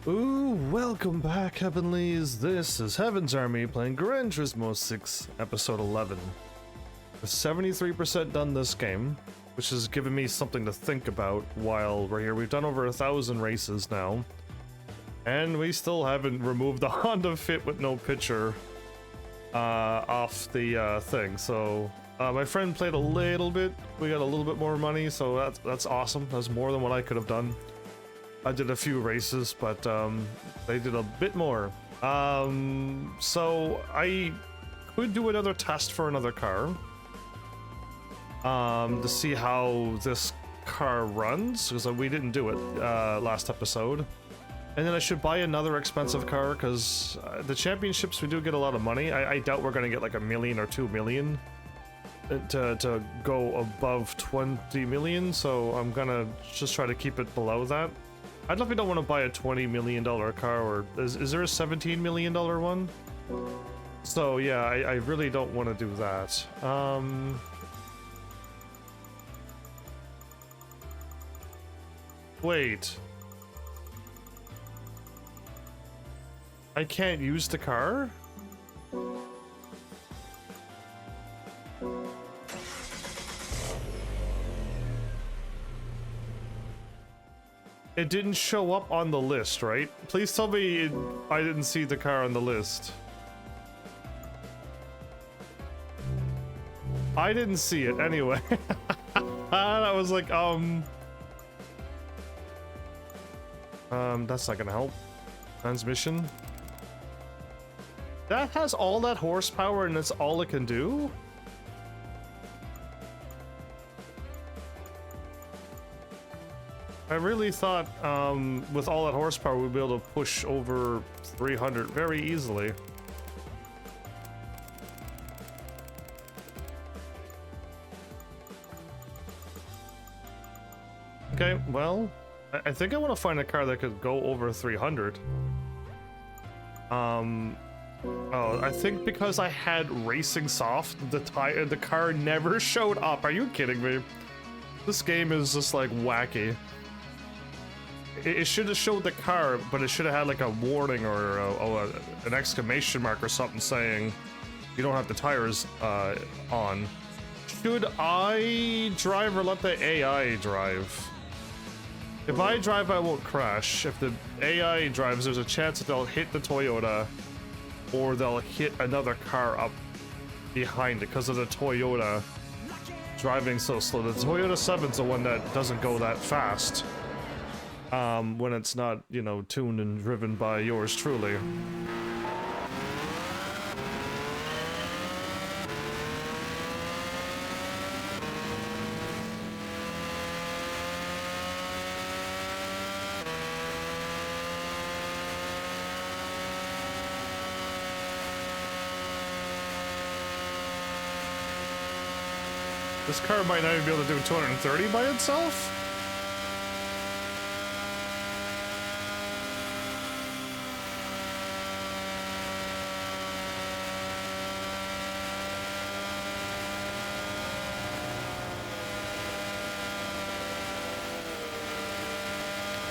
Ooh, welcome back, Heavenlies. This is Heaven's Army playing Gran Turismo 6, Episode 11. We're 73% done this game, which has given me something to think about while we're here. We've done over 1,000 races now, and we still haven't removed the Honda Fit with no picture off the thing. So my friend played a little bit. We got a little bit more money, so that's awesome. That's more than what I could have done. I did a few races, but they did a bit more. So I could do another test for another car to see how this car runs, because we didn't do it last episode. And then I should buy another expensive car, because the championships, we do get a lot of money. I doubt we're going to get like 1 million or 2 million to go above 20 million, so I'm gonna just try to keep it below that. I definitely don't want to buy a $20 million car, or is there a $17 million one? So yeah, I really don't want to do that. Wait. I can't use the car? It didn't show up on the list, right? Please tell me I didn't see the car on the list. I didn't see it anyway. I was like, that's not gonna help. Transmission. That has all that horsepower and that's all it can do? I really thought with all that horsepower we'd be able to push over 300 very easily. Okay, well, I think I want to find a car that could go over 300. Oh, I think because I had racing soft, the car never showed up. Are you kidding me? This game is just like wacky. It should have showed the car, but it should have had like a warning or an exclamation mark or something saying you don't have the tires on. Should I drive or let the AI drive? If I drive, I won't crash. If the AI drives, there's a chance that they'll hit the Toyota or they'll hit another car up behind it because of the Toyota driving so slow. The Toyota 7's the one that doesn't go that fast. When it's not, you know, tuned and driven by yours truly. This car might not even be able to do 230 by itself?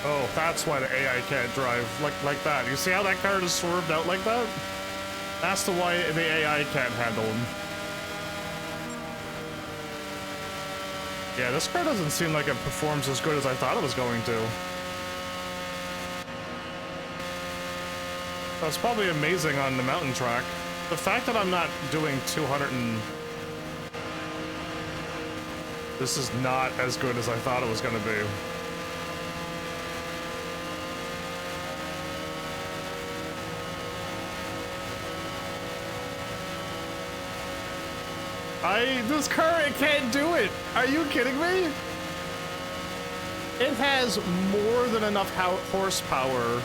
Oh, that's why the AI can't drive like that. You see how that car just swerved out like that? That's the why the AI can't handle him. Yeah, this car doesn't seem like it performs as good as I thought it was going to. That's probably amazing on the mountain track. The fact that I'm not doing 200 and... This is not as good as I thought it was going to be. This car, it can't do it. Are you kidding me? It has more than enough horsepower.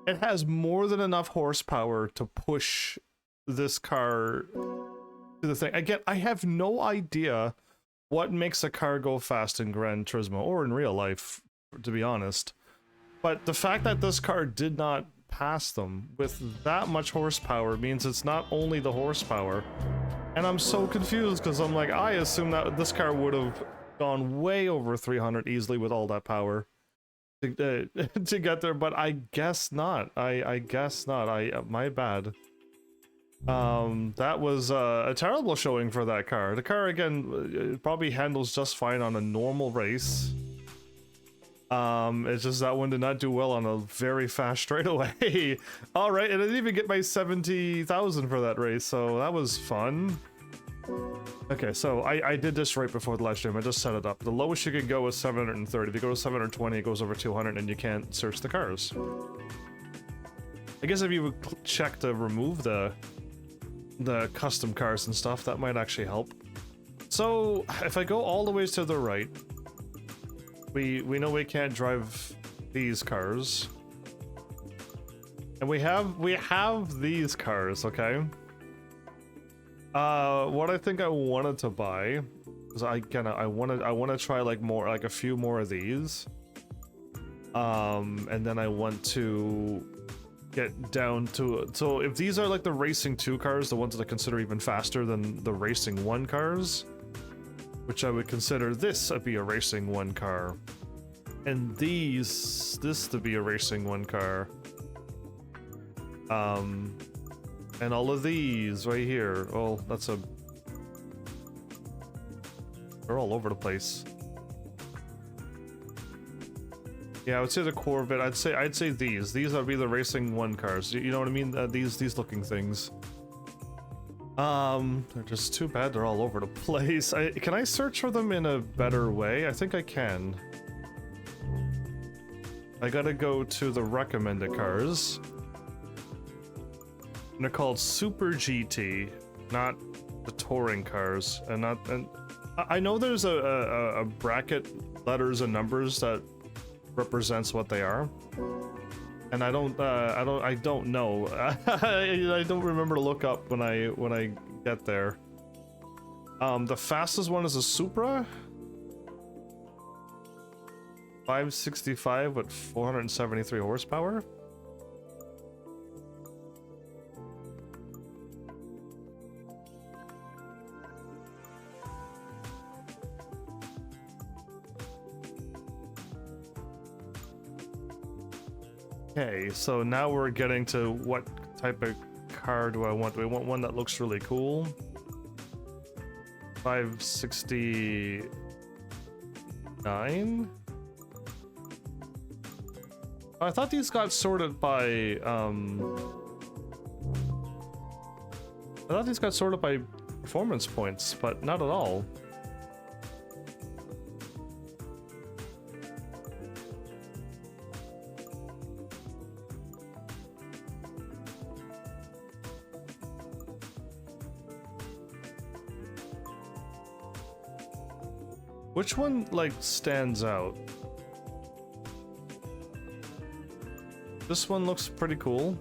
It has more than enough horsepower to push this car to the thing. Again, I have no idea what makes a car go fast in Gran Turismo or in real life, to be honest. But the fact that this car did not pass them with that much horsepower means it's not only the horsepower. And I'm so confused because I'm like, I assume that this car would have gone way over 300 easily with all that power. to get there, but I guess not. I guess not. My bad. That was a terrible showing for that car. The car again it probably handles just fine on a normal race. It's just that one did not do well on a very fast straightaway. All right, and I didn't even get my 70,000 for that race, so that was fun. Okay, so I did this right before the live stream. I just set it up. The lowest you can go is 730. If you go to 720, it goes over 200, and you can't search the cars. I guess if you would check to remove the custom cars and stuff, that might actually help. So if I go all the way to the right, we know we can't drive these cars, and we have these cars. Okay. What I think I wanted to buy is I want to try like a few more of these, and then I want to get down to, so if these are like the Racing 2 cars, the ones that I consider even faster than the Racing 1 cars, which I would consider this to be a Racing 1 car, and this to be a Racing 1 car, and all of these right here. Oh, they're all over the place. Yeah, I would say the Corvette. I'd say these would be the Racing 1 cars. You know what I mean? These looking things. They're just too bad they're all over the place. Can I search for them in a better way? I think I can. I gotta go to the recommended cars. And they're called Super GT, not the touring cars, and I know there's a bracket, letters and numbers that represents what they are, and I don't know. I don't remember to look up when I get there. The fastest one is a Supra, 565 with 473 horsepower. Okay, so now we're getting to what type of car do I want? Do I want one that looks really cool? 569? I thought these got sorted by performance points, but not at all. Which one, like, stands out? This one looks pretty cool.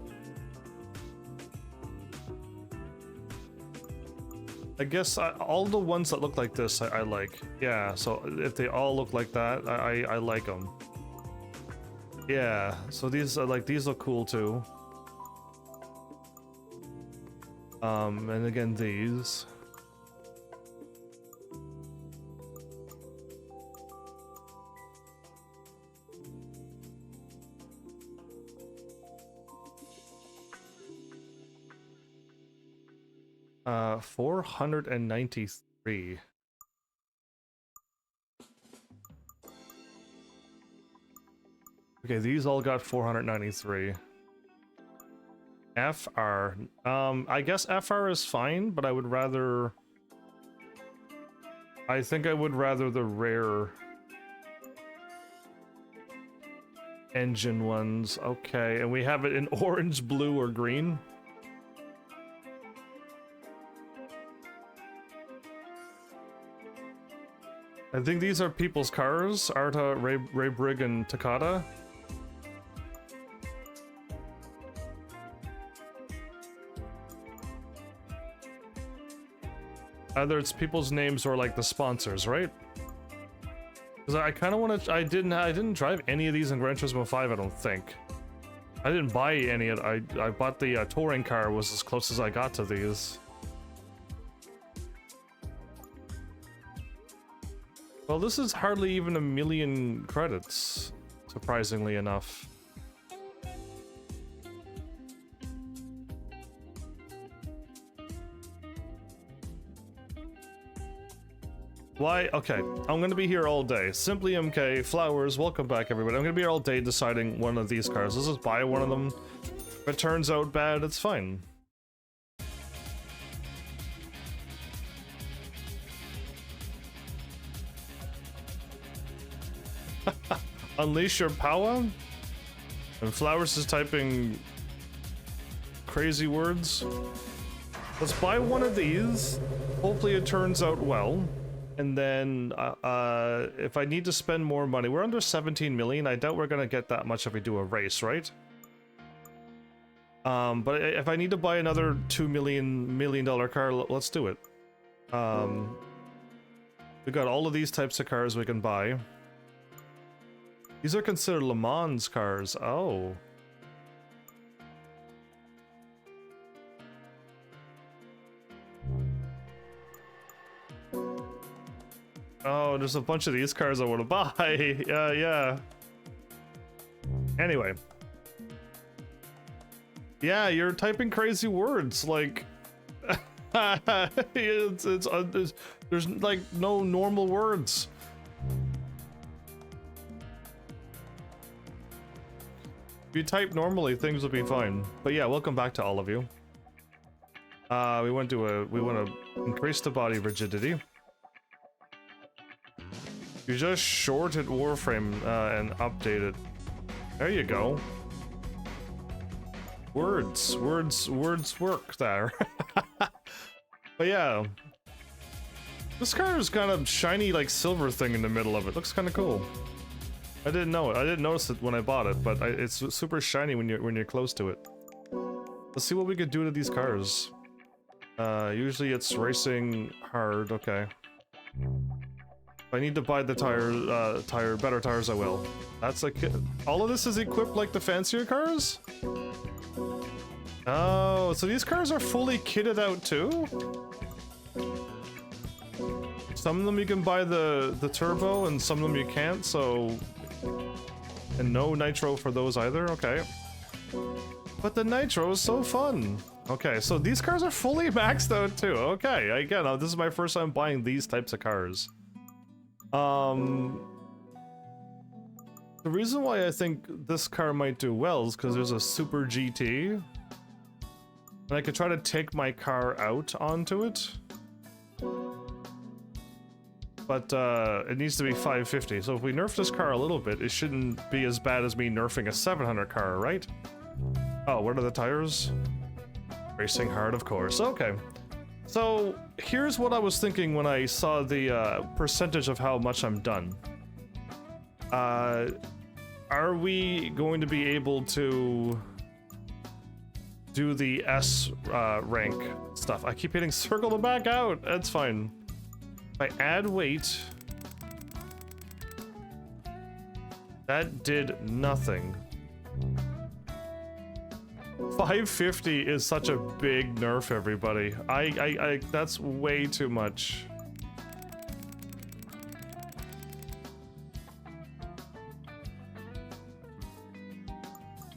I guess all the ones that look like this I like. Yeah, so if they all look like that, I like them. Yeah, so these are like, these look cool too. And again, these. Uh, 493. Okay, these all got 493. FR. I guess FR is fine, but I would rather... I think I would rather the rare engine ones. Okay, and we have it in orange, blue, or green. I think these are people's cars. Arta, Ray Brig, and Takata. Either it's people's names or like the sponsors, right? Because I kind of want to. I didn't drive any of these in Gran Turismo 5. I don't think. I didn't buy any. I bought the touring car. Was as close as I got to these. Well, this is hardly even 1 million credits to surprisingly enough. Why? Okay, I'm gonna be here all day. Simply MK, Flowers, welcome back everybody. I'm gonna be here all day deciding one of these cars. Let's just buy one of them. If it turns out bad, it's fine. Unleash your power? And Flowers is typing crazy words. Let's buy one of these. Hopefully it turns out well. And then, if I need to spend more money, we're under 17 million. I doubt we're gonna get that much if we do a race, right? But if I need to buy another $2 million car, let's do it. We got all of these types of cars we can buy. These are considered Le Mans cars. Oh. Oh, there's a bunch of these cars I want to buy. Yeah. Anyway. Yeah, you're typing crazy words, like... there's like no normal words. If you type normally, things will be fine. But yeah, welcome back to all of you. We want to increase the body rigidity. You just shorted Warframe and update it. There you go. Words work there. But yeah. This car is kind of shiny, like silver thing in the middle of it. Looks kind of cool. I didn't know it. I didn't notice it when I bought it, but it's super shiny when you're close to it. Let's see what we could do to these cars. Usually it's racing hard. Okay. If I need to buy the better tires, I will. That's like all of this is equipped like the fancier cars. Oh, so these cars are fully kitted out too? Some of them you can buy the turbo and some of them you can't, so... And no nitro for those either, okay. But the nitro is so fun. Okay, so these cars are fully maxed out too, okay. Again, this is my first time buying these types of cars. The reason why I think this car might do well is because there's a Super GT. And I could try to take my car out onto it. But it needs to be 550, so if we nerf this car a little bit, it shouldn't be as bad as me nerfing a 700 car, right? Oh, what are the tires? Racing hard, of course. Okay. So, here's what I was thinking when I saw the percentage of how much I'm done. Are we going to be able to do the S rank stuff? I keep hitting circle to back out. That's fine. If I add weight, that did nothing. 550 is such a big nerf, everybody. That's way too much.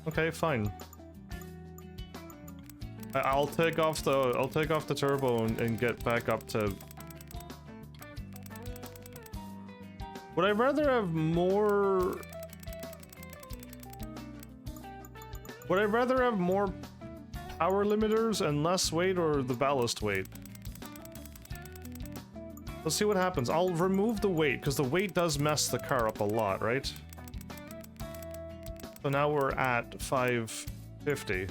Okay, fine. I'll take off the turbo and get back up to. Would I rather have more? Would I rather have more power limiters and less weight, or the ballast weight? Let's see what happens. I'll remove the weight, because the weight does mess the car up a lot, right? So now we're at 550.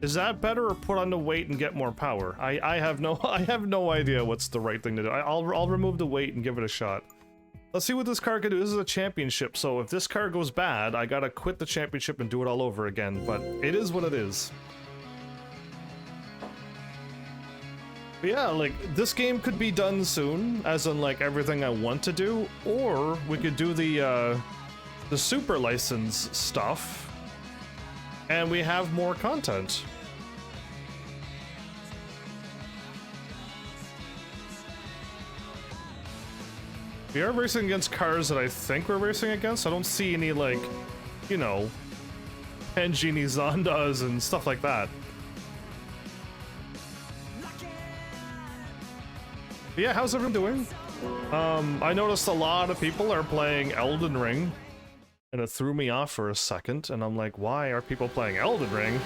Is that better, or put on the weight and get more power? I have no idea what's the right thing to do. I'll remove the weight and give it a shot. Let's see what this car can do. This is a championship, so if this car goes bad, I gotta quit the championship and do it all over again, but it is what it is. But yeah, like, this game could be done soon, as in, like, everything I want to do, or we could do the super license stuff, and we have more content. We are racing against cars that I think we're racing against. I don't see any, like, you know, Engini Zondas and stuff like that. But yeah, how's everyone doing? I noticed a lot of people are playing Elden Ring, and it threw me off for a second, and I'm like, why are people playing Elden Ring?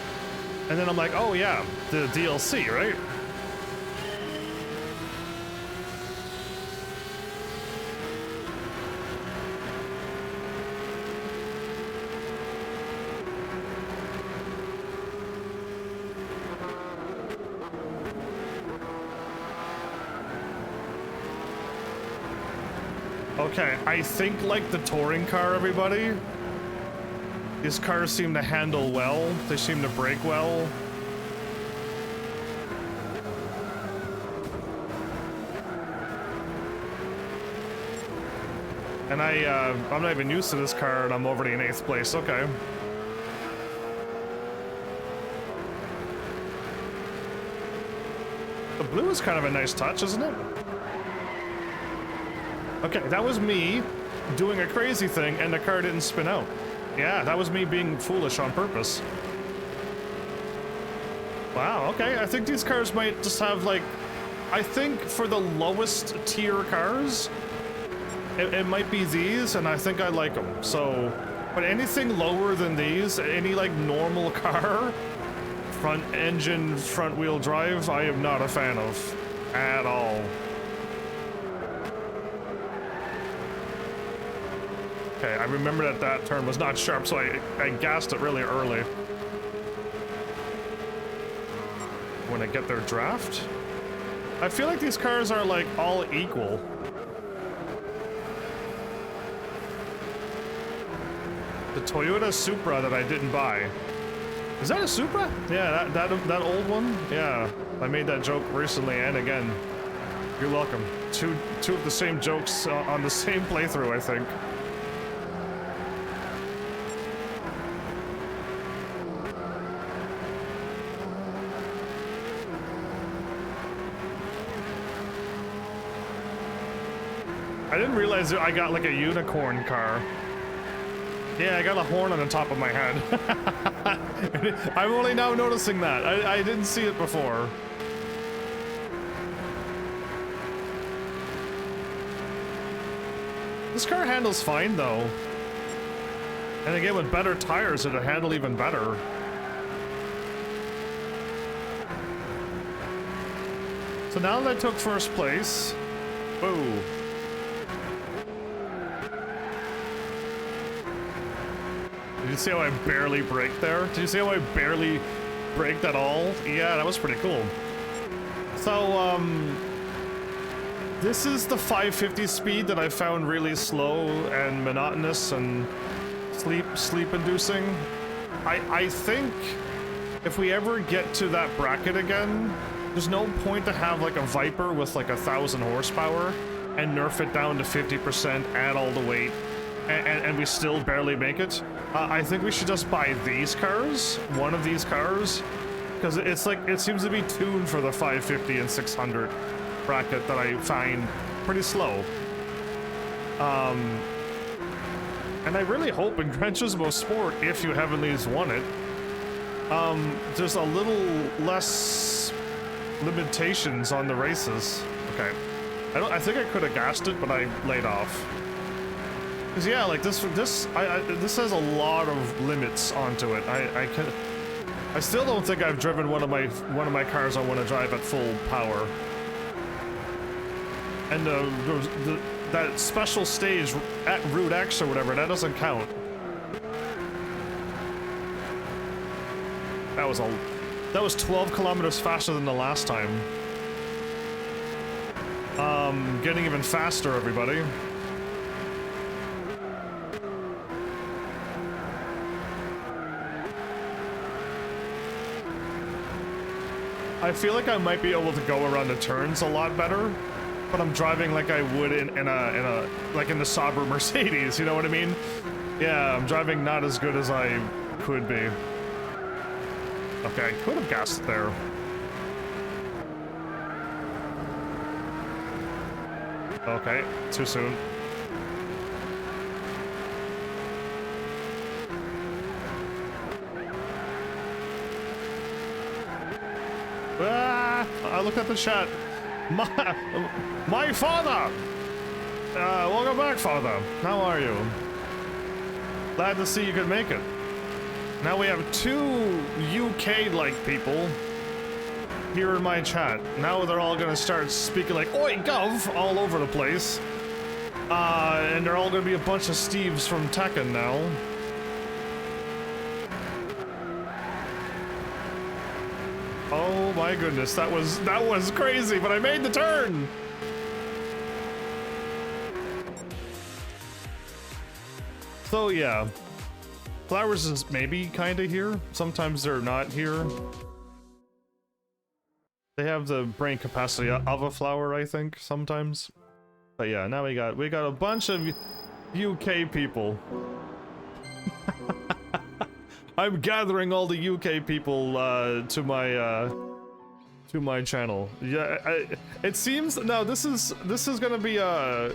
And then I'm like, oh yeah, the DLC, right? Okay, I think like the touring car, everybody. These cars seem to handle well. They seem to brake well. And I'm not even used to this car, and I'm already in 8th place. Okay. The blue is kind of a nice touch, isn't it? Okay, that was me doing a crazy thing, and the car didn't spin out. Yeah, that was me being foolish on purpose. Wow, okay, I think these cars might just have, like... I think for the lowest tier cars, it might be these, and I think I like them. So, but anything lower than these, any, like, normal car, front engine, front wheel drive, I am not a fan of at all. Okay, I remember that that turn was not sharp, so I gassed it really early. When I get their draft? I feel like these cars are, like, all equal. The Toyota Supra that I didn't buy. Is that a Supra? Yeah, that old one? Yeah, I made that joke recently and again. You're welcome. Two of the same jokes on the same playthrough, I think. I didn't realize I got like a unicorn car. Yeah, I got a horn on the top of my head. I'm only now noticing that. I didn't see it before. This car handles fine though. And again, with better tires, it'll handle even better. So now that I took first place, whoa. Did you see how I barely braked there? Did you see how I barely braked at all? Yeah, that was pretty cool. So, this is the 550 speed that I found really slow and monotonous and sleep-inducing. I think if we ever get to that bracket again, there's no point to have like a Viper with like 1,000 horsepower and nerf it down to 50%, add all the weight, and we still barely make it. I think we should just buy these cars, one of these cars, because it's like, it seems to be tuned for the 550 and 600 bracket that I find pretty slow. And I really hope in Gran Turismo Sport, if you haven't at least won it, there's a little less limitations on the races. Okay. I think I could have gassed it, but I laid off. Cause yeah, like this has a lot of limits onto it. I still don't think I've driven one of my cars I want to drive at full power. And that special stage at Route X or whatever, that doesn't count. That was 12 kilometers faster than the last time. Getting even faster, everybody. I feel like I might be able to go around the turns a lot better, but I'm driving like I would in the Sauber Mercedes, you know what I mean? Yeah, I'm driving not as good as I could be. Okay, I could have gassed it there. Okay, too soon. I looked at the chat. My father! Welcome back, father. How are you? Glad to see you could make it. Now we have 2 UK-like people here in my chat. Now they're all gonna start speaking like "Oi, gov" all over the place. And they're all gonna be a bunch of Steves from Tekken now. Oh my goodness, that was crazy, but I made the turn! So yeah, Flowers is maybe kinda here. Sometimes they're not here. They have the brain capacity of a flower, I think, sometimes. But yeah, now we got a bunch of UK people. I'm gathering all the UK people to my channel. Yeah, it seems now this is gonna be a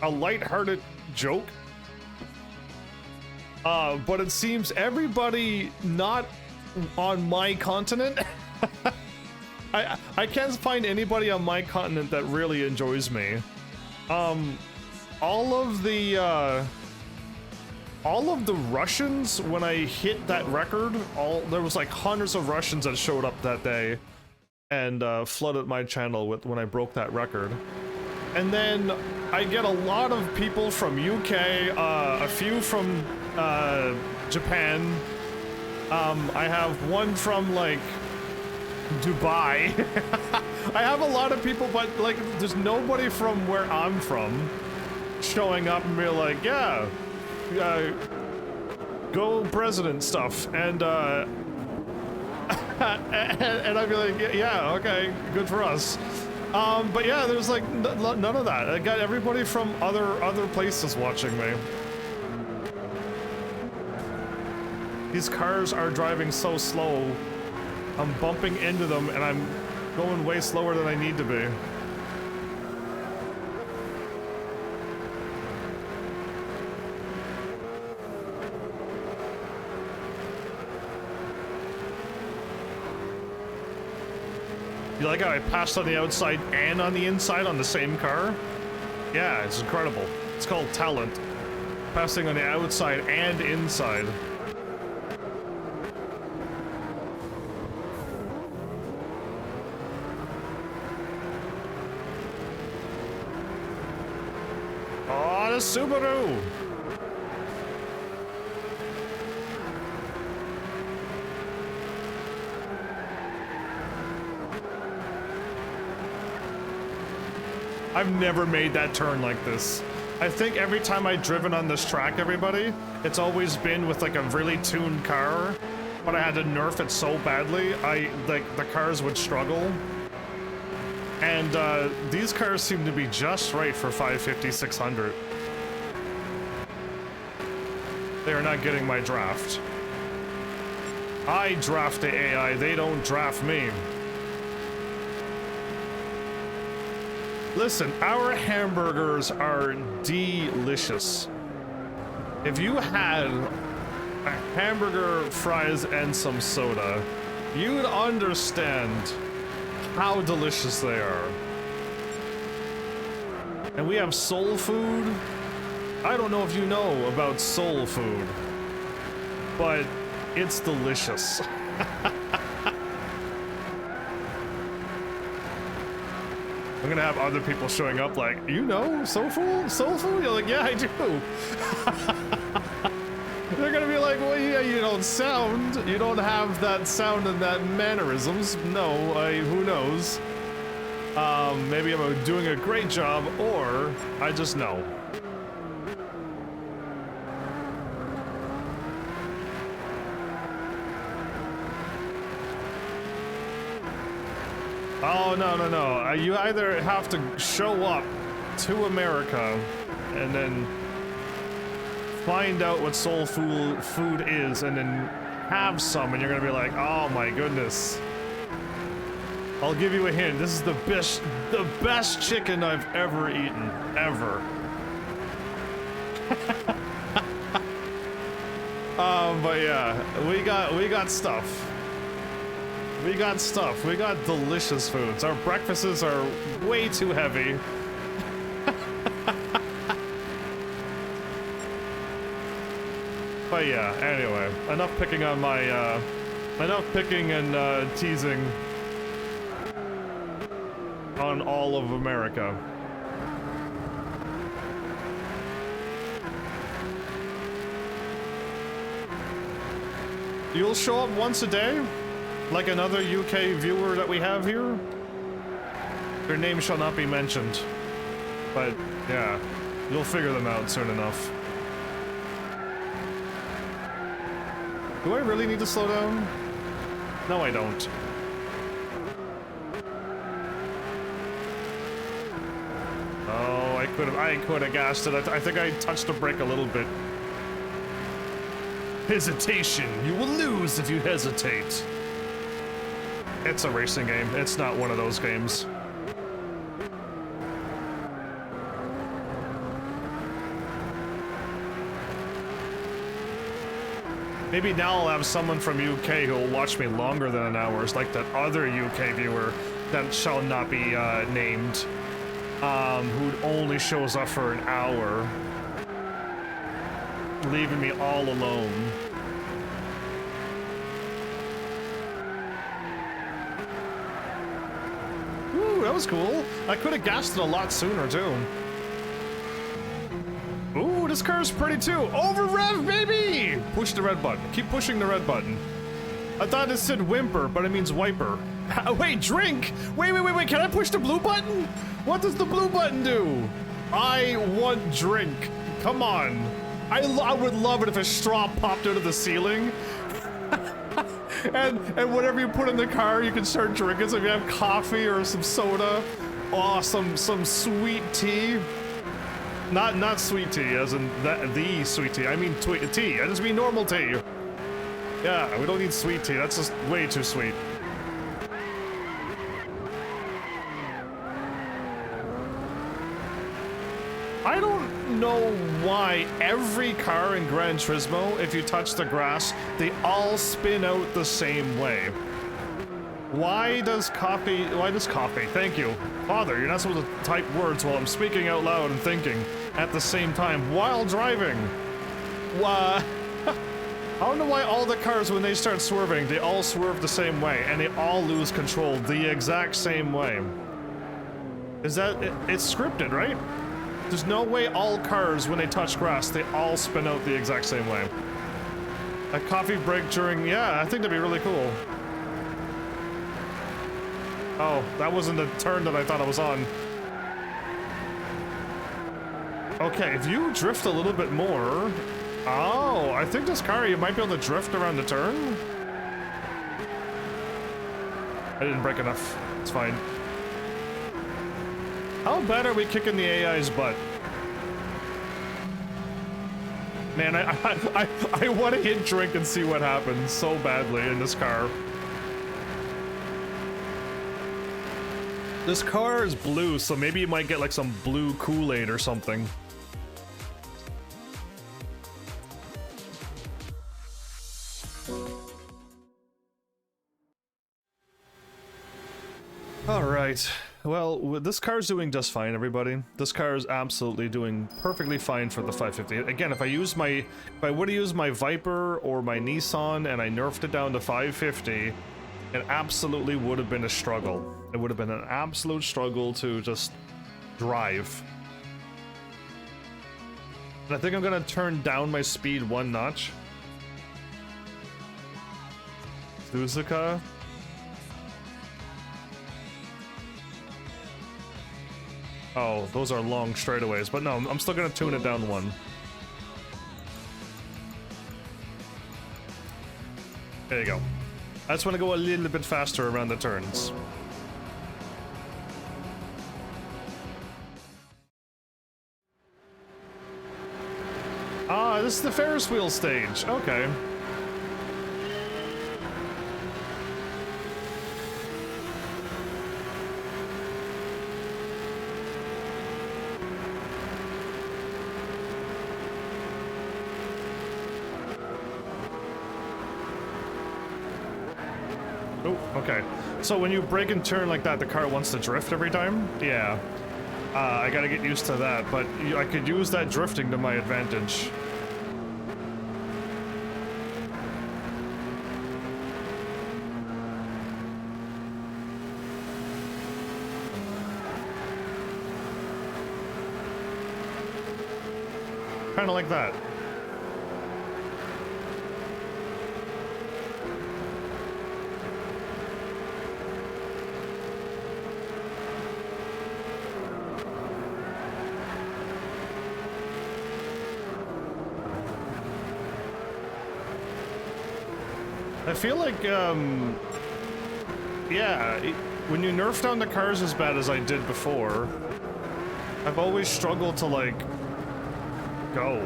lighthearted joke. But it seems everybody not on my continent. I can't find anybody on my continent that really enjoys me. All of the Russians, when I hit that record, there was like hundreds of Russians that showed up that day and flooded my channel when I broke that record. And then I get a lot of people from UK, a few from Japan. I have one from like Dubai. I have a lot of people, but like there's nobody from where I'm from showing up and be like, yeah, go president stuff, and and I'd be like, yeah, okay, good for us. But yeah, there's like none of that. I got everybody from other places watching me. These cars are driving so slow. I'm bumping into them and I'm going way slower than I need to be. You like how I passed on the outside and on the inside on the same car? Yeah, it's incredible. It's called talent. Passing on the outside and inside. Oh, the Subaru! I've never made that turn like this. I think every time I've driven on this track, everybody, it's always been with like a really tuned car, but I had to nerf it so badly, the cars would struggle. And these cars seem to be just right for 550, 600. They are not getting my draft. I draft the AI, they don't draft me. Listen, our hamburgers are delicious. If you had a hamburger, fries, and some soda, you'd understand how delicious they are. And we have soul food. I don't know if you know about soul food, but it's delicious. I'm gonna have other people showing up like, you know, soul food? Soul food? You're like, yeah, I do. They're gonna be like, well, yeah, you don't have that sound and that mannerisms. No, who knows? Maybe I'm doing a great job, or I just know. Oh, no. You either have to show up to America and then find out what soul food is and then have some, and you're gonna be like, oh my goodness. I'll give you a hint. This is the best chicken I've ever eaten, ever. But yeah, we got stuff. We got stuff. We got delicious foods. Our breakfasts are way too heavy. But yeah, anyway, enough picking on my, enough picking and teasing on all of America. You'll show up once a day? Like another UK viewer that we have here? Their name shall not be mentioned. But, yeah, you'll figure them out soon enough. Do I really need to slow down? No, I don't. Oh, I could have gassed it. I think I touched the brake a little bit. Hesitation. You will lose if you hesitate. It's a racing game. It's not one of those games. Maybe now I'll have someone from UK who'll watch me longer than an hour. It's like that other UK viewer that shall not be named, who only shows up for an hour, leaving me all alone. Ooh, that was cool. I could have gassed it a lot sooner, too. Ooh, this car's pretty, too. Over rev, baby! Push the red button. Keep pushing the red button. I thought it said whimper, but it means wiper. Wait, drink! Wait, can I push the blue button? What does the blue button do? I want drink. Come on. I would love it if a straw popped out of the ceiling. and whatever you put in the car, you can start drinking. So if you have coffee or some soda, oh, some sweet tea. Not sweet tea, as in the sweet tea. I mean tea. I just mean normal tea. Yeah, we don't need sweet tea. That's just way too sweet. I don't know why every car in Gran Turismo, if you touch the grass, they all spin out the same way. Why does coffee, thank you. Father, you're not supposed to type words while I'm speaking out loud and thinking at the same time while driving. Why? I don't know why all the cars, when they start swerving, they all swerve the same way, and they all lose control the exact same way. Is that, it's scripted, right? There's no way all cars, when they touch grass, they all spin out the exact same way. A coffee break during, yeah, I think that'd be really cool. Oh, that wasn't the turn that I thought I was on. Okay, if you drift a little bit more... Oh, I think this car, you might be able to drift around the turn? I didn't brake enough. It's fine. How bad are we kicking the AI's butt? Man, I want to hit drink and see what happens so badly in this car. This car is blue, so maybe you might get like some blue Kool-Aid or something. Alright, well, this car's doing just fine, everybody. This car is absolutely doing perfectly fine for the 550. Again, if I would have used my Viper or my Nissan and I nerfed it down to 550, it absolutely would have been a struggle. It would have been an absolute struggle to just drive. And I think I'm gonna turn down my speed one notch. Suzuka. Oh, those are long straightaways, but no, I'm still gonna tune it down one. There you go. I just want to go a little bit faster around the turns. Ah, this is the Ferris wheel stage. Okay. Oh, okay. So when you brake and turn like that, the car wants to drift every time? Yeah. I gotta get used to that, but I could use that drifting to my advantage. Kinda like that. I feel like, yeah, when you nerf down the cars as bad as I did before, I've always struggled to, like, go.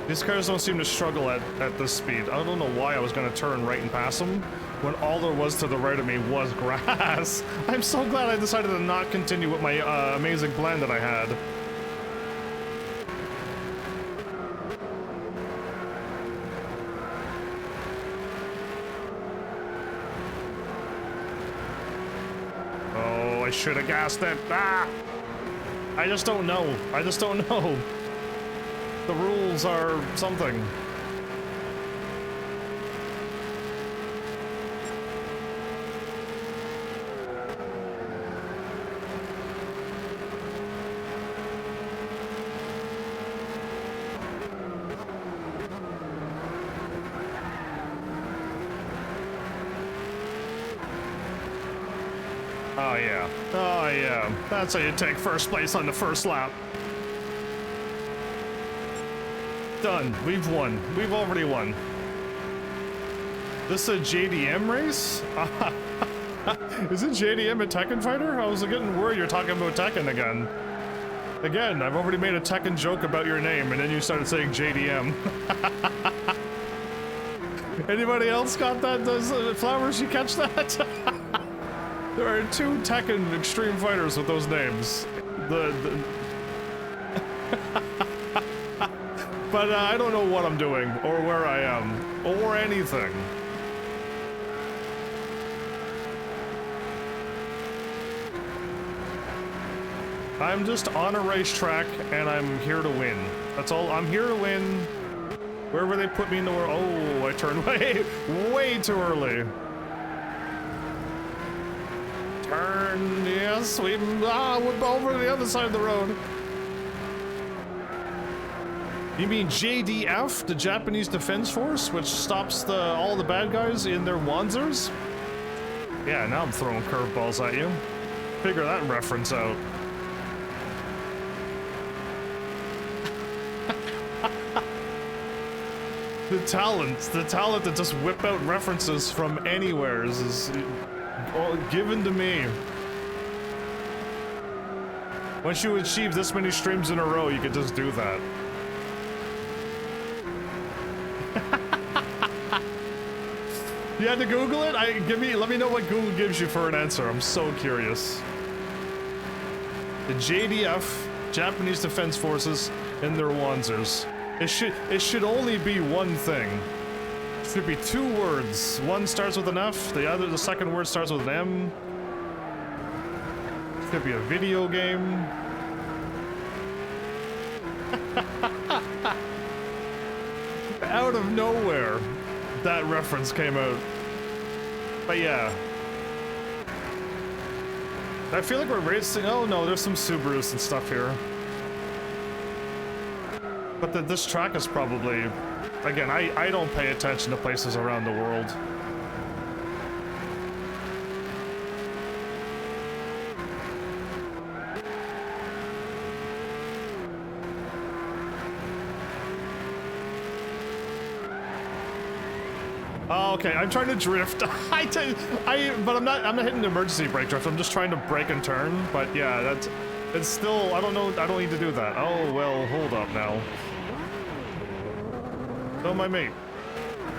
These cars don't seem to struggle at this speed. I don't know why I was gonna turn right and pass them when all there was to the right of me was grass. I'm so glad I decided to not continue with my amazing plan that I had. Oh, I should have gassed it. Ah! I just don't know. I just don't know. The rules are something. Oh yeah. Oh yeah. That's how you take first place on the first lap. Done. We've won. We've already won. This is a JDM race? Is it JDM a Tekken fighter? I was getting worried you're talking about Tekken again. Again, I've already made a Tekken joke about your name, and then you started saying JDM. Anybody else got that? Does Flowers, you catch that? There are two Tekken extreme fighters with those names. But I don't know what I'm doing, or where I am, or anything. I'm just on a racetrack, and I'm here to win. That's all. I'm here to win. Wherever they put me in the world. Oh, I turned way too early. Turn, yes, we're over to the other side of the road. You mean JDF, the Japanese Defense Force, which stops all the bad guys in their wanzers? Yeah, now I'm throwing curveballs at you. Figure that reference out. The talent to just whip out references from anywhere is all given to me. Once you achieve this many streams in a row, you can just do that. You had to Google it? Let me know what Google gives you for an answer. I'm so curious. The JDF, Japanese Defense Forces, and their wanzers. It should only be one thing. It should be two words. One starts with an F, the second word starts with an M. It could be a video game. Out of nowhere, that reference came out. But yeah. I feel like we're racing. Oh no, there's some Subarus and stuff here. But this track is probably... Again, I don't pay attention to places around the world. Oh, okay, I'm trying to drift. But I'm not hitting the emergency brake drift. I'm just trying to brake and turn. But yeah, it's still, I don't know, I don't need to do that. Oh, well, hold up now. Oh, my mate.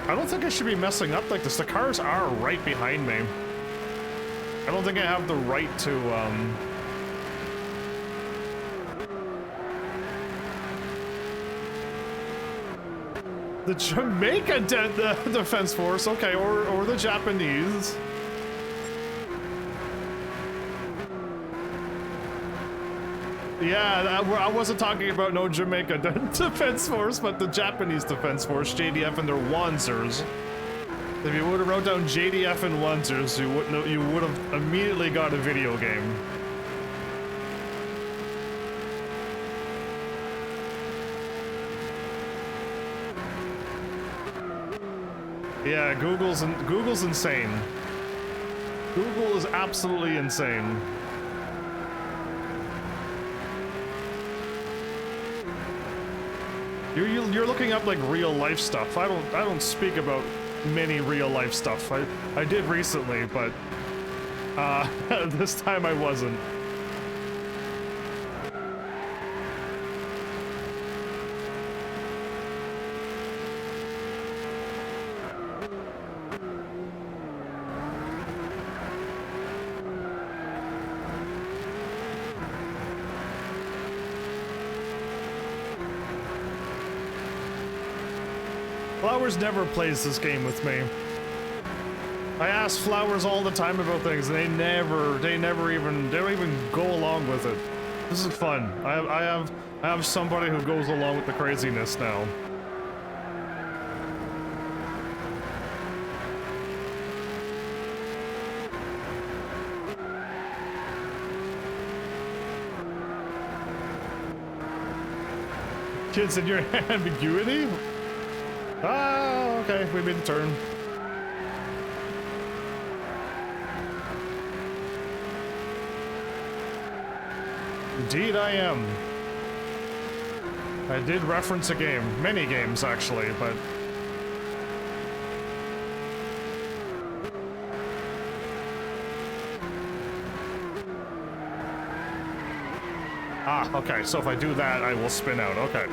I don't think I should be messing up like this. The cars are right behind me. I don't think I have the right to, The Jamaica Defense Force, okay, or the Japanese. Yeah, I wasn't talking about no Jamaica Defense Force, but the Japanese Defense Force, JDF and their Wanzers. If you would have wrote down JDF and Wanzers, you would have immediately got a video game. Yeah, Google's insane. Google is absolutely insane. You're looking up like real life stuff. I don't speak about many real life stuff. I did recently, but this time I wasn't. Flowers never plays this game with me. I ask Flowers all the time about things, and they don't even go along with it. This is fun. I have somebody who goes along with the craziness now. Kids in your ambiguity? Ah, okay, we made the turn. Indeed I am. I did reference a game. Many games, actually, but... Ah, okay, so if I do that, I will spin out. Okay.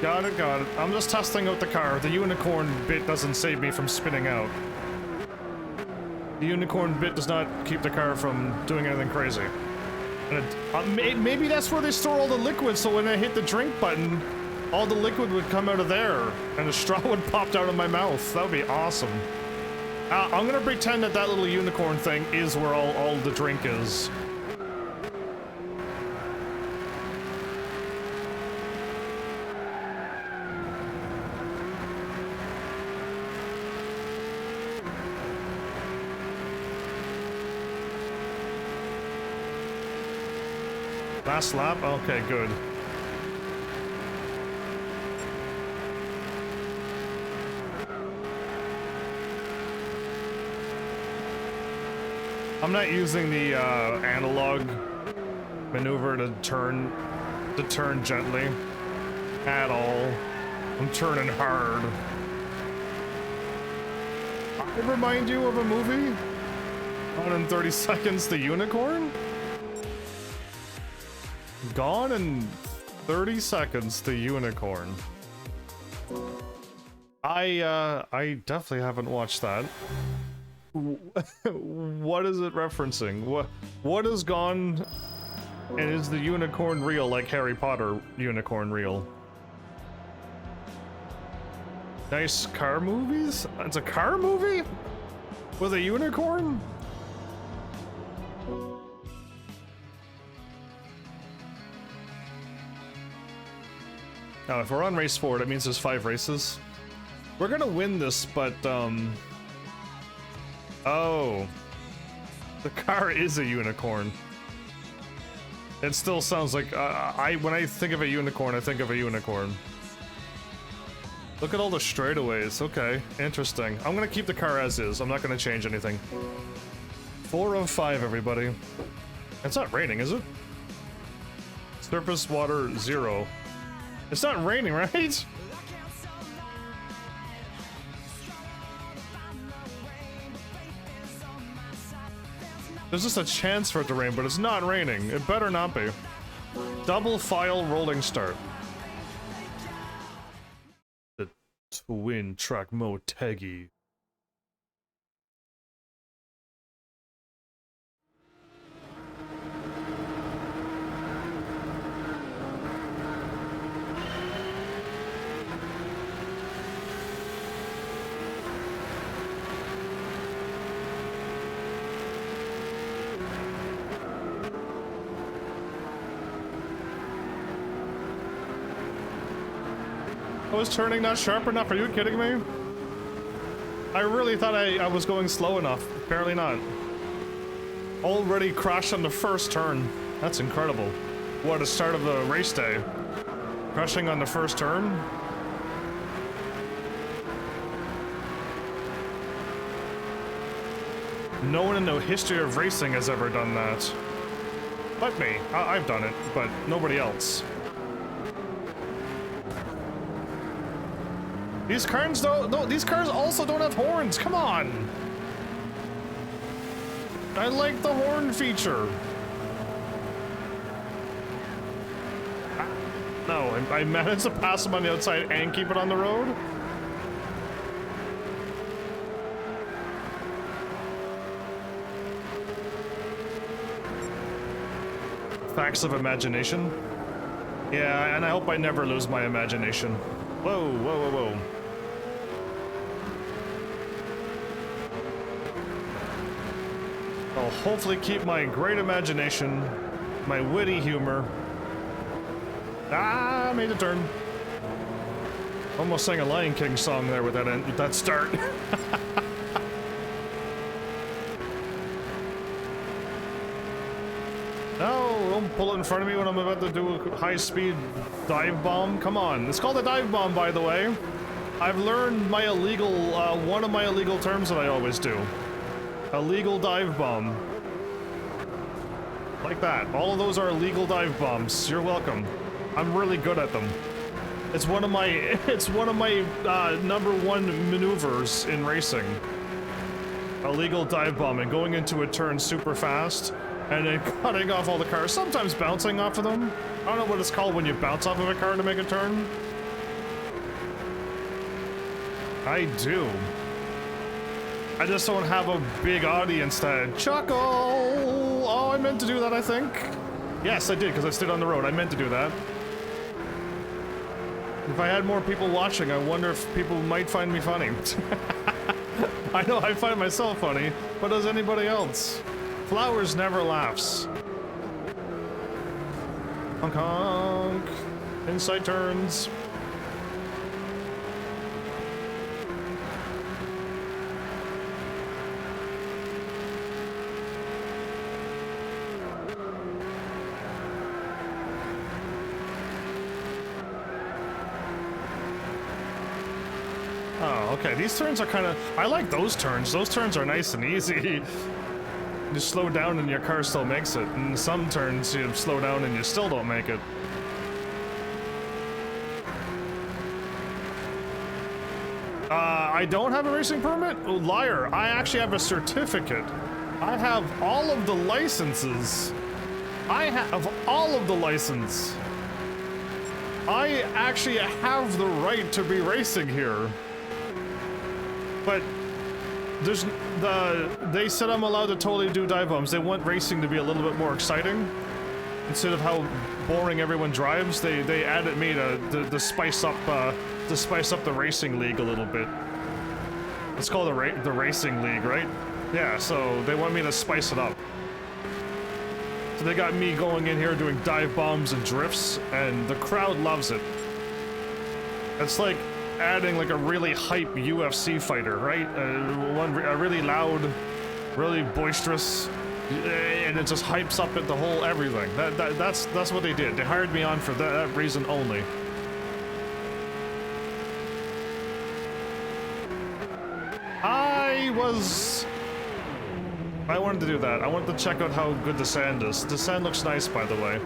Got it, got it. I'm just testing out the car. The unicorn bit doesn't save me from spinning out. The unicorn bit does not keep the car from doing anything crazy. And maybe that's where they store all the liquid, so when I hit the drink button, all the liquid would come out of there, and a straw would pop out of my mouth. That would be awesome. I'm gonna pretend that that little unicorn thing is where all the drink is. Last lap? Okay, good. I'm not using the analog maneuver to turn gently at all. I'm turning hard. I remind you of a movie? 130 Seconds to Unicorn? Gone in 30 Seconds to Unicorn. I definitely haven't watched that. What is it referencing? What is Gone, and is the unicorn real like Harry Potter unicorn real? Nice car movies? It's a car movie? With a unicorn? Now, if we're on race 4, that means there's 5 races. We're gonna win this, but, oh. The car is a unicorn. It still sounds like, when I think of a unicorn, I think of a unicorn. Look at all the straightaways. Okay, interesting. I'm gonna keep the car as is. I'm not gonna change anything. 4 of 5, everybody. It's not raining, is it? Surface water 0. It's not raining, right? There's just a chance for it to rain, but it's not raining. It better not be. Double file rolling start. The twin track Motegi. I was turning not sharp enough. Are you kidding me? I really thought I was going slow enough. Apparently not. Already crashed on the first turn. That's incredible. What a start of the race day. Crashing on the first turn? No one in the history of racing has ever done that. But me. I've done it, but nobody else. These cars these cars also don't have horns. Come on. I like the horn feature. No, I managed to pass him on the outside and keep it on the road. Facts of imagination. Yeah, and I hope I never lose my imagination. Whoa, whoa, whoa, whoa. I'll hopefully keep my great imagination, my witty humor. Ah, made a turn. Almost sang a Lion King song there with that start. No, don't pull it in front of me when I'm about to do a high-speed dive bomb. Come on, it's called a dive bomb, by the way. I've learned my illegal, one of my illegal terms that I always do. A legal dive bomb. Like that. All of those are illegal dive bombs. You're welcome. I'm really good at them. It's one of my #1 maneuvers in racing. Illegal dive bombing, going into a turn super fast, and then cutting off all the cars, sometimes bouncing off of them. I don't know what it's called when you bounce off of a car to make a turn. I do. I just don't have a big audience to chuckle. Oh, I meant to do that, I think. Yes, I did, because I stayed on the road. I meant to do that. If I had more people watching, I wonder if people might find me funny. I know I find myself funny, but does anybody else? Flowers never laughs. Honk honk. Inside turns. Oh, okay. These turns are kind of... I like those turns. Those turns are nice and easy. You slow down and your car still makes it. And some turns you slow down and you still don't make it. I don't have a racing permit? Oh, liar. I actually have a certificate. I have all of the licenses. I have all of the license. I actually have the right to be racing here. But there's they said I'm allowed to totally do dive bombs. They want racing to be a little bit more exciting. Instead of how boring everyone drives, they added me to spice up the racing league a little bit. It's called the racing league, right? Yeah, so they want me to spice it up. So they got me going in here doing dive bombs and drifts, and the crowd loves it. It's like adding like a really hype UFC fighter, right? A really loud, really boisterous, and it just hypes up the whole everything. That's what they did. They hired me on for that reason only. I wanted to do that. I wanted to check out how good the sand is. The sand looks nice, by the way.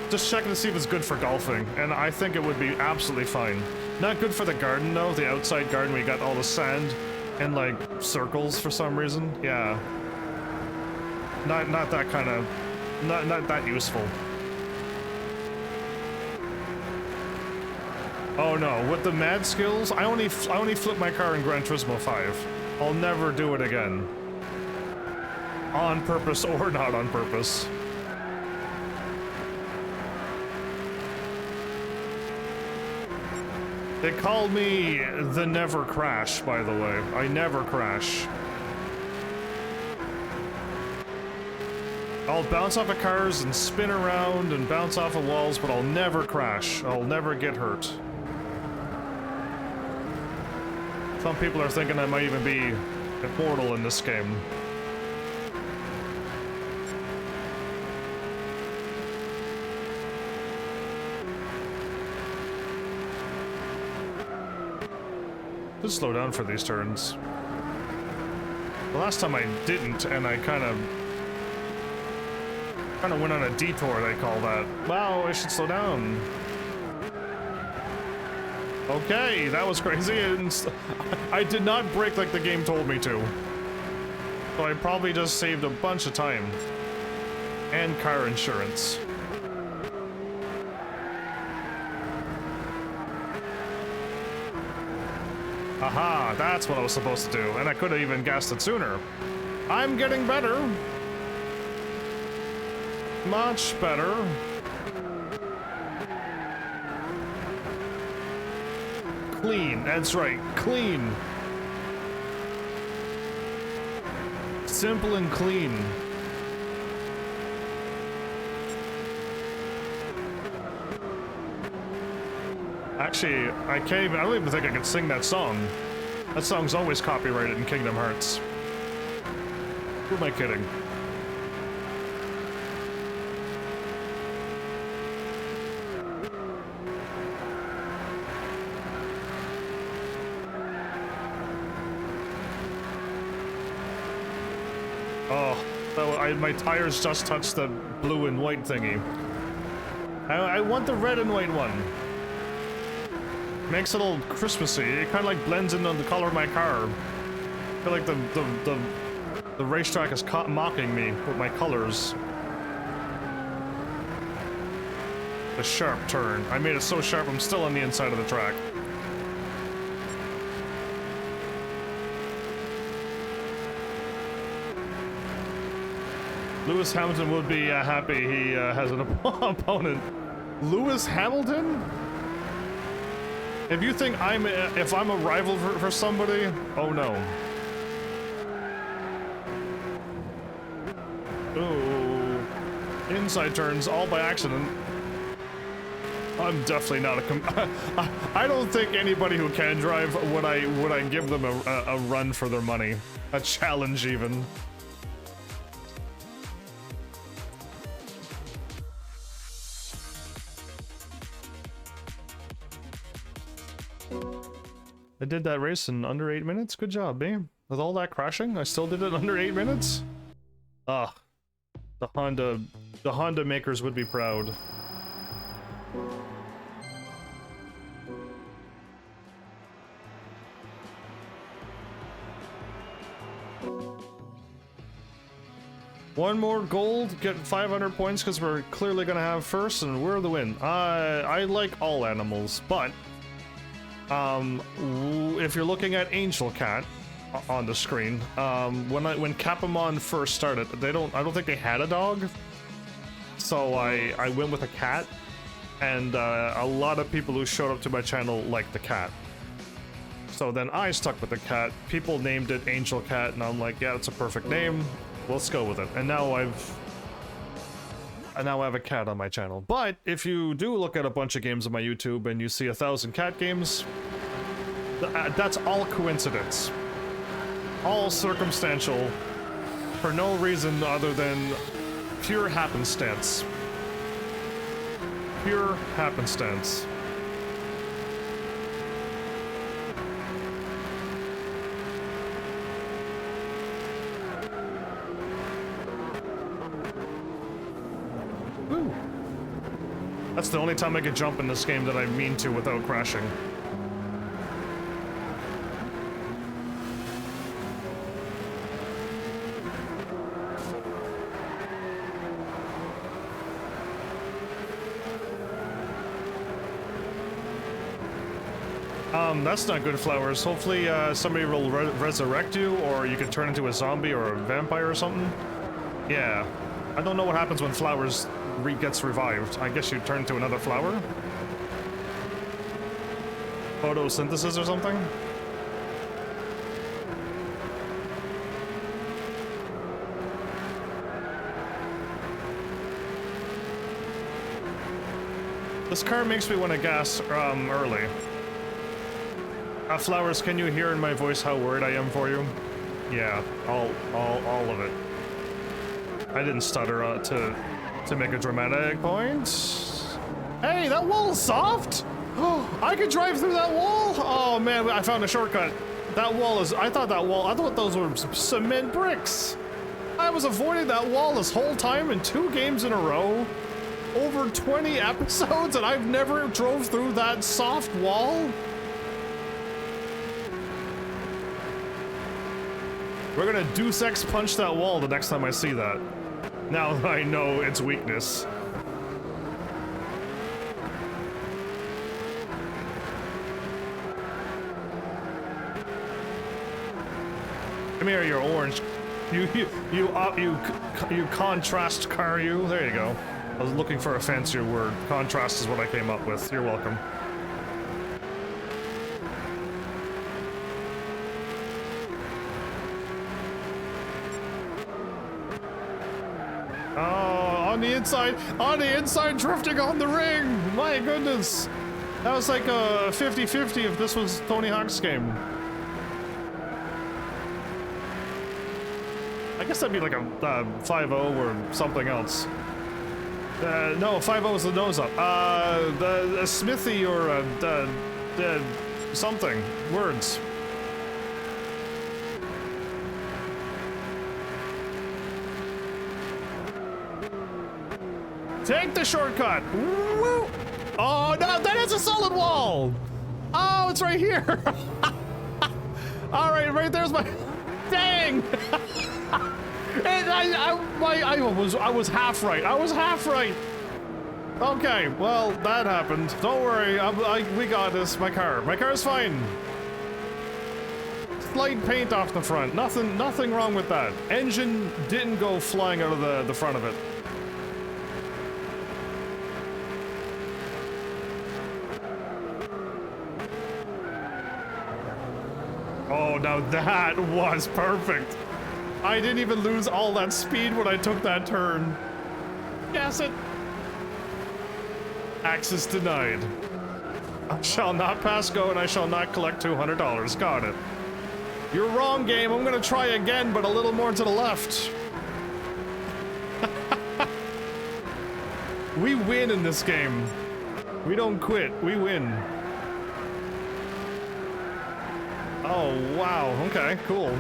Just checking to see if it's good for golfing, and I think it would be absolutely fine. Not good for the garden, though. The outside garden, we got all the sand and, like, circles for some reason. Yeah. Not that kind of... Not that useful. Oh no, with the mad skills, I only flipped my car in Gran Turismo 5. I'll never do it again. On purpose or not on purpose. They called me the Never Crash, by the way. I never crash. I'll bounce off of cars and spin around and bounce off of walls, but I'll never crash. I'll never get hurt. Some people are thinking I might even be immortal in this game. Just slow down for these turns. The last time I didn't, and I kind of went on a detour, they call that. Wow, I should slow down. Okay, that was crazy, and I did not brake like the game told me to. So I probably just saved a bunch of time. And car insurance. Aha, that's what I was supposed to do, and I could have even guessed it sooner. I'm getting better. Much better. Clean, that's right, clean. Simple and clean. Actually, I don't even think I could sing that song. That song's always copyrighted in Kingdom Hearts. Who am I kidding? Oh, my tires just touched the blue and white thingy. I want the red and white one. Makes it all Christmassy. It kind of like blends in on the color of my car. I feel like the racetrack is mocking me with my colors. The sharp turn. I made it so sharp I'm still on the inside of the track. Lewis Hamilton would be happy he has an opponent. Lewis Hamilton? If you think if I'm a rival for somebody, oh no. Ooh. Inside turns all by accident. I'm definitely not I don't think anybody who can drive would I give them a run for their money. A challenge even. I did that race in under 8 minutes. Good job, me. With all that crashing, I still did it under 8 minutes. Ah, the Honda makers would be proud. One more gold, get 500 points because we're clearly gonna have first, and we're the win. I like all animals, but if you're looking at Angel Cat on the screen, when Capamon first started, I don't think they had a dog, so I went with a cat, and a lot of people who showed up to my channel liked the cat. So then I stuck with the cat. People named it Angel Cat, and I'm like, yeah, it's a perfect name. Let's go with it. And now I have a cat on my channel. But if you do look at a bunch of games on my YouTube and you see 1,000 cat games, that's all coincidence. All circumstantial, for no reason other than pure happenstance. Pure happenstance. Woo. That's the only time I can jump in this game that I mean to without crashing. That's not good, Flowers. Hopefully, somebody will resurrect you, or you can turn into a zombie or a vampire or something. Yeah. I don't know what happens when Flowers gets revived. I guess you turn into another flower? Photosynthesis or something? This car makes me want to gas early. Flowers, can you hear in my voice how worried I am for you? Yeah, all of it. I didn't stutter to make a dramatic point. Hey, that wall's soft! Oh, I could drive through that wall! Oh man, I found a shortcut. That wall is, I thought those were cement bricks. I was avoiding that wall this whole time in 2 games in a row. Over 20 episodes and I've never drove through that soft wall? We're gonna Deus Ex punch that wall the next time I see that. Now that I know its weakness. Come here, you're orange. You contrast car, you. There you go. I was looking for a fancier word. Contrast is what I came up with. You're welcome. Oh, on the inside, drifting on the ring. My goodness. That was like a 50-50 if this was Tony Hawk's game. I guess that'd be like a 5-0 or something else. No, 5-0 is the nose up. The Smithy or something. Words. Take the shortcut. Woo! Oh no, that is a solid wall. Oh, it's right here. All right there's my. Dang. I was half right. I was half right. Okay, well, that happened. Don't worry, we got this. My car's fine. Slight paint off the front. Nothing wrong with that. Engine didn't go flying out of the front of it. Oh, now that was perfect. I didn't even lose all that speed when I took that turn. Gas it. Access denied. I shall not pass go and I shall not collect $200. Got it. You're wrong, game. I'm gonna try again, but a little more to the left. We win in this game. We don't quit. We win. Oh, wow. Okay, cool.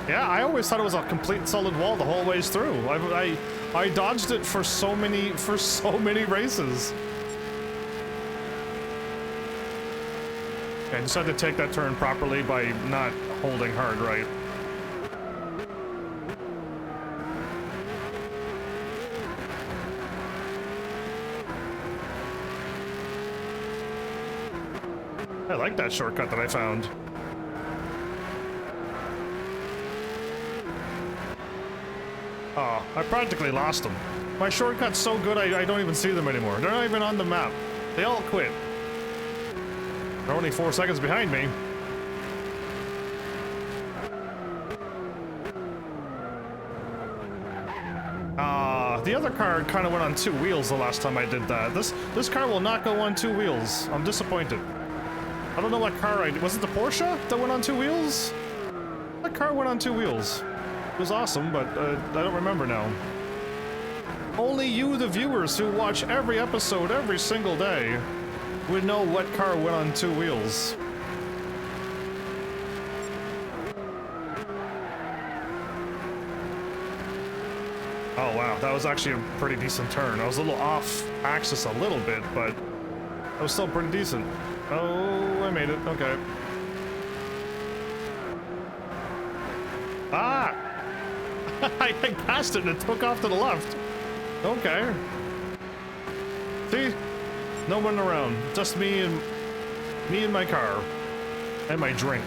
Yeah, I always thought it was a complete solid wall the whole ways through. I dodged it for so many races. I just had to take that turn properly by not holding hard right. I like that shortcut that I found. Oh, I practically lost them. My shortcut's so good I don't even see them anymore. They're not even on the map. They all quit. They're only 4 seconds behind me. The other car kind of went on 2 wheels the last time I did that. This car will not go on 2 wheels. I'm disappointed. I don't know what car was it the Porsche that went on 2 wheels? That car went on 2 wheels. It was awesome, but I don't remember now. Only you, the viewers, who watch every episode every single day, would know what car went on 2 wheels. Oh wow, that was actually a pretty decent turn. I was a little off axis a little bit, but that was still pretty decent. Oh, I made it. Okay. Ah! I passed it and it took off to the left. Okay. See? No one around. Just me and my car. And my drink.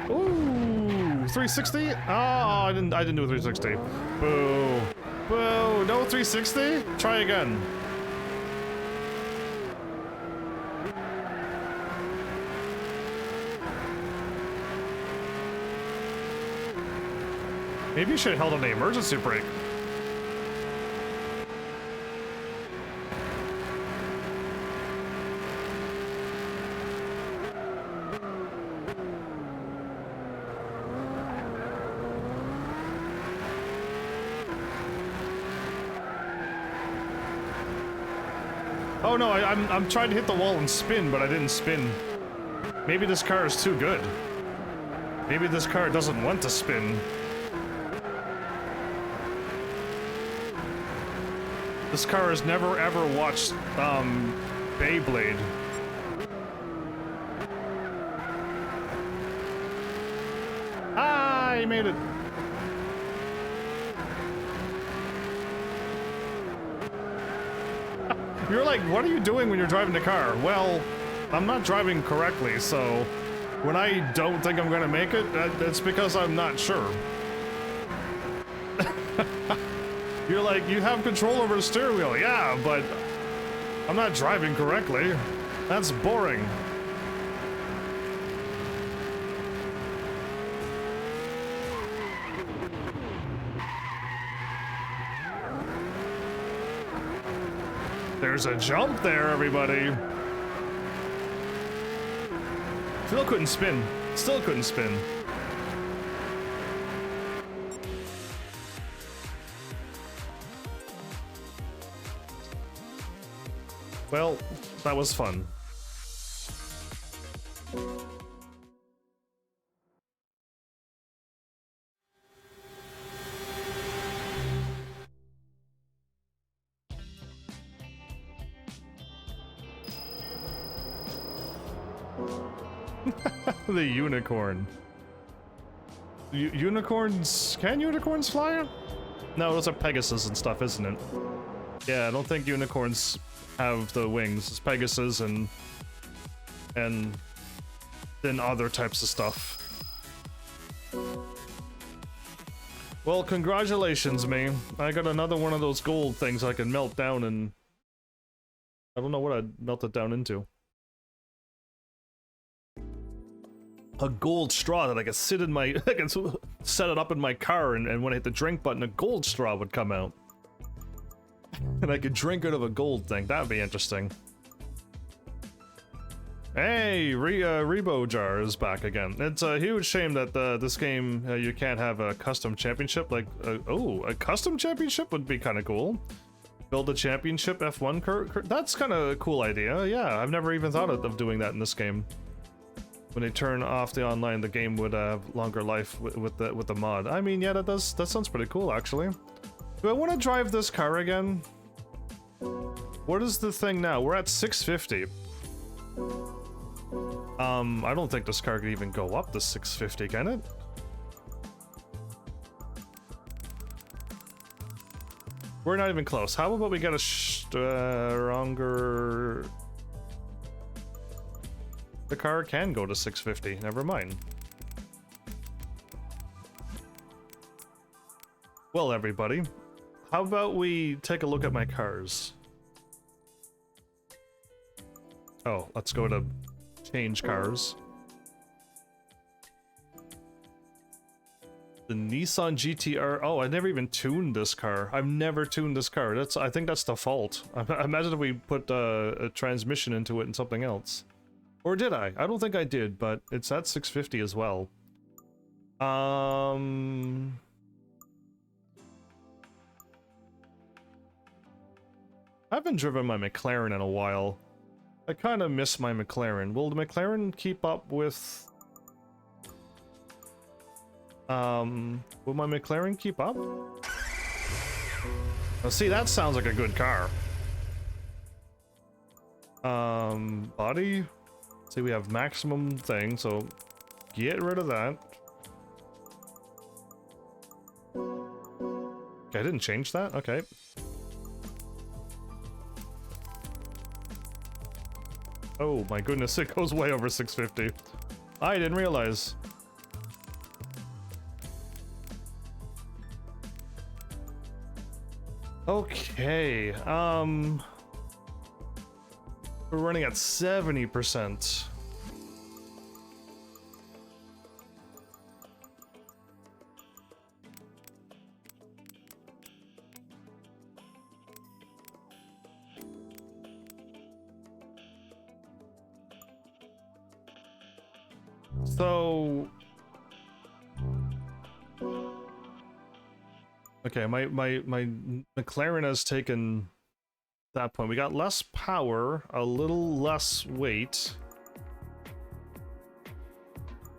Ooh, 360? Oh, I didn't do a 360. Boo. Boo. No 360? Try again. Maybe you should have held on the emergency brake. Oh no, I'm trying to hit the wall and spin, but I didn't spin. Maybe this car is too good. Maybe this car doesn't want to spin. This car has never ever watched, Beyblade. Ah, he made it. You're like, what are you doing when you're driving the car? Well, I'm not driving correctly, so when I don't think I'm gonna make it, that's because I'm not sure. You're like, you have control over the steering wheel. Yeah, but I'm not driving correctly. That's boring. There's a jump there, everybody. Still couldn't spin. Still couldn't spin. Well, that was fun. The unicorn. Unicorns? Can unicorns fly? No, those are Pegasus and stuff, isn't it? Yeah, I don't think unicorns have the wings. It's Pegasus and then other types of stuff. Well, congratulations, me. I got another one of those gold things I can melt down, and I don't know what I'd melt it down into. A gold straw that I could sit in my, I can set it up in my car, and when I hit the drink button, a gold straw would come out. And I could drink out of a gold thing. That would be interesting. Hey, Rebo Jar is back again. It's a huge shame that this game, you can't have a custom championship. Like, oh, a custom championship would be kind of cool. Build a championship F1 that's kind of a cool idea. Yeah, I've never even thought of doing that in this game. When they turn off the online, the game would have longer life with the mod. I mean, yeah, that sounds pretty cool, actually. Do I want to drive this car again? What is the thing now? We're at 650. I don't think this car could even go up to 650, can it? We're not even close. How about we get a stronger... The car can go to 650, never mind. Well, everybody, how about we take a look at my cars? Oh, let's go to change cars. The Nissan GTR. Oh, I never even tuned this car. I've never tuned this car. I think that's default. I imagine if we put a transmission into it and something else. Or did I? I don't think I did, but it's at 650 as well. I haven't driven my McLaren in a while. I kind of miss my McLaren. Will the McLaren keep up with... will my McLaren keep up? Oh, see, that sounds like a good car. Body? See, we have maximum thing, so get rid of that. Okay, I didn't change that? Okay. Oh my goodness, it goes way over 650. I didn't realize. Okay, we're running at 70%. So... Okay, my McLaren has taken that point. We got less power, a little less weight.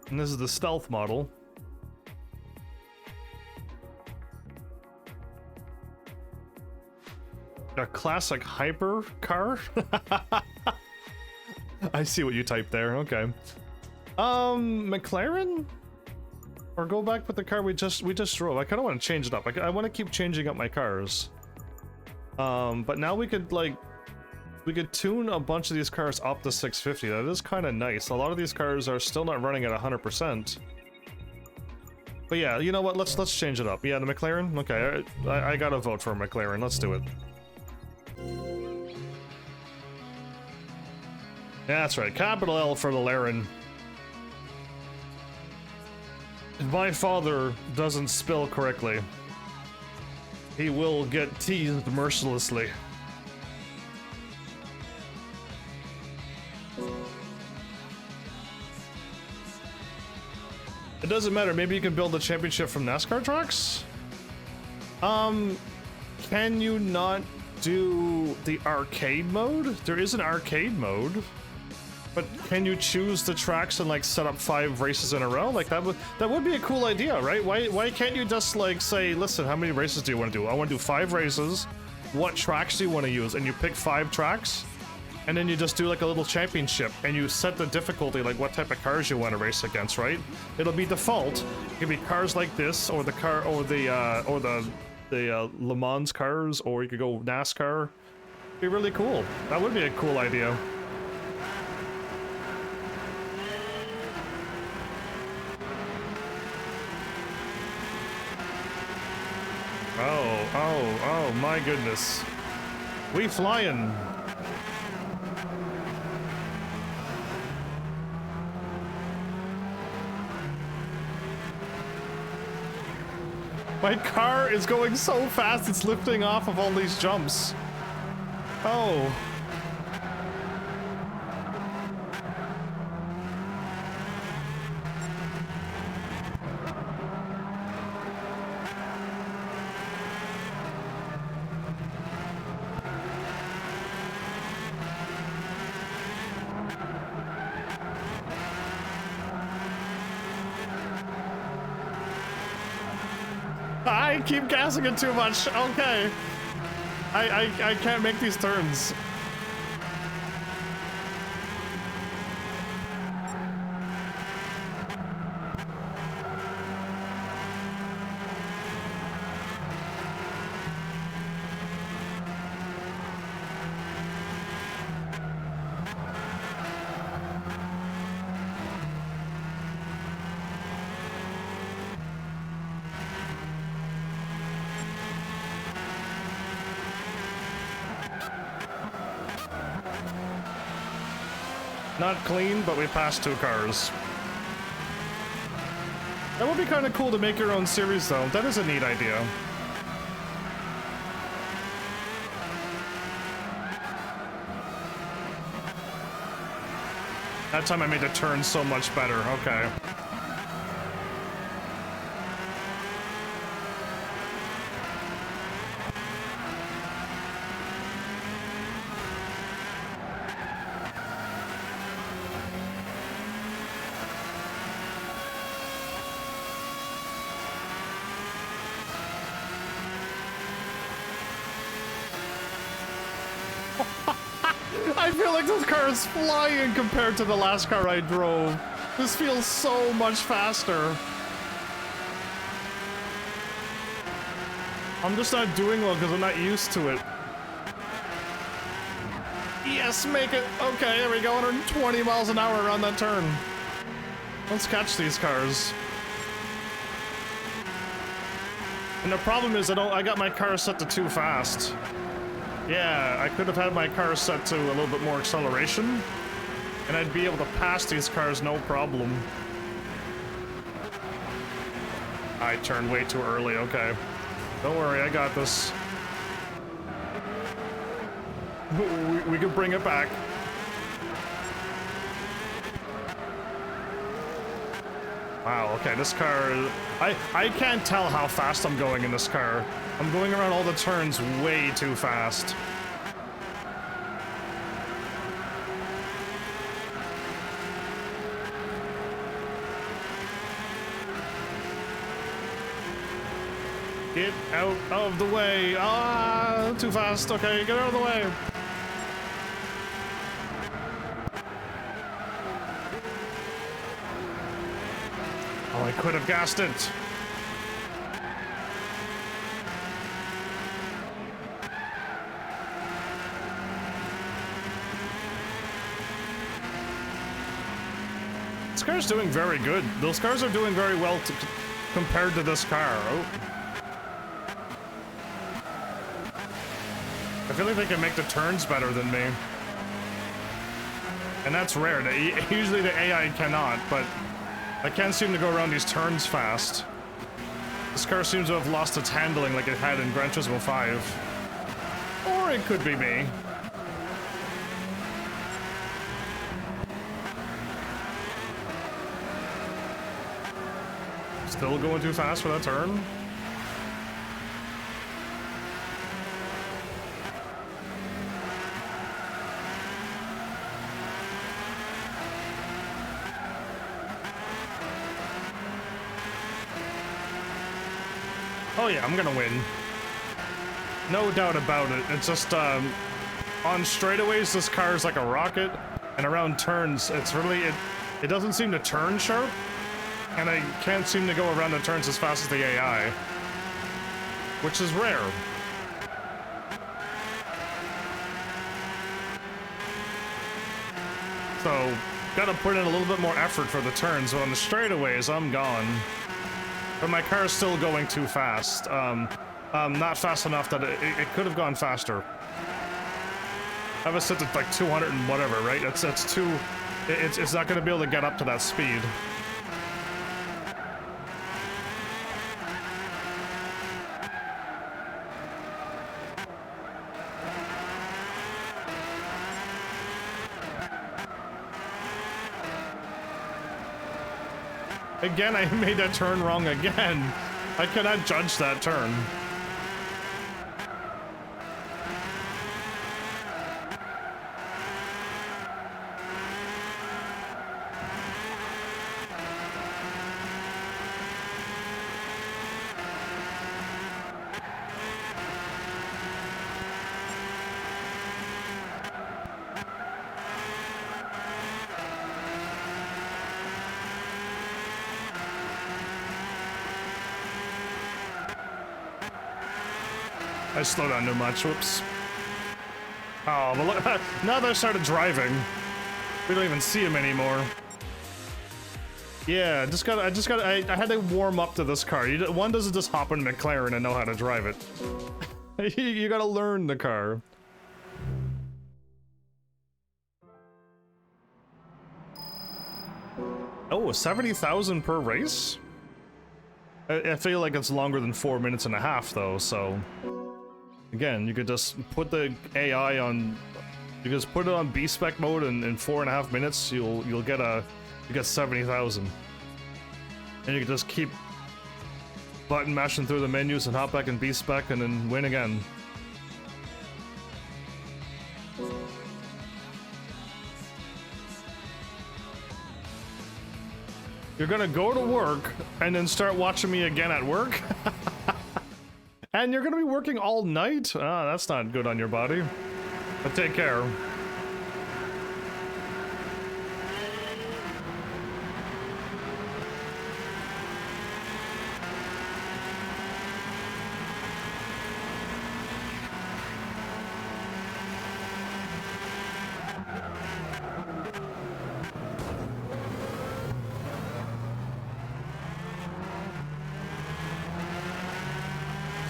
And this is the stealth model. A classic hyper car? I see what you typed there, okay. McLaren? Or go back with the car we just drove. I kind of want to change it up. I want to keep changing up my cars. But now we could, like, we could tune a bunch of these cars up to 650. That is kind of nice. A lot of these cars are still not running at 100%. But yeah, you know what? Let's change it up. Yeah, the McLaren? Okay, I gotta vote for a McLaren. Let's do it. Yeah, that's right. Capital L for the Laren. If my father doesn't spell correctly, he will get teased mercilessly. It doesn't matter. Maybe you can build a championship from NASCAR tracks? Can you not do the arcade mode? There is an arcade mode. But can you choose the tracks and like set up 5 races in a row? Like that would be a cool idea, right? Why can't you just like say, listen, how many races do you want to do? I want to do 5 races. What tracks do you want to use? And you pick 5 tracks, and then you just do like a little championship, and you set the difficulty, like what type of cars you want to race against, right? It'll be default. It could be cars like this, or the car, or the Le Mans cars, or you could go NASCAR. It'd be really cool. That would be a cool idea. Oh, my goodness. We flying. My car is going so fast, it's lifting off of all these jumps. Oh. I keep gassing it too much. Okay. I can't make these turns. Not clean, but we passed 2 cars. That would be kind of cool to make your own series, though. That is a neat idea. That time I made the turn so much better. Okay. I feel like this car is flying compared to the last car I drove. This feels so much faster. I'm just not doing well because I'm not used to it. Yes, make it. Okay, there we go. 120 miles an hour around that turn. Let's catch these cars. And the problem is I got my car set to too fast. Yeah, I could have had my car set to a little bit more acceleration, and I'd be able to pass these cars no problem. I turned way too early, okay. Don't worry, I got this. We can bring it back. Wow, okay, this car... I can't tell how fast I'm going in this car. I'm going around all the turns way too fast. Get out of the way. Ah, too fast. Okay, get out of the way. Oh, I could have gassed it. This car's doing very good. Those cars are doing very well compared to this car. Oh. I feel like they can make the turns better than me. And that's rare. Usually the AI cannot, but I can't seem to go around these turns fast. This car seems to have lost its handling like it had in Gran Turismo 5. Or it could be me. Still going too fast for that turn? Oh yeah, I'm gonna win. No doubt about it. It's just, on straightaways, this car is like a rocket, and around turns, it's really, it doesn't seem to turn sharp, and I can't seem to go around the turns as fast as the AI, which is rare. So, gotta put in a little bit more effort for the turns, but on the straightaways, I'm gone. But my car is still going too fast. Not fast enough that it could have gone faster. I have it set to like 200 and whatever, right? It's too... It's not going to be able to get up to that speed. Again, I made that turn wrong again. I cannot judge that turn. I slowed down too much, whoops. Oh, but look, now that I started driving, we don't even see him anymore. Yeah, I had to warm up to this car. One doesn't just hop in McLaren and know how to drive it. You gotta learn the car. Oh, 70,000 per race? I feel like it's longer than 4 minutes and a half though, so... Again, you could just put the AI on... You just put it on B-spec mode and in 4.5 minutes, you get 70,000. And you can just keep button mashing through the menus and hop back in B-spec and then win again. You're gonna go to work and then start watching me again at work? And you're gonna be working all night? Ah, that's not good on your body. But take care.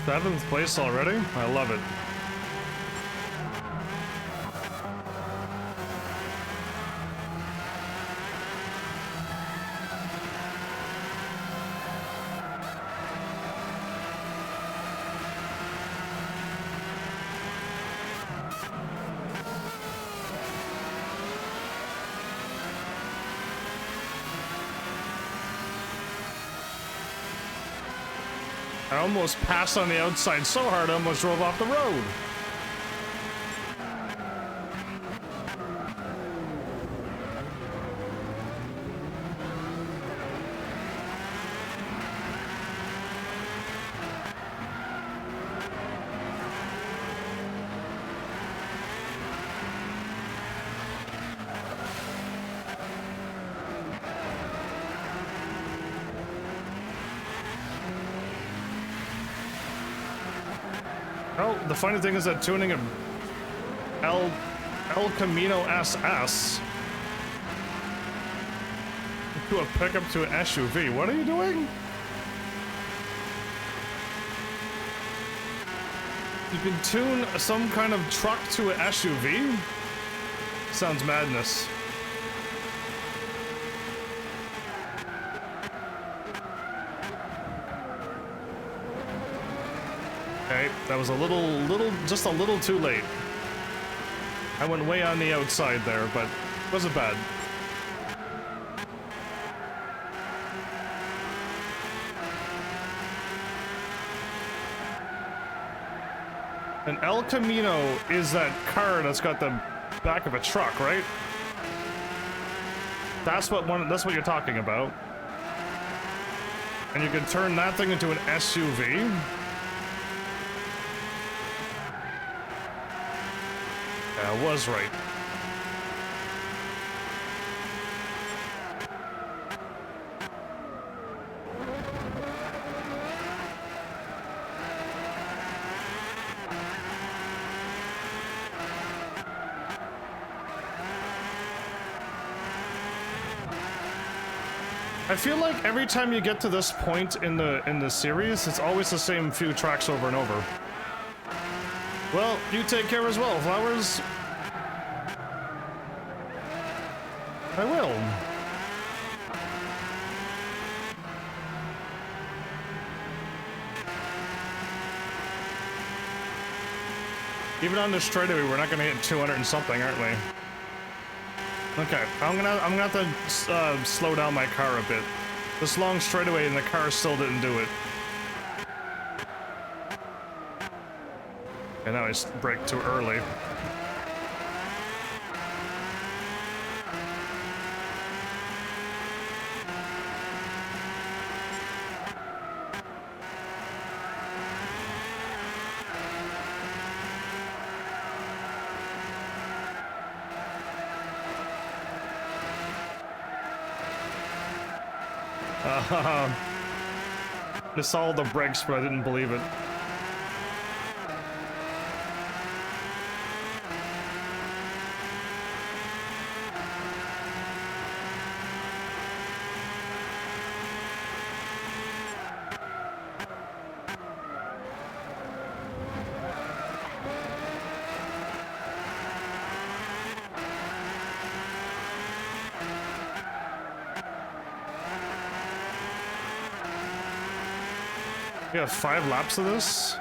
Seventh place already? I love it. I almost passed on the outside so hard I almost drove off the road. Oh, the funny thing is that tuning a El Camino SS to a pickup to an SUV. What are you doing? You can tune some kind of truck to an SUV? Sounds madness. Okay, that was just a little too late. I went way on the outside there, but it wasn't bad. An El Camino is that car that's got the back of a truck, right? That's what you're talking about. And you can turn that thing into an SUV. I was right. I feel like every time you get to this point in the series, it's always the same few tracks over and over. Well, you take care as well, Flowers. I will. Even on the straightaway, we're not gonna hit 200 and something, aren't we? Okay, I'm gonna have to slow down my car a bit. This long straightaway and the car still didn't do it. And now I braked too early. I saw the brakes, but I didn't believe it. We have 5 laps of this.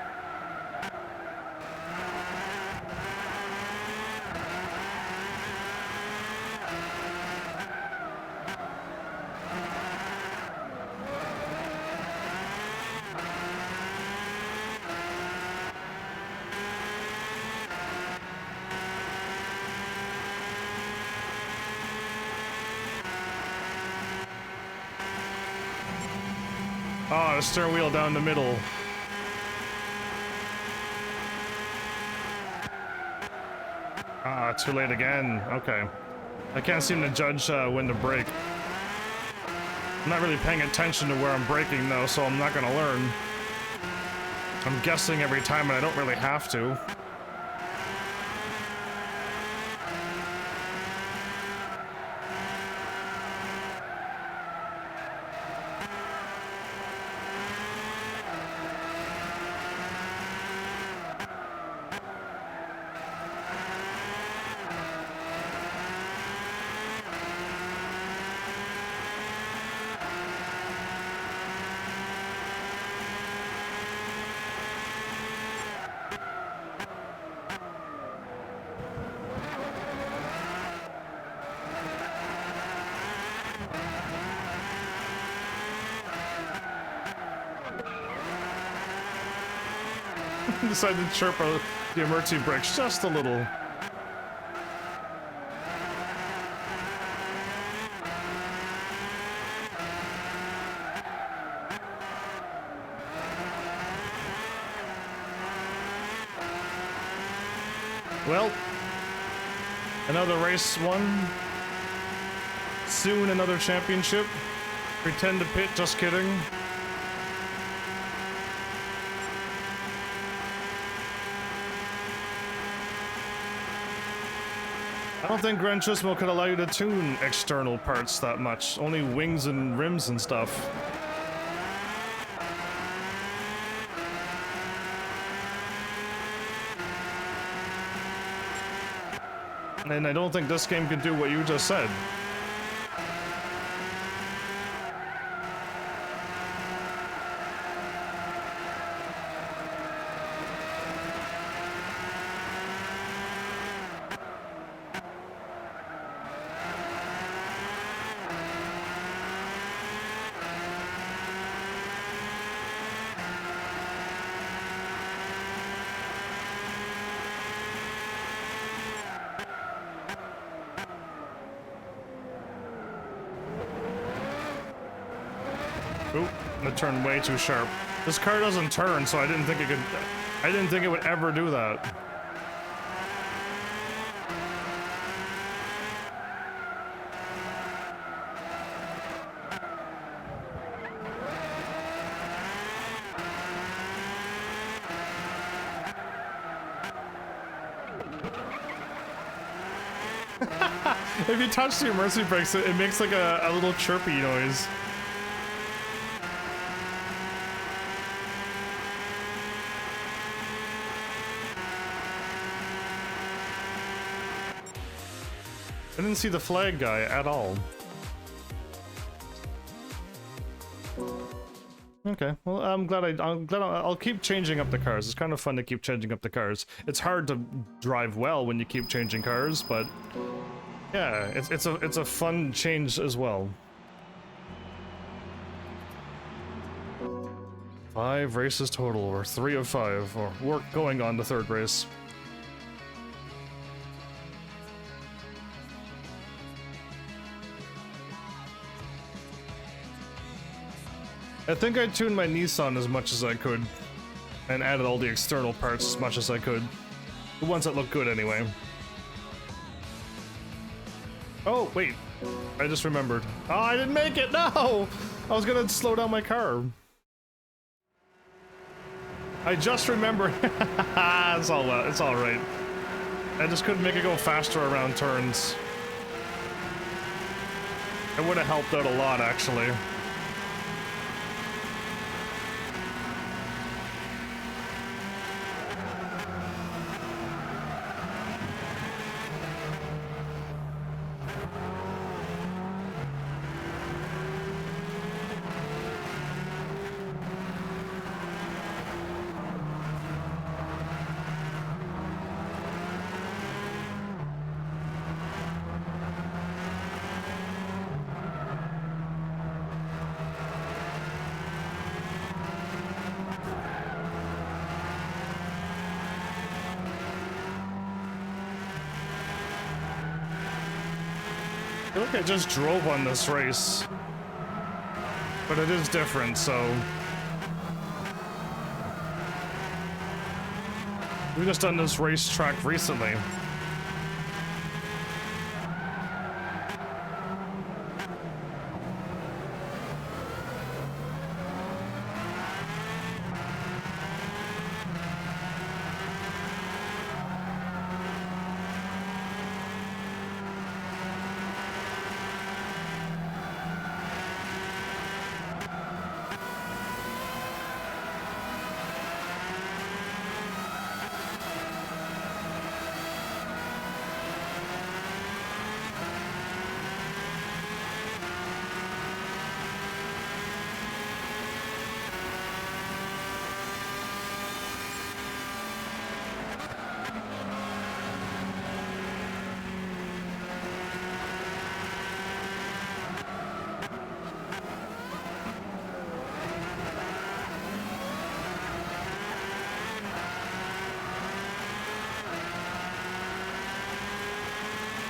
Oh, the steering wheel down the middle. Ah, too late again. Okay. I can't seem to judge when to brake. I'm not really paying attention to where I'm braking though, so I'm not gonna learn. I'm guessing every time and I don't really have to. Decided to chirp the emergency brakes just a little. Well, another race won. Soon another championship. Pretend to pit, just kidding. I don't think Gran Turismo could allow you to tune external parts that much. Only wings and rims and stuff. And I don't think this game can do what you just said. Oop, I turned way too sharp. This car doesn't turn, so I didn't think it could. I didn't think it would ever do that. If you touch the emergency brakes, it makes like a little chirpy noise. I didn't see the flag guy at all. Okay, well, I'll keep changing up the cars. It's kind of fun to keep changing up the cars. It's hard to drive well when you keep changing cars, but yeah, it's a fun change as well. 5 races total, or 3 of 5, or we're going on the 3rd race. I think I tuned my Nissan as much as I could, and added all the external parts as much as I could. The ones that look good anyway. Oh, wait. I just remembered. Oh, I didn't make it! No! I was gonna slow down my car. I just remembered. It's all right. I just couldn't make it go faster around turns. It would have helped out a lot, actually. I feel like I just drove on this race, but it is different, so we've just done this racetrack recently.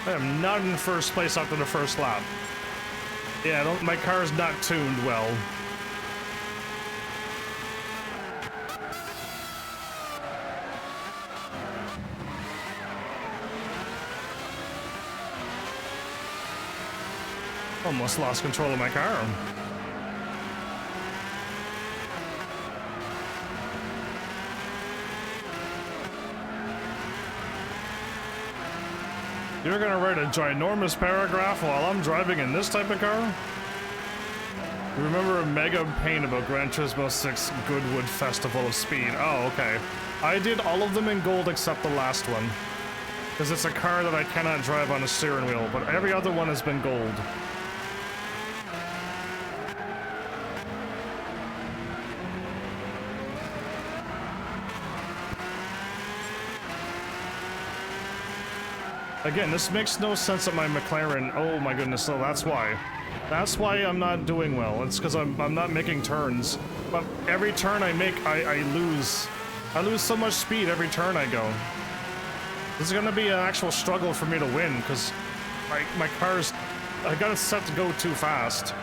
I am not in first place after the first lap. Yeah, my car is not tuned well. Almost lost control of my car. You're gonna write a ginormous paragraph while I'm driving in this type of car? Remember a mega pain about Gran Turismo 6 Goodwood Festival of Speed. Oh, okay. I did all of them in gold except the last one. Because it's a car that I cannot drive on a steering wheel, but every other one has been gold. Again, this makes no sense that my McLaren... Oh my goodness, so that's why. That's why I'm not doing well. It's because I'm not making turns. But every turn I make, I lose. I lose so much speed every turn I go. This is gonna be an actual struggle for me to win, because my car's... I got it set to go too fast.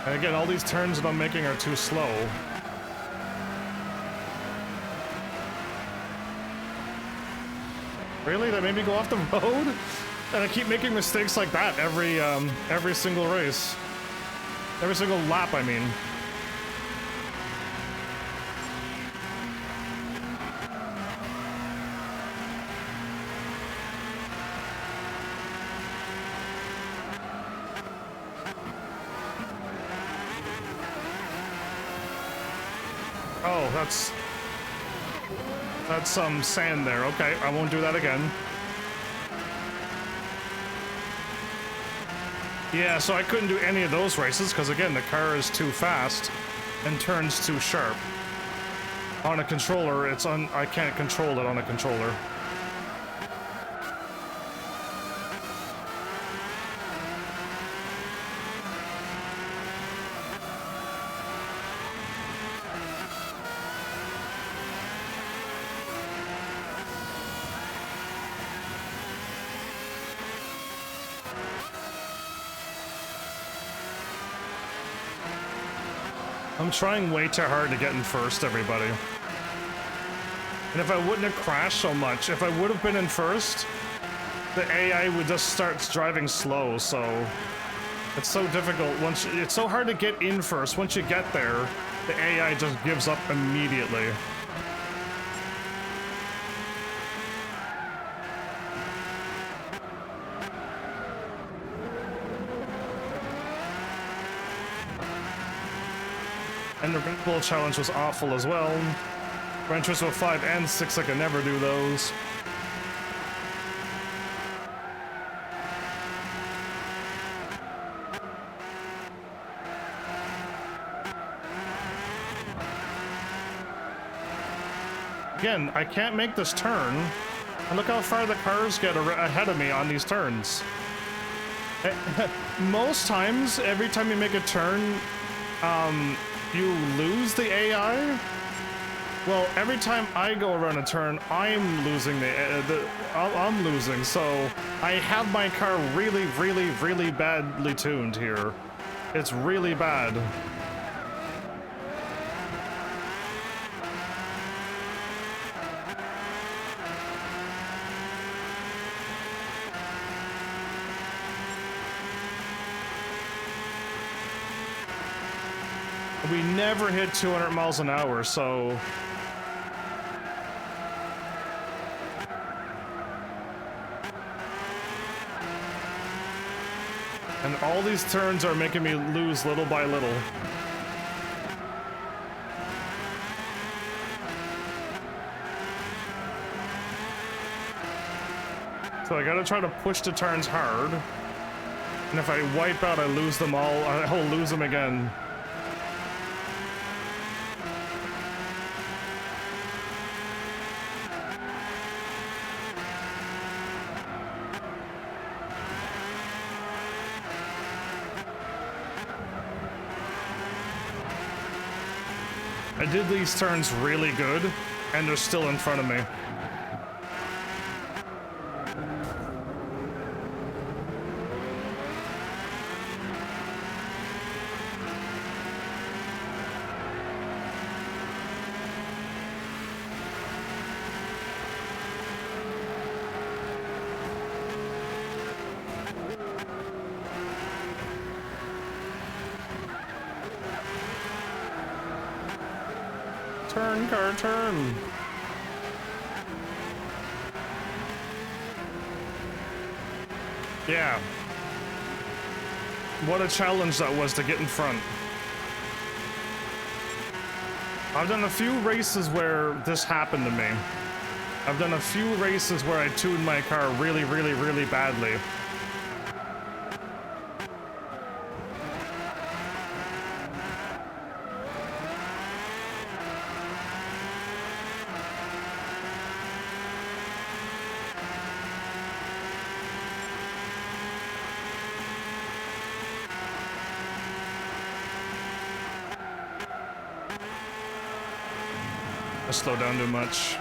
And again, all these turns that I'm making are too slow. Really? That made me go off the road? And I keep making mistakes like that every single race. Every single lap, I mean. Oh, that's some sand there. Okay, I won't do that again. Yeah, so I couldn't do any of those races because, again, the car is too fast and turns too sharp. On a controller, I can't control it on a controller. I'm trying way too hard to get in first, everybody. And if I wouldn't have crashed so much, if I would have been in first, the AI would just start driving slow, so... It's so difficult it's so hard to get in first. Once you get there, the AI just gives up immediately. And the Red Bull challenge was awful as well. Gran Turismo 5 and 6, I could never do those. Again, I can't make this turn. And look how far the cars get ahead of me on these turns. Most times, every time you make a turn, you lose the AI? Well, every time I go around a turn, I'm losing I'm losing, so I have my car really, really, really badly tuned here. It's really bad. We never hit 200 miles an hour, so... And all these turns are making me lose little by little. So I gotta try to push the turns hard. And if I wipe out, I lose them all. I'll lose them again. I did these turns really good, And they're still in front of me. Turn, car, turn. Yeah. What a challenge that was to get in front. I've done a few races where this happened to me. I've done a few races where I tuned my car really, really, really badly. I slow down too much.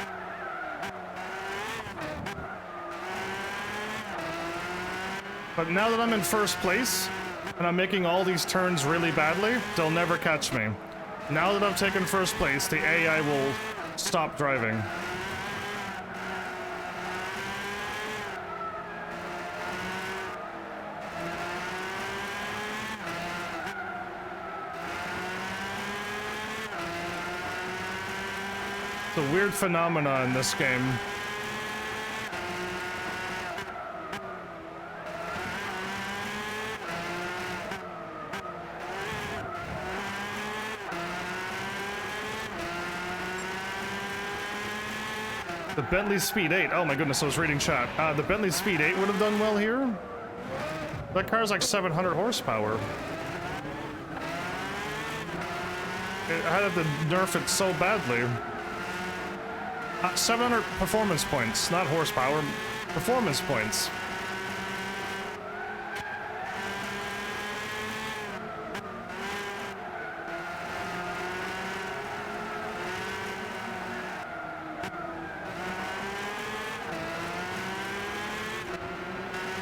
But now that I'm in first place, and I'm making all these turns really badly, they'll never catch me. Now that I've taken first place, the AI will stop driving. It's a weird phenomenon in this game. The Bentley Speed 8. Oh my goodness, I was reading chat. The Bentley Speed 8 would have done well here. That car's like 700 horsepower. I had to nerf it so badly. 700 performance points, not horsepower. Performance points.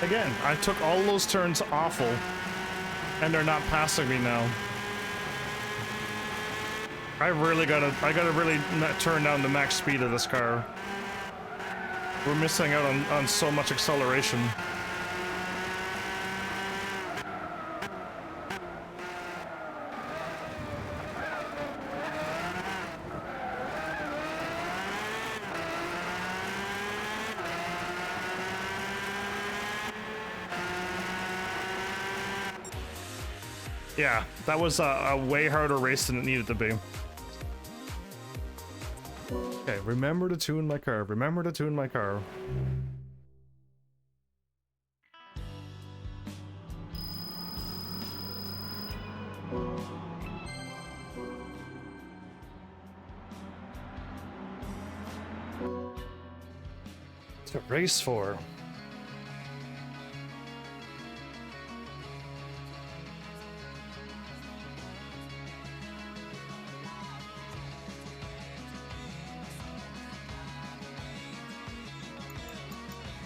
Again, I took all those turns awful, and they're not passing me now. I gotta really turn down the max speed of this car. We're missing out on so much acceleration. Yeah, that was a way harder race than it needed to be. Okay, remember to tune my car. Remember to tune my car. What's a race for?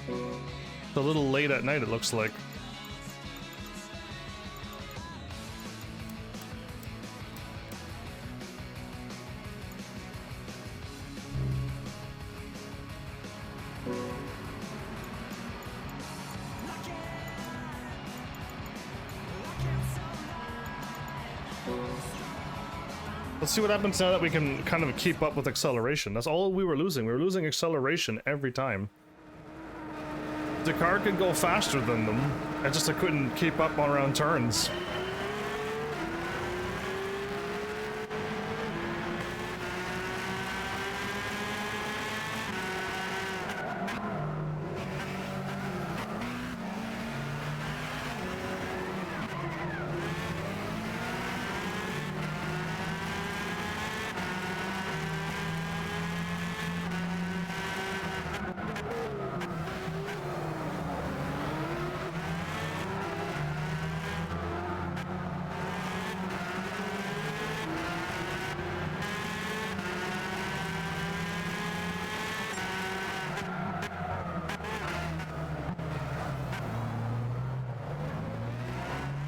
It's a little late at night, it looks like. Let's see what happens now that we can kind of keep up with acceleration. That's all we were losing. We were losing acceleration every time. The car could go faster than them. I couldn't keep up on around turns.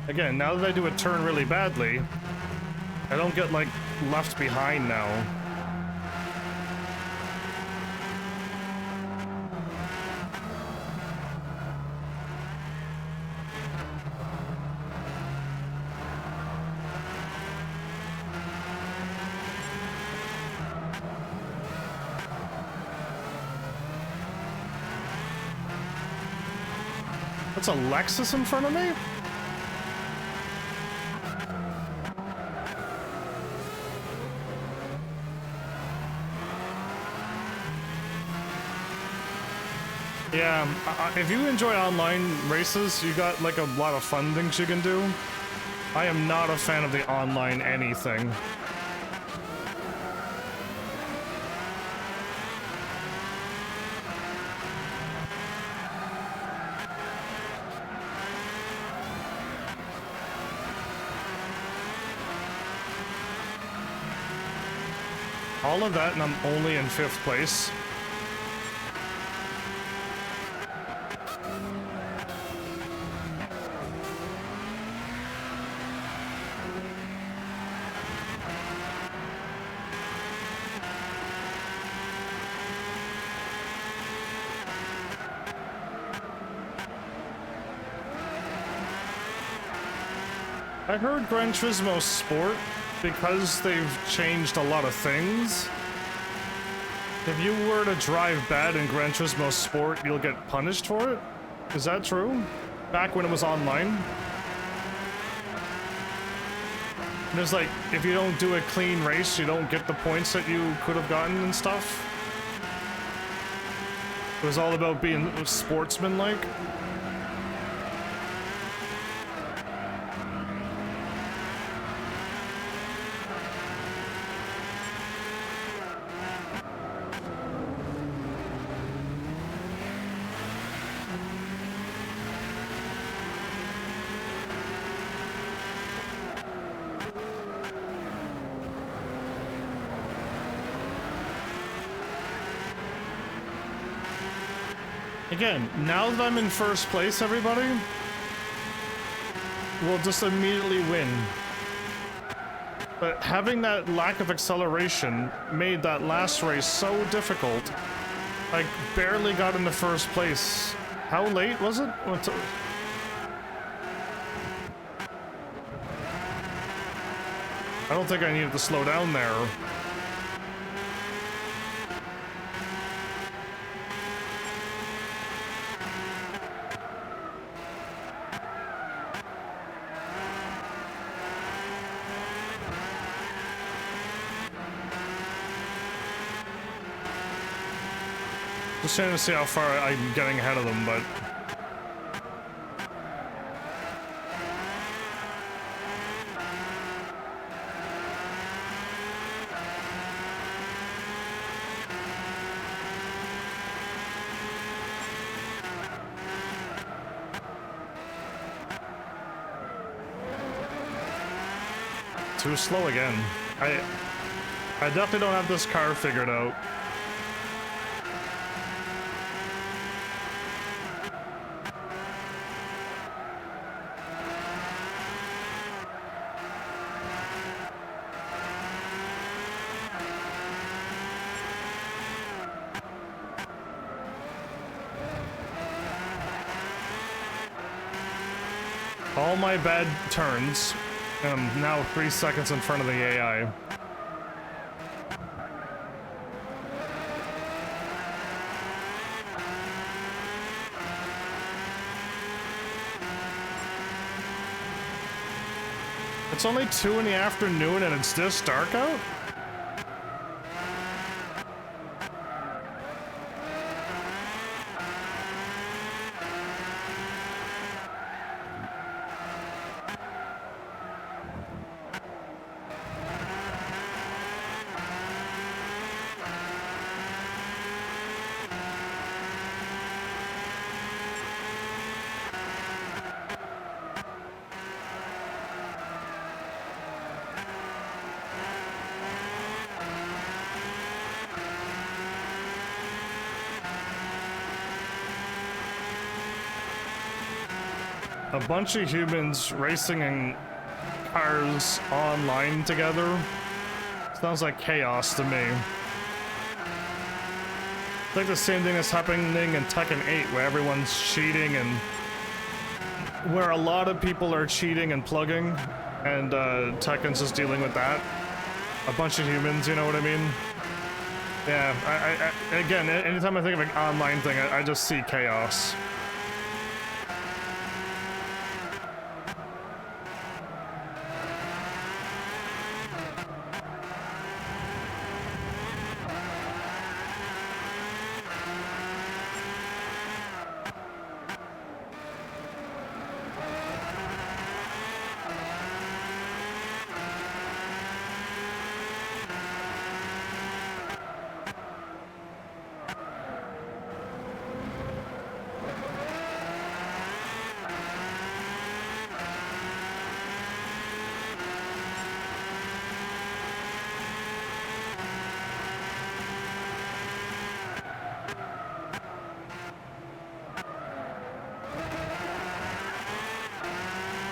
Again, now that I do a turn really badly, I don't get, like, left behind now. That's a Lexus in front of me? Yeah, if you enjoy online races, you got like a lot of fun things you can do. I am not a fan of the online anything. All of that, and I'm only in 5th place. I heard Gran Turismo Sport, because they've changed a lot of things, if you were to drive bad in Gran Turismo Sport, you'll get punished for it? Is that true? Back when it was online? There's like, if you don't do a clean race, you don't get the points that you could have gotten and stuff. It was all about being sportsmanlike. Again, now that I'm in 1st place, everybody, we'll just immediately win. But having that lack of acceleration made that last race so difficult. I barely got into 1st place. How late was it? I don't think I needed to slow down there. Just trying to see how far I'm getting ahead of them, but... Too slow again. I definitely don't have this car figured out. All my bad turns, and I'm now 3 seconds in front of the AI. It's only 2 in the afternoon and it's this dark out? a bunch of humans racing in cars online together. Sounds like chaos to me. It's like the same thing that's happening in Tekken 8, where everyone's cheating and where a lot of people are cheating and plugging, and Tekken's just dealing with that. A bunch of humans, you know what I mean? Yeah, again, anytime I think of an online thing, I just see chaos.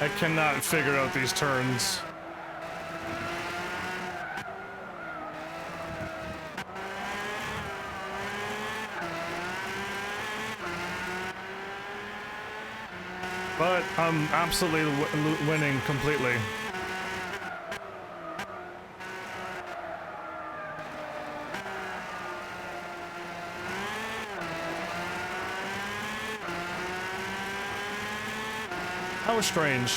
I cannot figure out these turns. But I'm absolutely winning completely. That was strange.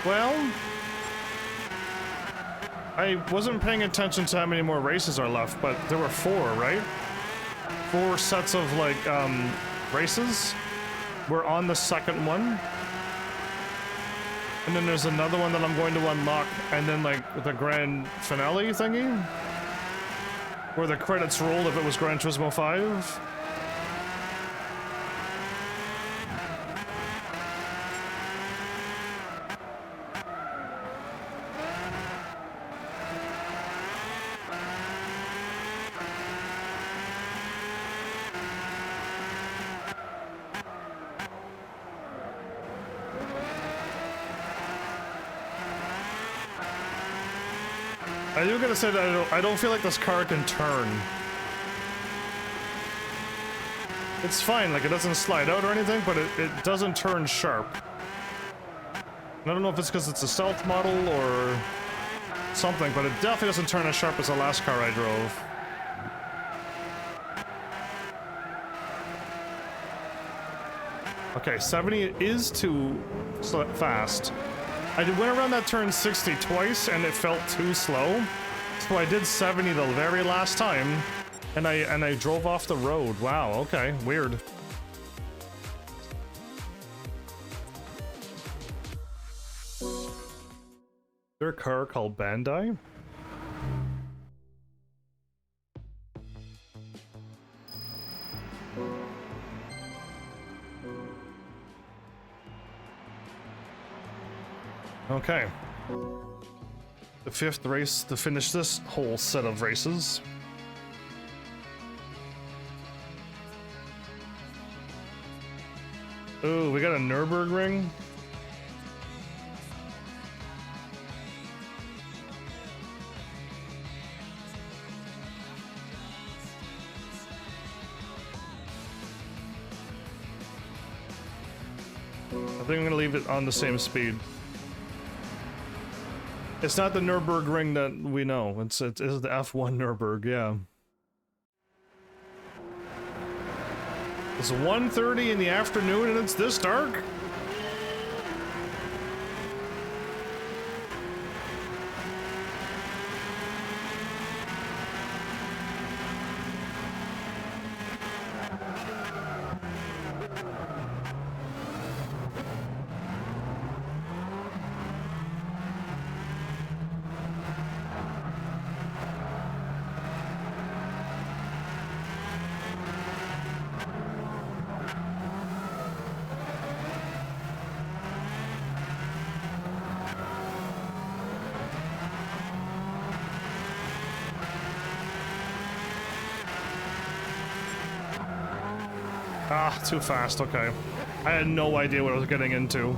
Well, I wasn't paying attention to how many more races are left, but there were 4, right? 4 sets of, like, races. We're on the second one. And then there's another one that I'm going to unlock, and then, like, the grand finale thingy? Where the credits roll if it was Gran Turismo 5. I do gotta say that I don't feel like this car can turn. It's fine, like it doesn't slide out or anything, but it doesn't turn sharp. And I don't know if it's because it's a stealth model or something, but it definitely doesn't turn as sharp as the last car I drove. Okay, 70 is too fast. I went around that turn 60 twice and it felt too slow. So I did 70 the very last time and I drove off the road. Wow, okay, weird. Is there a car called Bandai? Okay. The 5th race to finish this whole set of races. Ooh, we got a Nürburgring. I think I'm gonna leave it on the same speed. It's not the Nürburgring that we know. It's the F1 Nürburg, yeah. It's 1:30 in the afternoon and it's this dark? Ah, too fast, okay. I had no idea what I was getting into.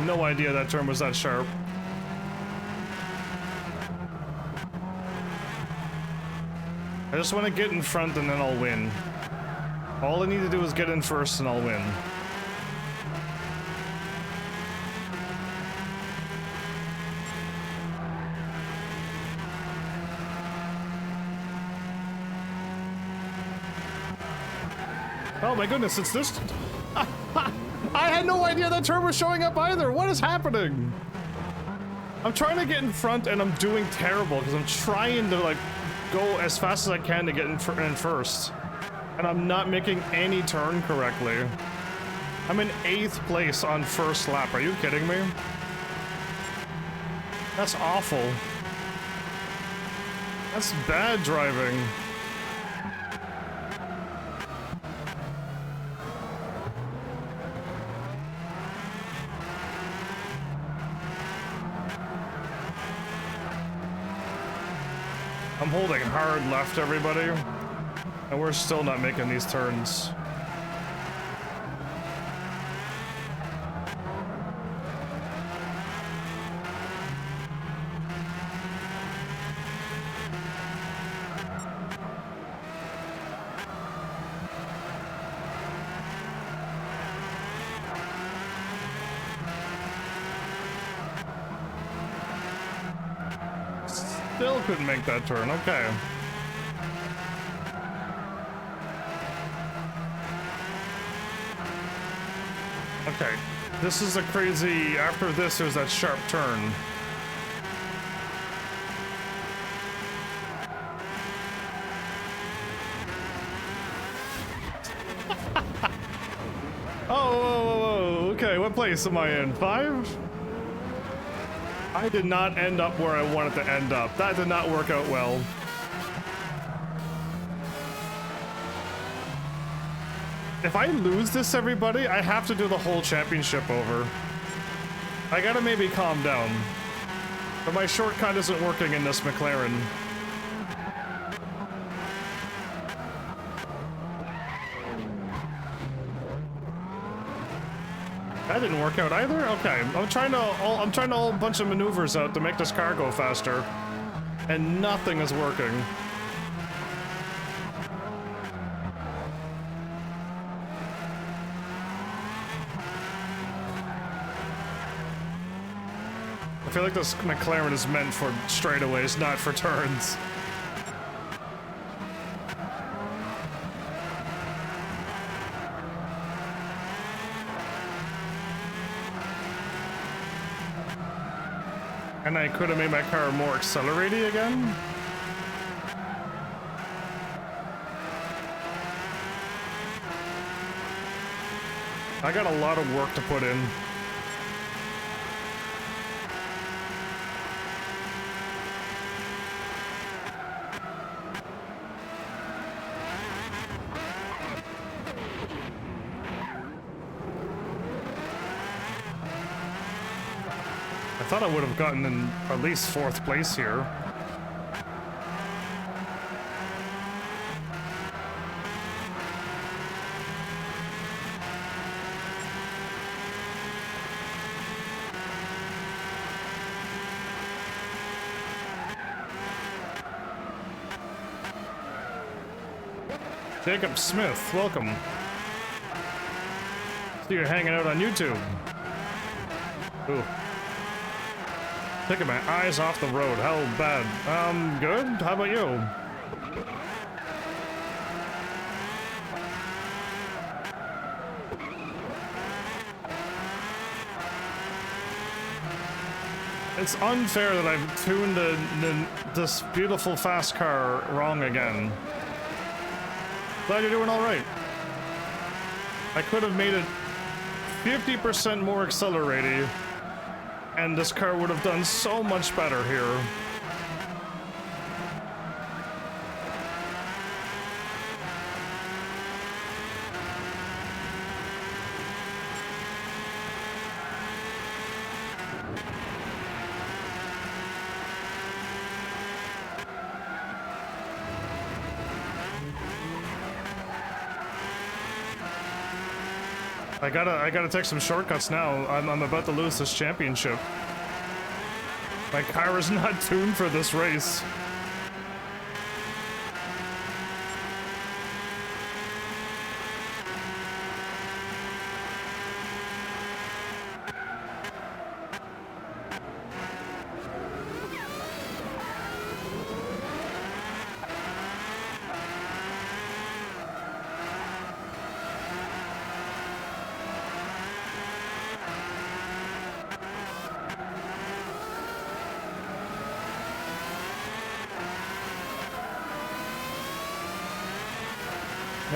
No idea that turn was that sharp. I just want to get in front and then I'll win. All I need to do is get in first and I'll win. Oh my goodness, it's this. I had no idea that turn was showing up either. What is happening? I'm trying to get in front and I'm doing terrible because I'm trying to like go as fast as I can to get in first. And I'm not making any turn correctly. I'm in 8th place on first lap. Are you kidding me? That's awful. That's bad driving. I'm holding hard left, everybody, and we're still not making these turns. Still couldn't make that turn, okay. Okay, this is a crazy, after this there's that sharp turn. Oh, okay, what place am I in? 5? I did not end up where I wanted to end up. That did not work out well. If I lose this, everybody, I have to do the whole championship over. I gotta maybe calm down. But my shortcut isn't working in this McLaren. That didn't work out either? Okay, I'm trying to hold a bunch of maneuvers out to make this car go faster. And nothing is working. I feel like this McLaren is meant for straightaways, not for turns. And I could have made my car more accelerating again. I got a lot of work to put in. I thought I would have gotten in at least 4th place here. Jacob Smith, welcome. So you're hanging out on YouTube. Ooh. Taking my eyes off the road. How bad? Good. How about you? It's unfair that I've tuned this beautiful fast car wrong again. Glad you're doing all right. I could have made it 50% more accelerating, and this car would have done so much better here. I gotta take some shortcuts now. I'm about to lose this championship. My car is not tuned for this race.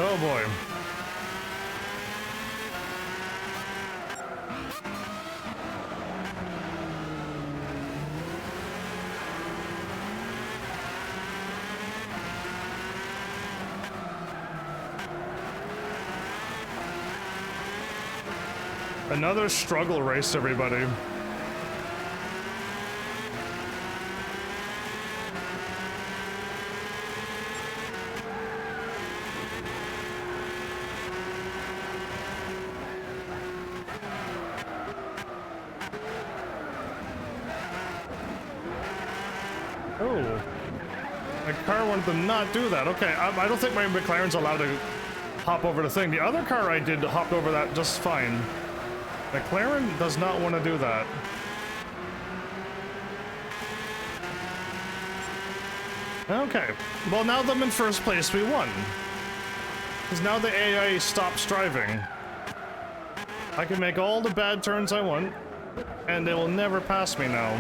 Oh boy. Another struggle race, everybody. Oh, my car wanted to not do that. Okay, I don't think my McLaren's allowed to hop over the thing. The other car I did hopped over that just fine. McLaren does not want to do that. Okay, well now that I'm in first place, we won. Because now the AI stops driving. I can make all the bad turns I want, and they will never pass me now.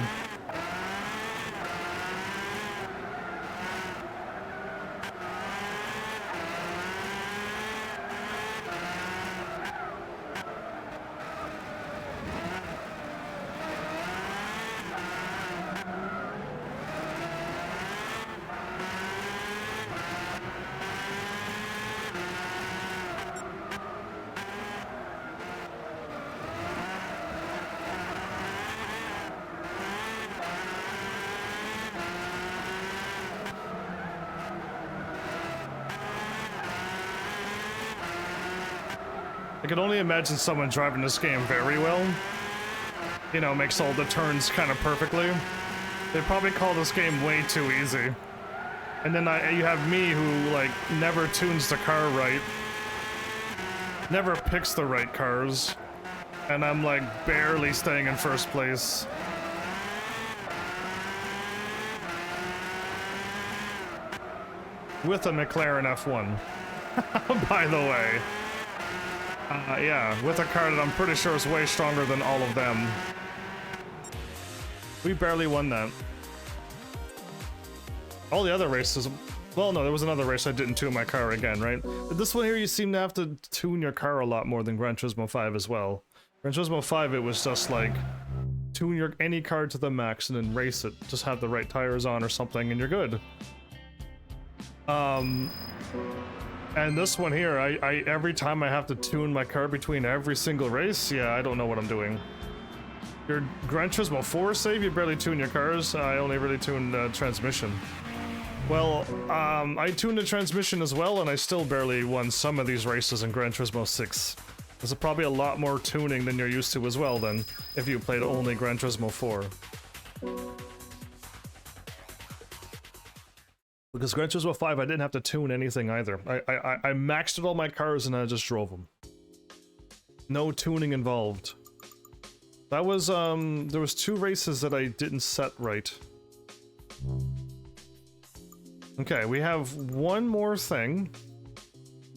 I can only imagine someone driving this game very well. You know, makes all the turns kind of perfectly. They probably call this game way too easy. And then you have me who, like, never tunes the car right. Never picks the right cars. And I'm, like, barely staying in first place. With a McLaren F1. By the way. Yeah, with a car that I'm pretty sure is way stronger than all of them. We barely won that. All the other races... Well, no, there was another race I didn't tune my car again, right? But this one here, you seem to have to tune your car a lot more than Gran Turismo 5 as well. Gran Turismo 5, it was just like... Tune any car to the max and then race it. Just have the right tires on or something and you're good. And this one here, I every time I have to tune my car between every single race, yeah, I don't know what I'm doing. Your Gran Turismo 4 save, you barely tune your cars. I only really tune transmission. Well, I tuned the transmission as well, and I still barely won some of these races in Gran Turismo 6. There's probably a lot more tuning than you're used to as well, then, if you played only Gran Turismo 4. Because Gran Turismo 5, I didn't have to tune anything either. I maxed out all my cars and I just drove them. No tuning involved. That was, there was 2 races that I didn't set right. Okay, we have one more thing.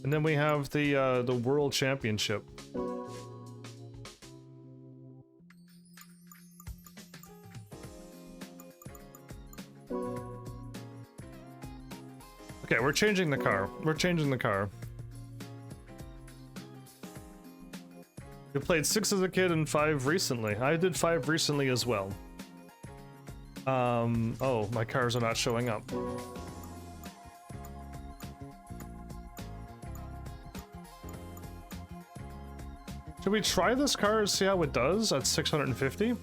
And then we have the World Championship. Okay, we're changing the car. We're changing the car. We played 6 as a kid and 5 recently. I did 5 recently as well. Oh, my cars are not showing up. Should we try this car and see how it does at 650?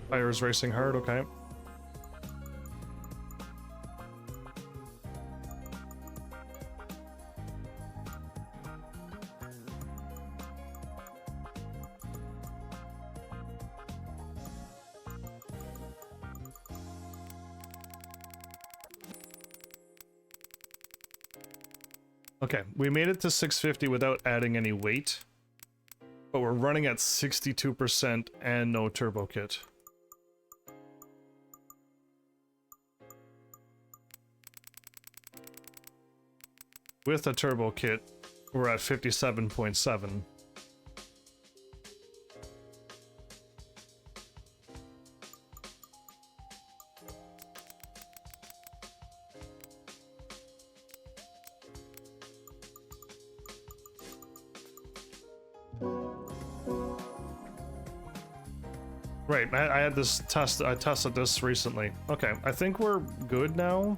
Fire is racing hard, okay. Okay, we made it to 650 without adding any weight. But we're running at 62% and no turbo kit. With a turbo kit, we're at 57.7. Right, I had this test, I tested this recently. Okay, I think we're good now.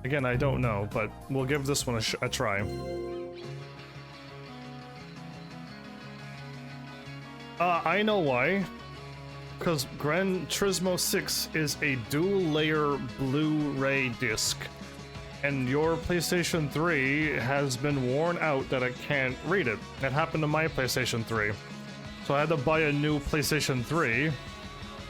Again, I don't know, but we'll give this one a try. I know why. Because Gran Turismo 6 is a dual-layer Blu-ray disc. And your PlayStation 3 has been worn out that it can't read it. It happened to my PlayStation 3. So I had to buy a new PlayStation 3,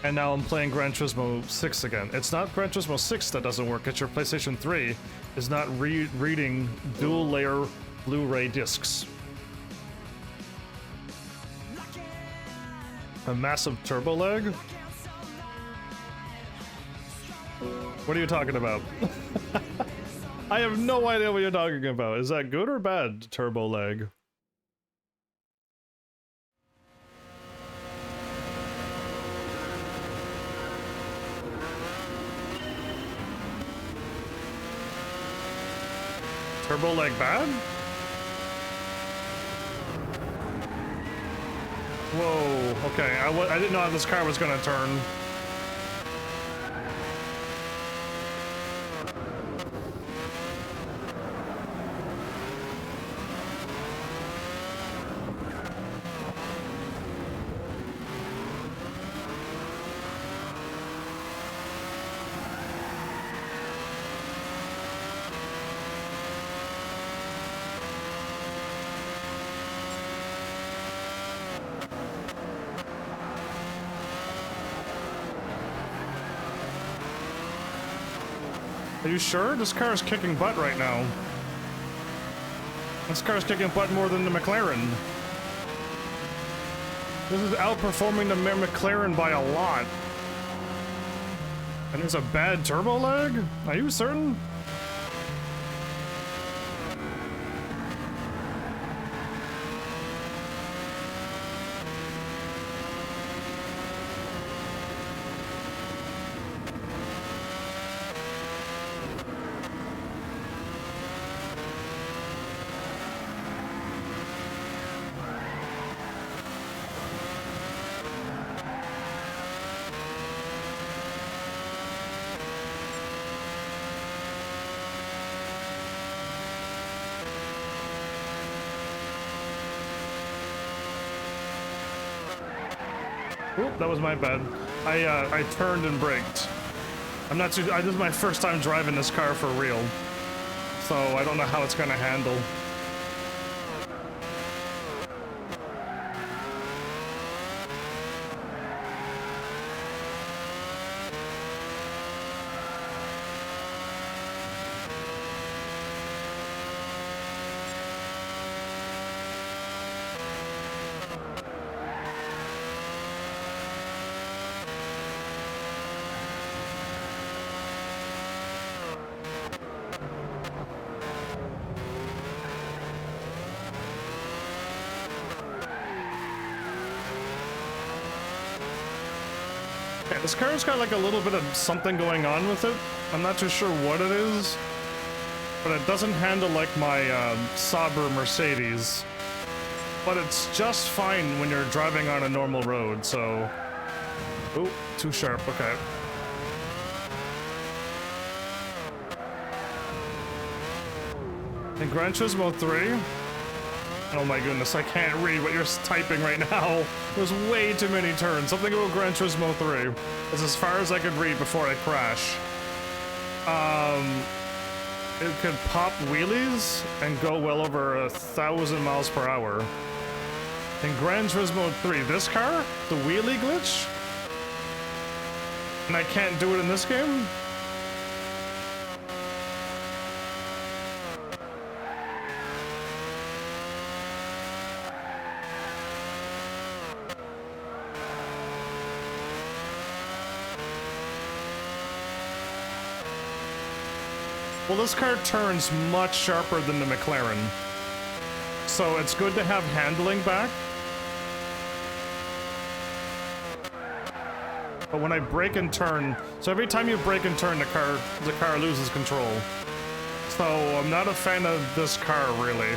and now I'm playing Gran Turismo 6 again. It's not Gran Turismo 6 that doesn't work, it's your PlayStation 3 is not reading dual-layer Blu-ray discs. A massive turbo lag? What are you talking about? I have no idea what you're talking about. Is that good or bad, turbo lag? Turbo lag bad? Whoa, okay. I didn't know how this car was gonna turn. Are you sure? This car is kicking butt right now. This car is kicking butt more than the McLaren. This is outperforming the McLaren by a lot. And there's a bad turbo lag? Are you certain? Oop, that was my bad. I turned and braked. I'm not too. This is my first time driving this car for real, so I don't know how it's gonna handle. Yeah, this car's got like a little bit of something going on with it. I'm not too sure what it is, but it doesn't handle like my Sauber Mercedes. But it's just fine when you're driving on a normal road, so... Oh, too sharp, okay. In Gran Turismo 3... Oh my goodness, I can't read what you're typing right now. There's way too many turns. Something about Gran Turismo 3. It's as far as I could read before I crash. It could pop wheelies and go well over 1,000 miles per hour. In Gran Turismo 3, this car? The wheelie glitch? And I can't do it in this game? Well, this car turns much sharper than the McLaren. So it's good to have handling back. But when I brake and turn, so every time you brake and turn, the car loses control. So I'm not a fan of this car, really.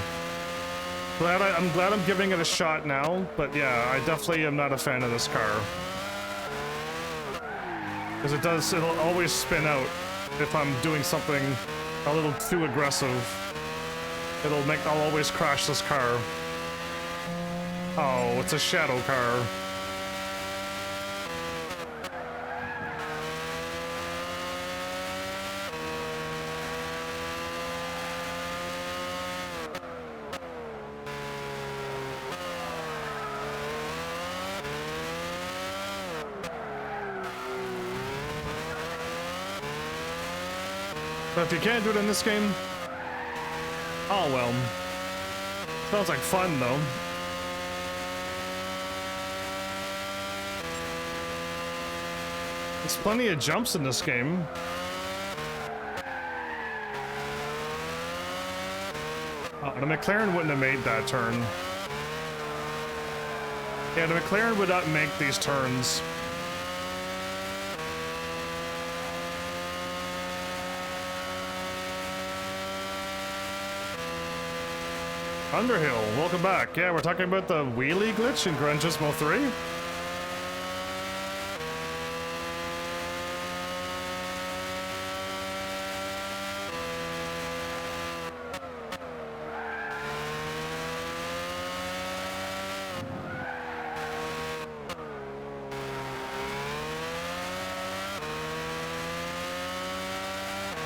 I'm glad I'm giving it a shot now, but yeah, I definitely am not a fan of this car. Because it'll always spin out if I'm doing something a little too aggressive. I'll always crash this car. Oh, it's a shadow car. But if you can't do it in this game, oh well. Sounds like fun though. There's plenty of jumps in this game. Oh, the McLaren wouldn't have made that turn. Yeah, the McLaren would not make these turns. Underhill, welcome back. Yeah, we're talking about the wheelie glitch in Gran Turismo 3.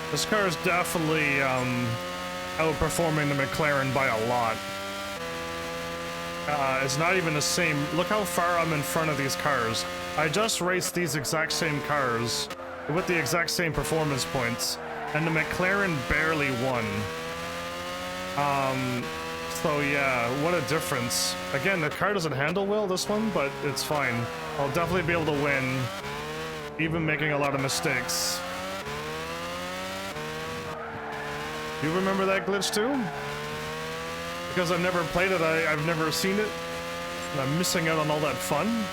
This car is definitely outperforming the McLaren by a lot. It's not even the same. Look how far I'm in front of these cars. I just raced these exact same cars with the exact same performance points, and the McLaren barely won. So yeah, what a difference. Again, the car doesn't handle well, this one, but it's fine. I'll definitely be able to win, even making a lot of mistakes. You remember that glitch too? Because I've never played it, I've never seen it, and I'm missing out on all that fun.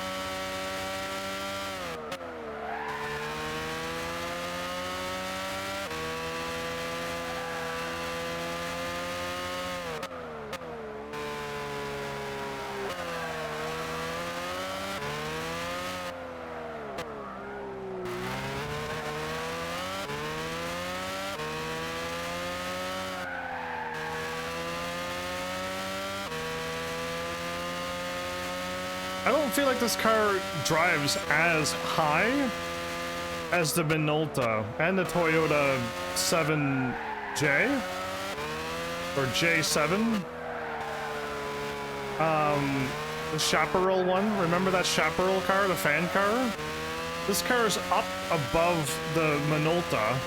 I don't feel like this car drives as high as the Minolta and the Toyota 7J or J7. The Chaparral one. Remember that Chaparral car, the fan car? This car is up above the Minolta,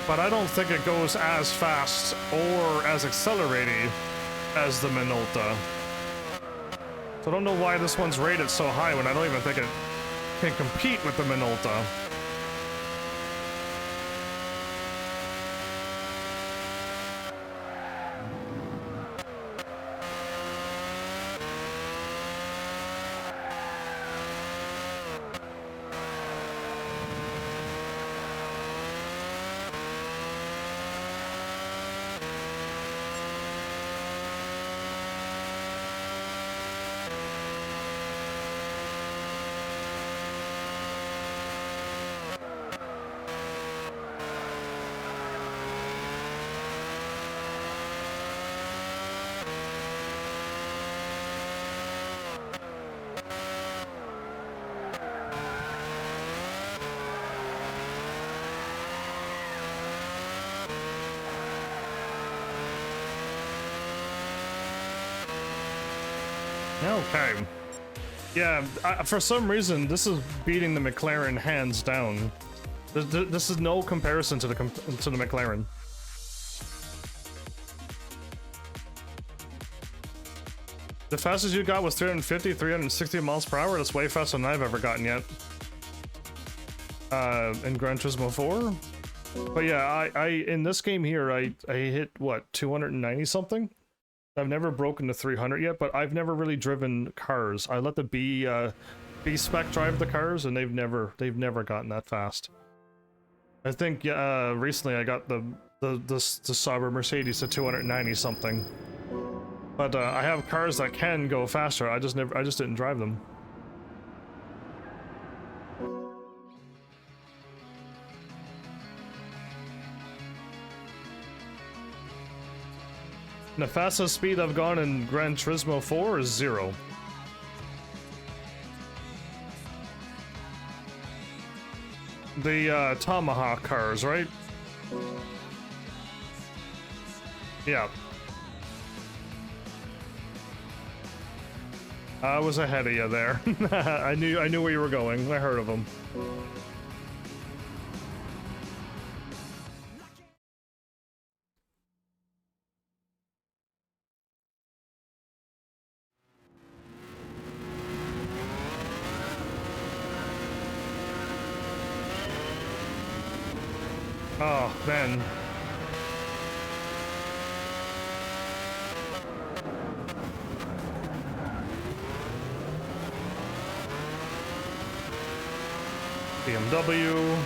but I don't think it goes as fast or as accelerated as the Minolta. So I don't know why this one's rated so high when I don't even think it can compete with the Minolta. Okay. Yeah, for some reason, this is beating the McLaren hands down. This is no comparison to the McLaren. The fastest you got was 350, 360 miles per hour. That's way faster than I've ever gotten yet. In Gran Turismo 4. But yeah, I in this game here, I hit, what, 290 something? I've never broken the 300 yet, but I've never really driven cars. I let the B spec drive the cars, and they've never gotten that fast. I think recently I got the Sauber Mercedes to 290 something. But I have cars that can go faster. I just didn't drive them. The fastest speed I've gone in Gran Turismo 4 is 0. The Tomahawk cars, right? Yeah. I was ahead of you there. I knew where you were going. I heard of them. Oh, man. BMW.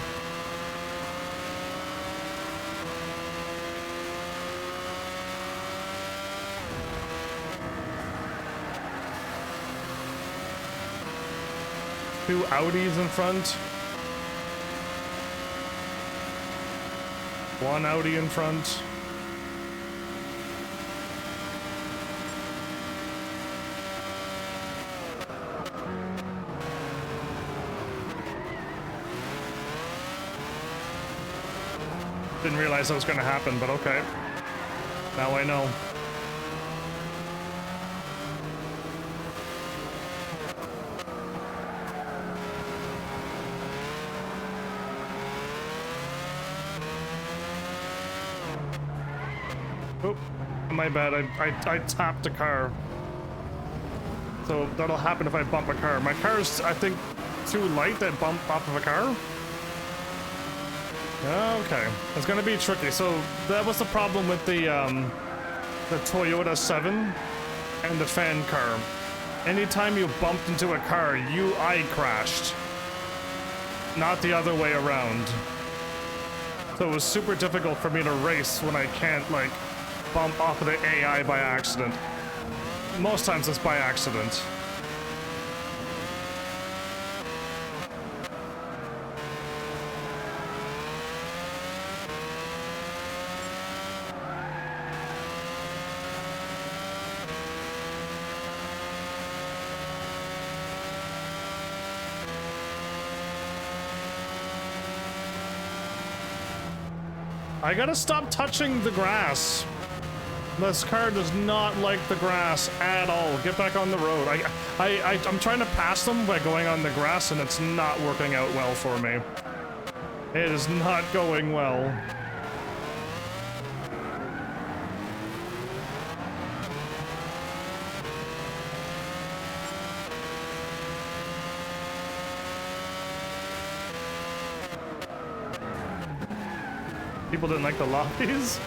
Two Audis in front. One Audi in front. Didn't realize that was going to happen, but okay. Now I know. Oh, my bad. I tapped a car. So that'll happen if I bump a car. My car's, I think, too light to bump off of a car. Okay, it's gonna be tricky. So that was the problem with the Toyota 7 and the fan car. Anytime you bumped into a car, I crashed, not the other way around. So it was super difficult for me to race when I can't, like, bump off of the AI by accident. Most times it's by accident. I gotta stop touching the grass. This car does not like the grass at all. Get back on the road. I'm trying to pass them by going on the grass, and it's not working out well for me. It is not going well. People didn't like the lobbies?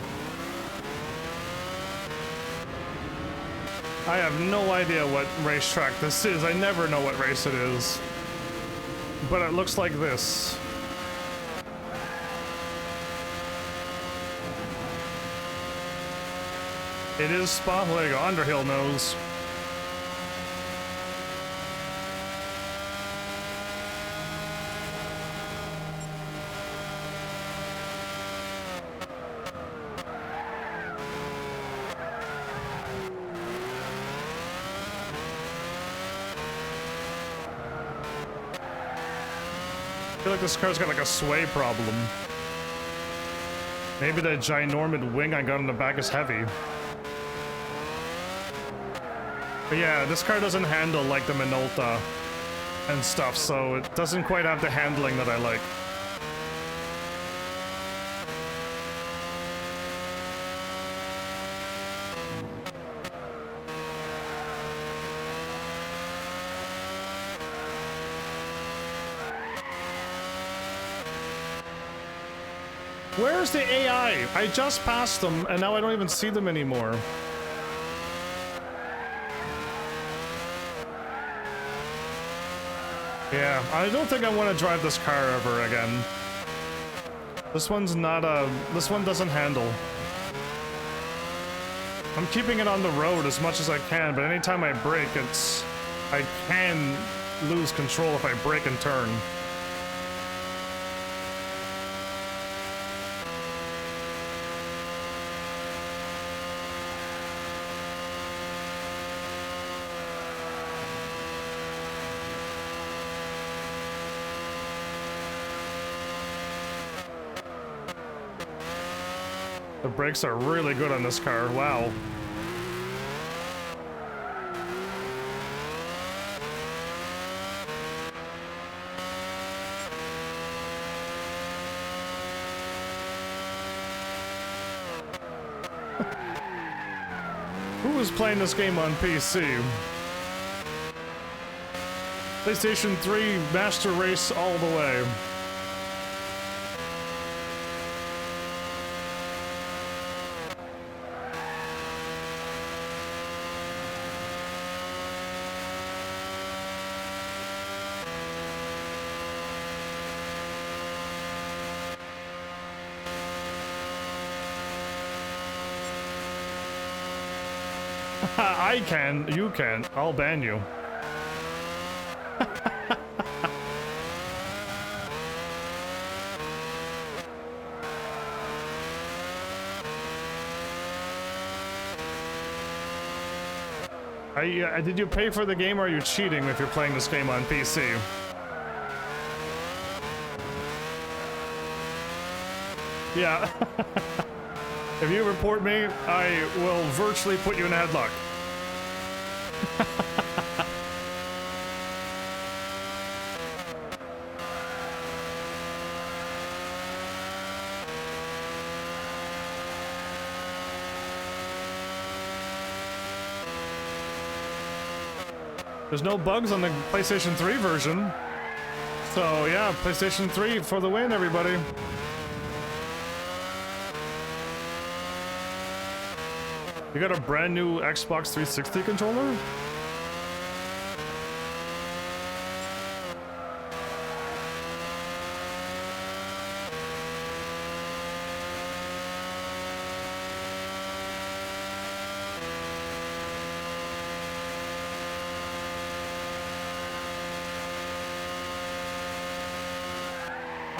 I have no idea what racetrack this is. I never know what race it is. But it looks like this. It is Spa. There you go. Underhill knows. I feel like this car's got like a sway problem. Maybe the ginormous wing I got on the back is heavy. But yeah, this car doesn't handle like the Minolta and stuff, so it doesn't quite have the handling that I like. Where's the AI? I just passed them, and now I don't even see them anymore. Yeah, I don't think I want to drive this car ever again. This one's not this one doesn't handle. I'm keeping it on the road as much as I can, but anytime I brake, I can lose control if I brake and turn. The brakes are really good on this car, wow. Who was playing this game on PC? PlayStation 3 Master Race all the way. I can, you can. I'll ban you. Did you pay for the game, or are you cheating if you're playing this game on PC? Yeah. If you report me, I will virtually put you in a headlock. There's no bugs on the PlayStation 3 version. So yeah, PlayStation 3 for the win, everybody. You got a brand new Xbox 360 controller?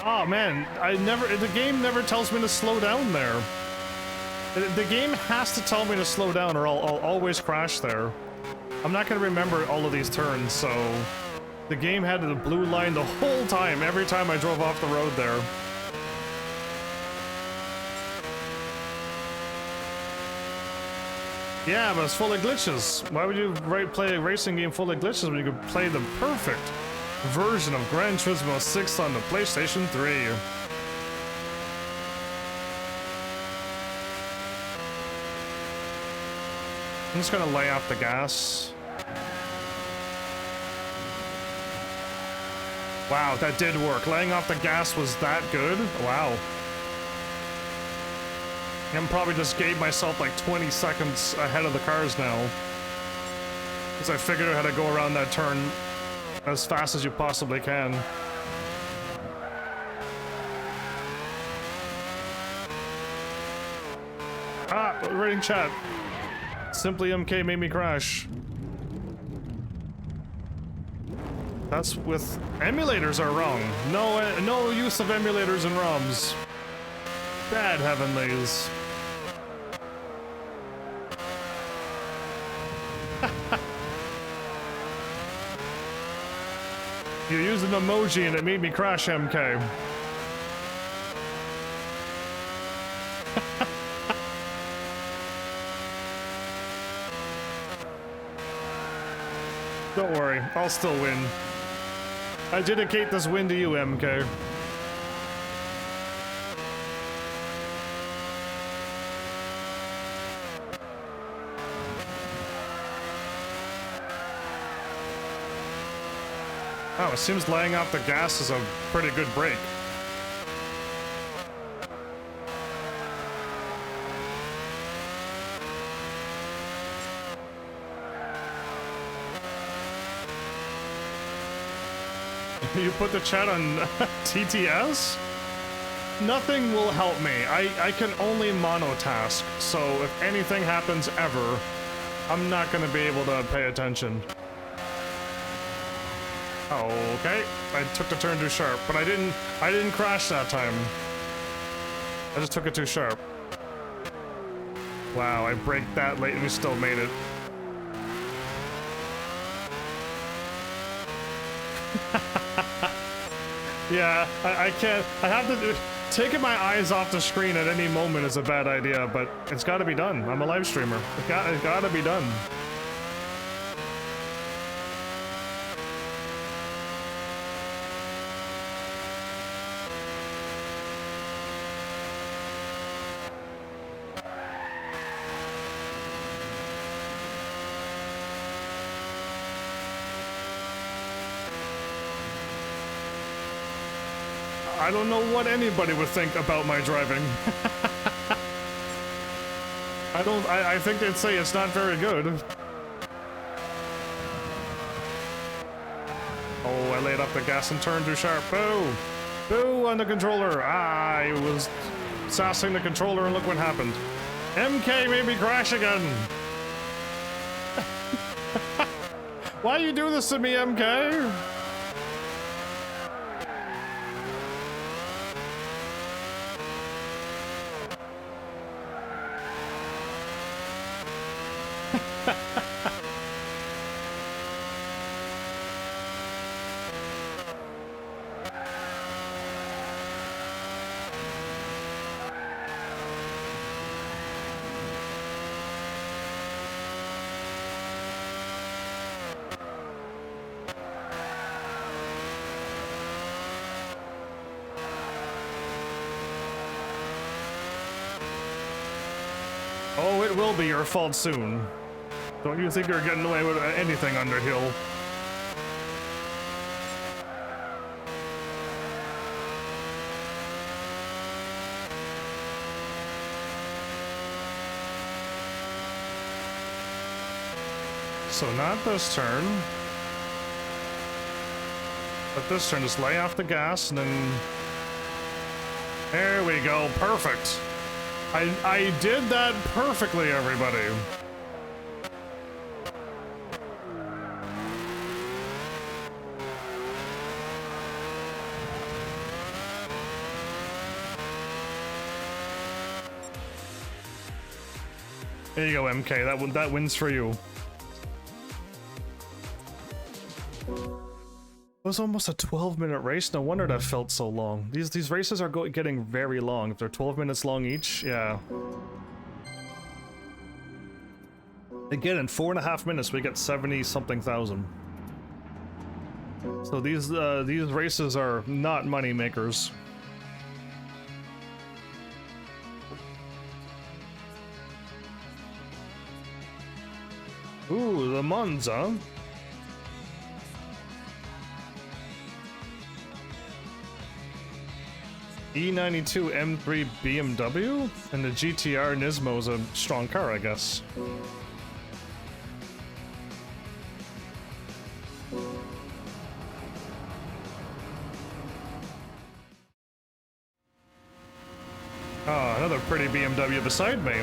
Oh man, the game never tells me to slow down there. The game has to tell me to slow down, or I'll always crash there. I'm not gonna remember all of these turns, so the game had the blue line the whole time, every time I drove off the road there. Yeah, but it's full of glitches. Why would you play a racing game full of glitches when you could play the perfect version of Gran Turismo 6 on the PlayStation 3? I'm just gonna lay off the gas. Wow, that did work. Laying off the gas was that good? Wow. I probably just gave myself like 20 seconds ahead of the cars now, because I figured out how to go around that turn as fast as you possibly can. Ah, reading chat. Simply MK made me crash. That's with emulators are wrong. No use of emulators and ROMs. Bad heavenlies. You used an emoji and it made me crash, MK. Don't worry, I'll still win. I dedicate this win to you, MK. Oh, it seems laying off the gas is a pretty good break. You put the chat on TTS? Nothing will help me. I can only monotask, so if anything happens ever, I'm not gonna be able to pay attention. Okay, I took the turn too sharp, but I didn't crash that time. I just took it too sharp. Wow, I braked that late and we still made it. Yeah, I can't, I have to, taking my eyes off the screen at any moment is a bad idea, but it's gotta be done. I'm a live streamer. It gotta be done. I don't know what anybody would think about my driving. I think they'd say it's not very good. Oh, I laid off the gas and turned too sharp. Boo! Boo on the controller! Ah, I was sassing the controller and look what happened. MK made me crash again! Why you do this to me, MK? Oh, it will be your fault soon. Don't you think you're getting away with anything, Underhill? So not this turn. But this turn, just lay off the gas and then... There we go, perfect. I did that perfectly, everybody. There you go, MK. That wins for you. It was almost a 12-minute race. No wonder that felt so long. These races are getting very long. If they're 12 minutes long each, yeah. Again, in 4.5 minutes, we get 70-something thousand. So these races are not money makers. Ooh, the Monza. E92 M3 BMW? And the GTR Nismo is a strong car, I guess. Oh, another pretty BMW beside me.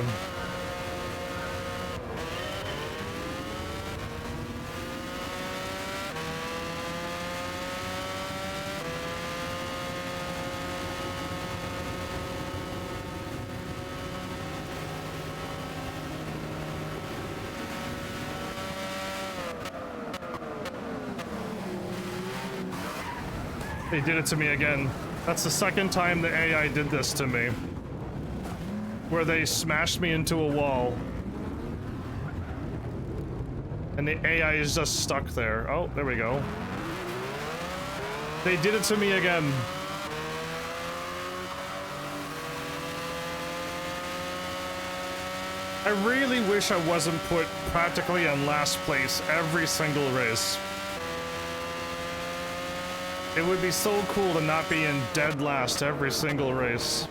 They did it to me again. That's the second time the AI did this to me. Where they smashed me into a wall. And the AI is just stuck there. Oh, there we go. They did it to me again. I really wish I wasn't put practically in last place every single race. It would be so cool to not be in dead last every single race.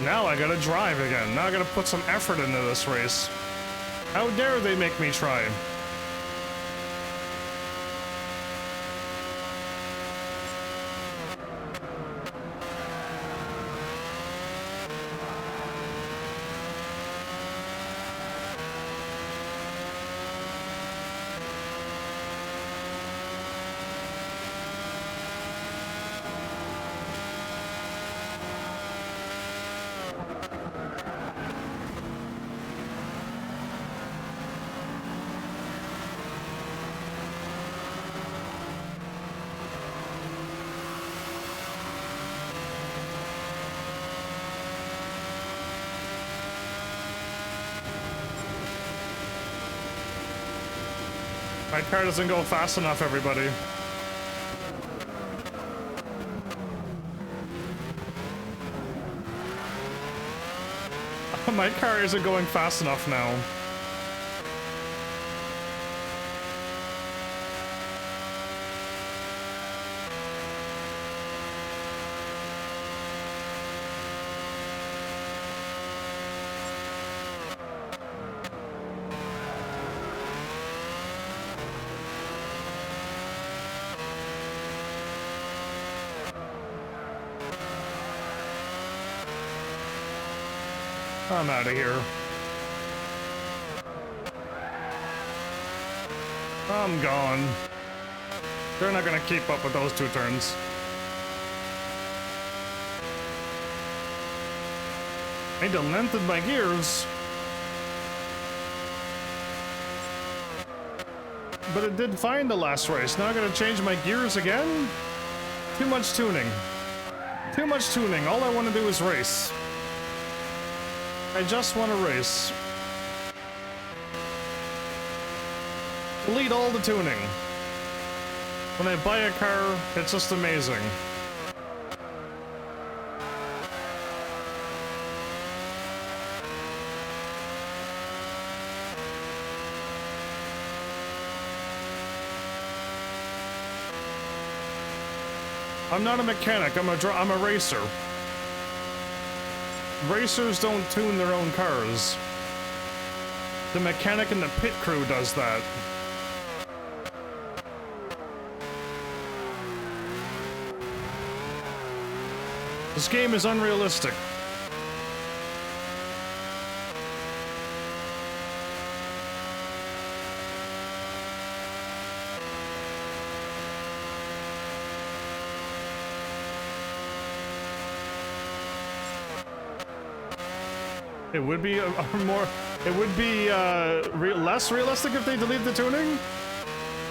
Now I gotta drive again. Now I gotta put some effort into this race. How dare they make me try? My car doesn't go fast enough, everybody. My car isn't going fast enough now. I'm out of here. I'm gone. They're not gonna keep up with those two turns. I need to lengthen my gears. But it did fine the last race. Now I gotta change my gears again? Too much tuning. Too much tuning. All I want to do is race. I just want to race. Delete all the tuning. When I buy a car, it's just amazing. I'm not a mechanic, I'm a racer. Racers don't tune their own cars. The mechanic in the pit crew does that. This game is unrealistic. It would be less realistic if they deleted the tuning.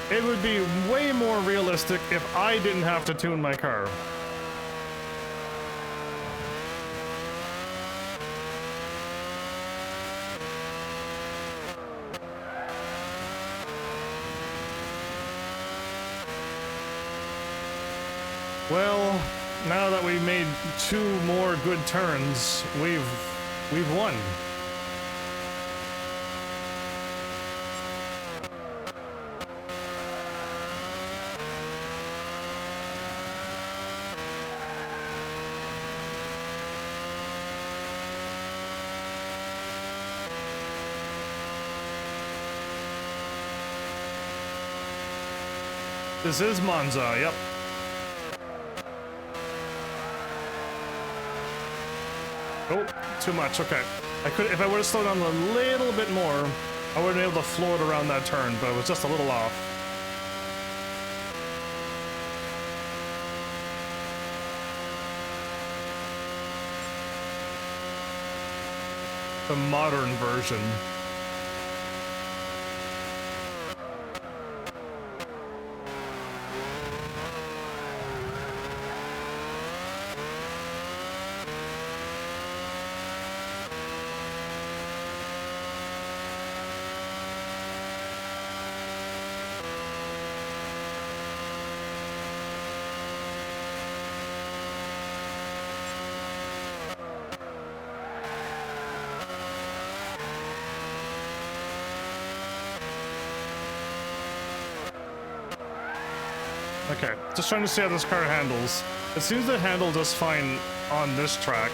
It would be way more realistic if I didn't have to tune my car. Well, now that we made 2 more good turns, we've won. This is Monza, yep. Oh, too much, okay. If I would have slowed down a little bit more, I would have been able to float around that turn, but it was just a little off. The modern version. Okay, just trying to see how this car handles. It seems to handle just fine on this track.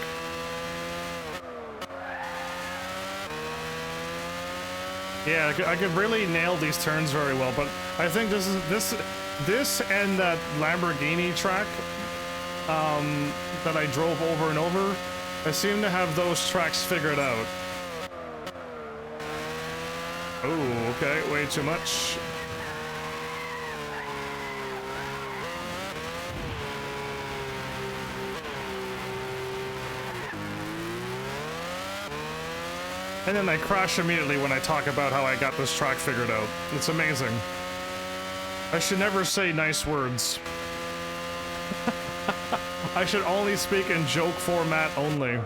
Yeah, I could really nail these turns very well, but I think this and that Lamborghini track that I drove over and over, I seem to have those tracks figured out. Oh, okay, way too much. And then I crash immediately when I talk about how I got this track figured out. It's amazing. I should never say nice words. I should only speak in joke format only.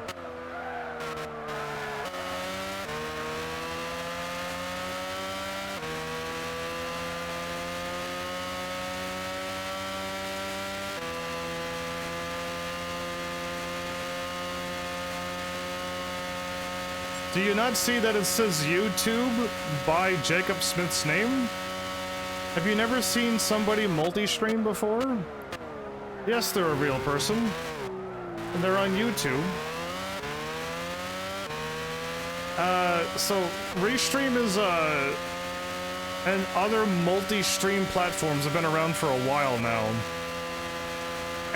Do you not see that it says YouTube by Jacob Smith's name? Have you never seen somebody multi-stream before? Yes, they're a real person. And they're on YouTube. So Restream is and other multi-stream platforms have been around for a while now.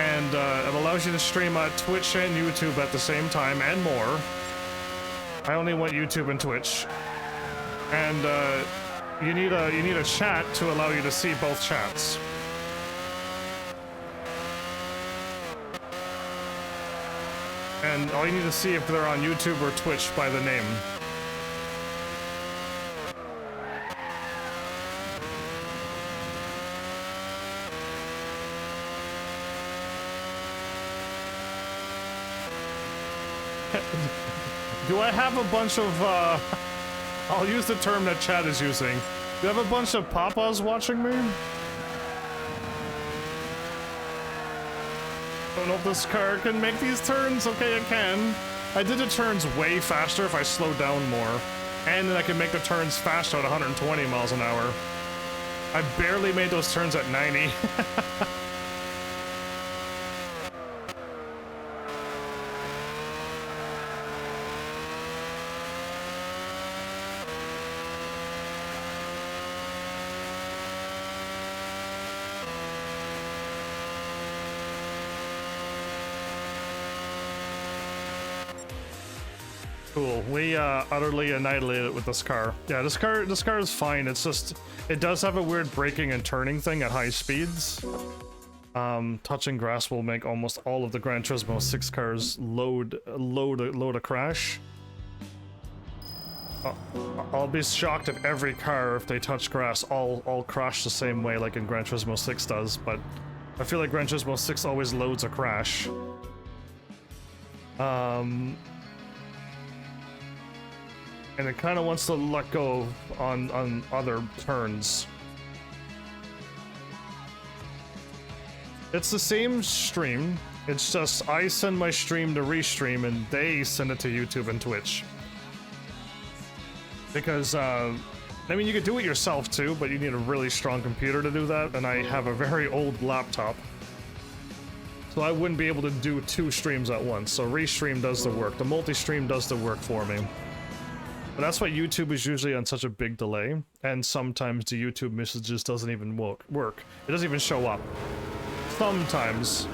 And it allows you to stream Twitch and YouTube at the same time and more. I only want YouTube and Twitch, and you need a chat to allow you to see both chats. And all you need to see if they're on YouTube or Twitch by the name. Do I have a bunch of, I'll use the term that chat is using. Do you have a bunch of papas watching me? Don't know if this car can make these turns. Okay, it can. I did the turns way faster if I slow down more. And then I can make the turns faster at 120 miles an hour. I barely made those turns at 90. Cool. We utterly annihilated it with this car. Yeah, this car is fine. It's just it does have a weird braking and turning thing at high speeds. Touching grass will make almost all of the Gran Turismo 6 cars load a crash. I'll be shocked if every car, if they touch grass, all crash the same way like in Gran Turismo 6 does, but I feel like Gran Turismo 6 always loads a crash. And it kind of wants to let go on other turns. It's the same stream, it's just I send my stream to Restream and they send it to YouTube and Twitch. Because, I mean, you could do it yourself too, but you need a really strong computer to do that, and I have a very old laptop. So I wouldn't be able to do 2 streams at once, so Restream does the work. The multi-stream does the work for me. But that's why YouTube is usually on such a big delay, and sometimes the YouTube messages doesn't even work. It doesn't even show up. Sometimes.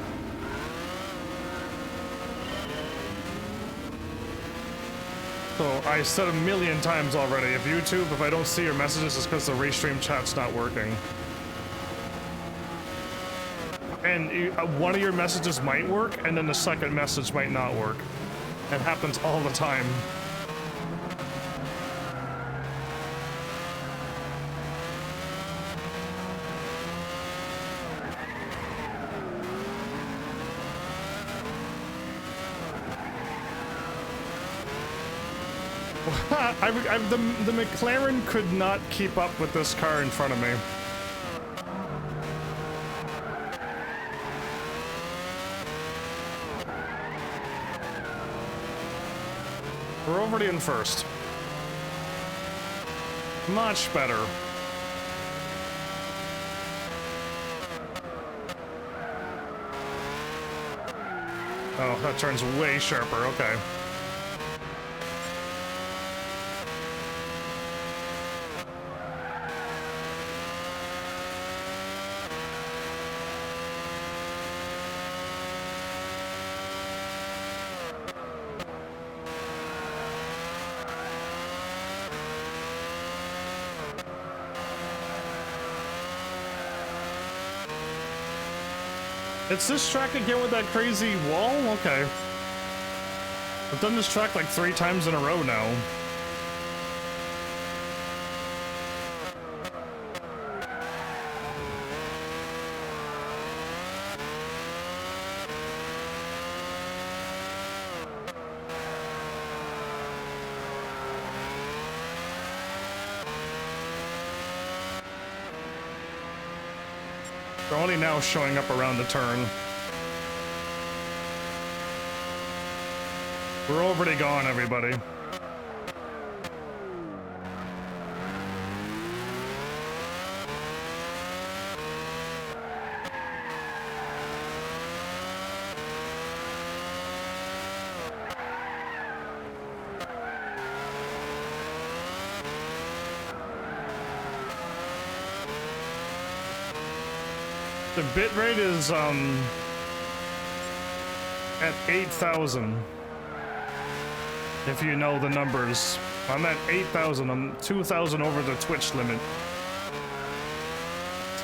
So I said 1,000,000 times already, if I don't see your messages, it's because the Restream chat's not working. And one of your messages might work, and then the second message might not work. It happens all the time. The McLaren could not keep up with this car in front of me. We're already in first. Much better. Oh, that turns way sharper, okay. It's this track again with that crazy wall? Okay. I've done this track like 3 times in a row now. They're only now showing up around the turn. We're already gone, everybody. The bit rate is at 8,000. If you know the numbers. I'm at 8,000. I'm 2,000 over the Twitch limit.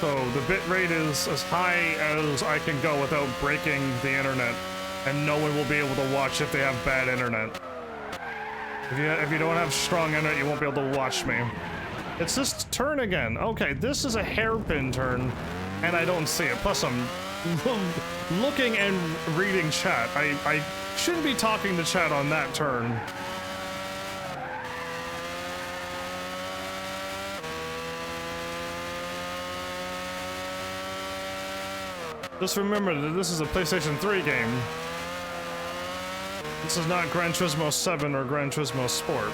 So the bit rate is as high as I can go without breaking the internet, and no one will be able to watch if they have bad internet. If you don't have strong internet, you won't be able to watch me. It's this turn again. Okay, this is a hairpin turn, and I don't see it. Plus, I'm looking and reading chat. I shouldn't be talking to chat on that turn. Just remember that this is a PlayStation 3 game. This is not Gran Turismo 7 or Gran Turismo Sport.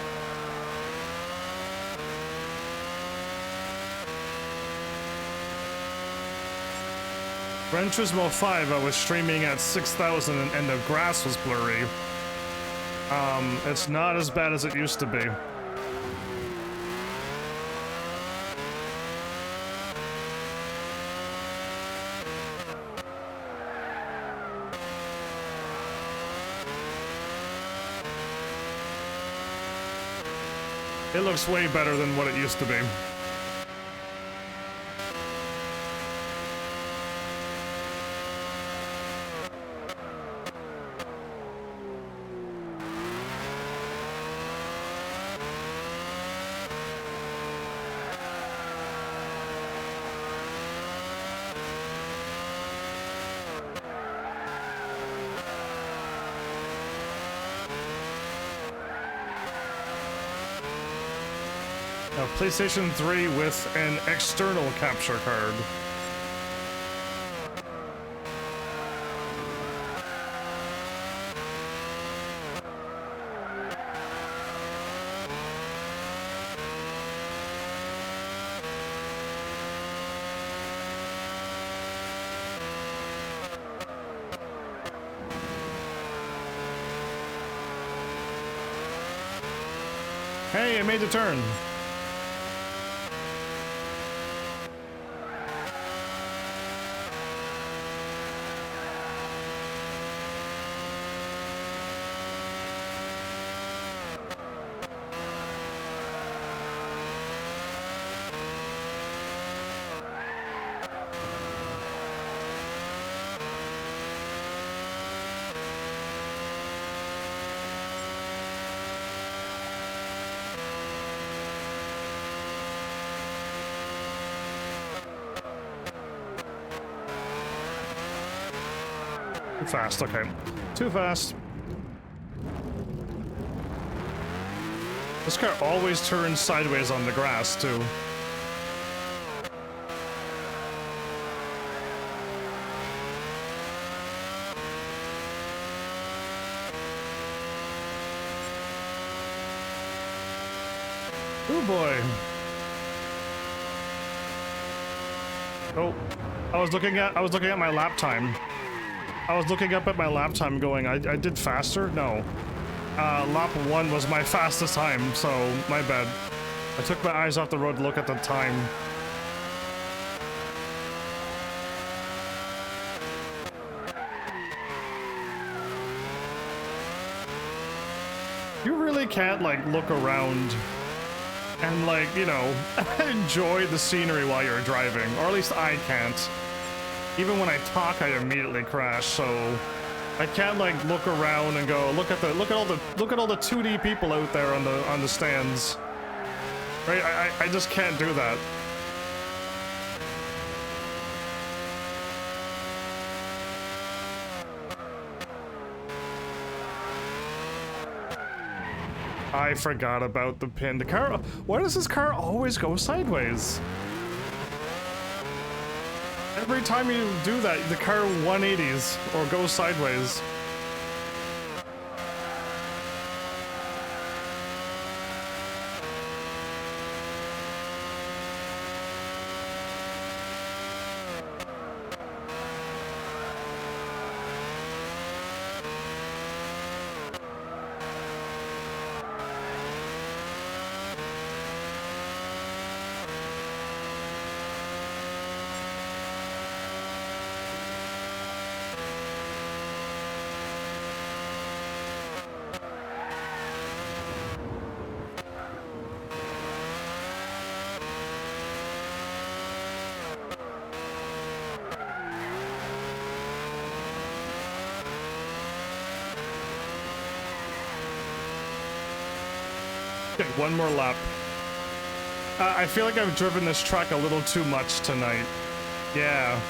Gran Turismo 5, I was streaming at 6,000 and the grass was blurry. It's not as bad as it used to be. It looks way better than what it used to be. PlayStation 3 with an external capture card. Hey, I made the turn. Too fast, okay. Too fast. This car always turns sideways on the grass, too. Oh boy. Oh, I was looking at my lap time. I was looking up at my lap time going, I did faster? No. Lap 1 was my fastest time, so my bad. I took my eyes off the road to look at the time. You really can't, like, look around and, like, you know, enjoy the scenery while you're driving, or at least I can't. Even when I talk, I immediately crash, so I can't, like, look around and go, look at all the 2D people out there on the stands. Right? I just can't do that. I forgot about the pin. The car, why does this car always go sideways? Every time you do that, the car 180s or goes sideways. Okay, one more lap. I feel like I've driven this track a little too much tonight. Yeah.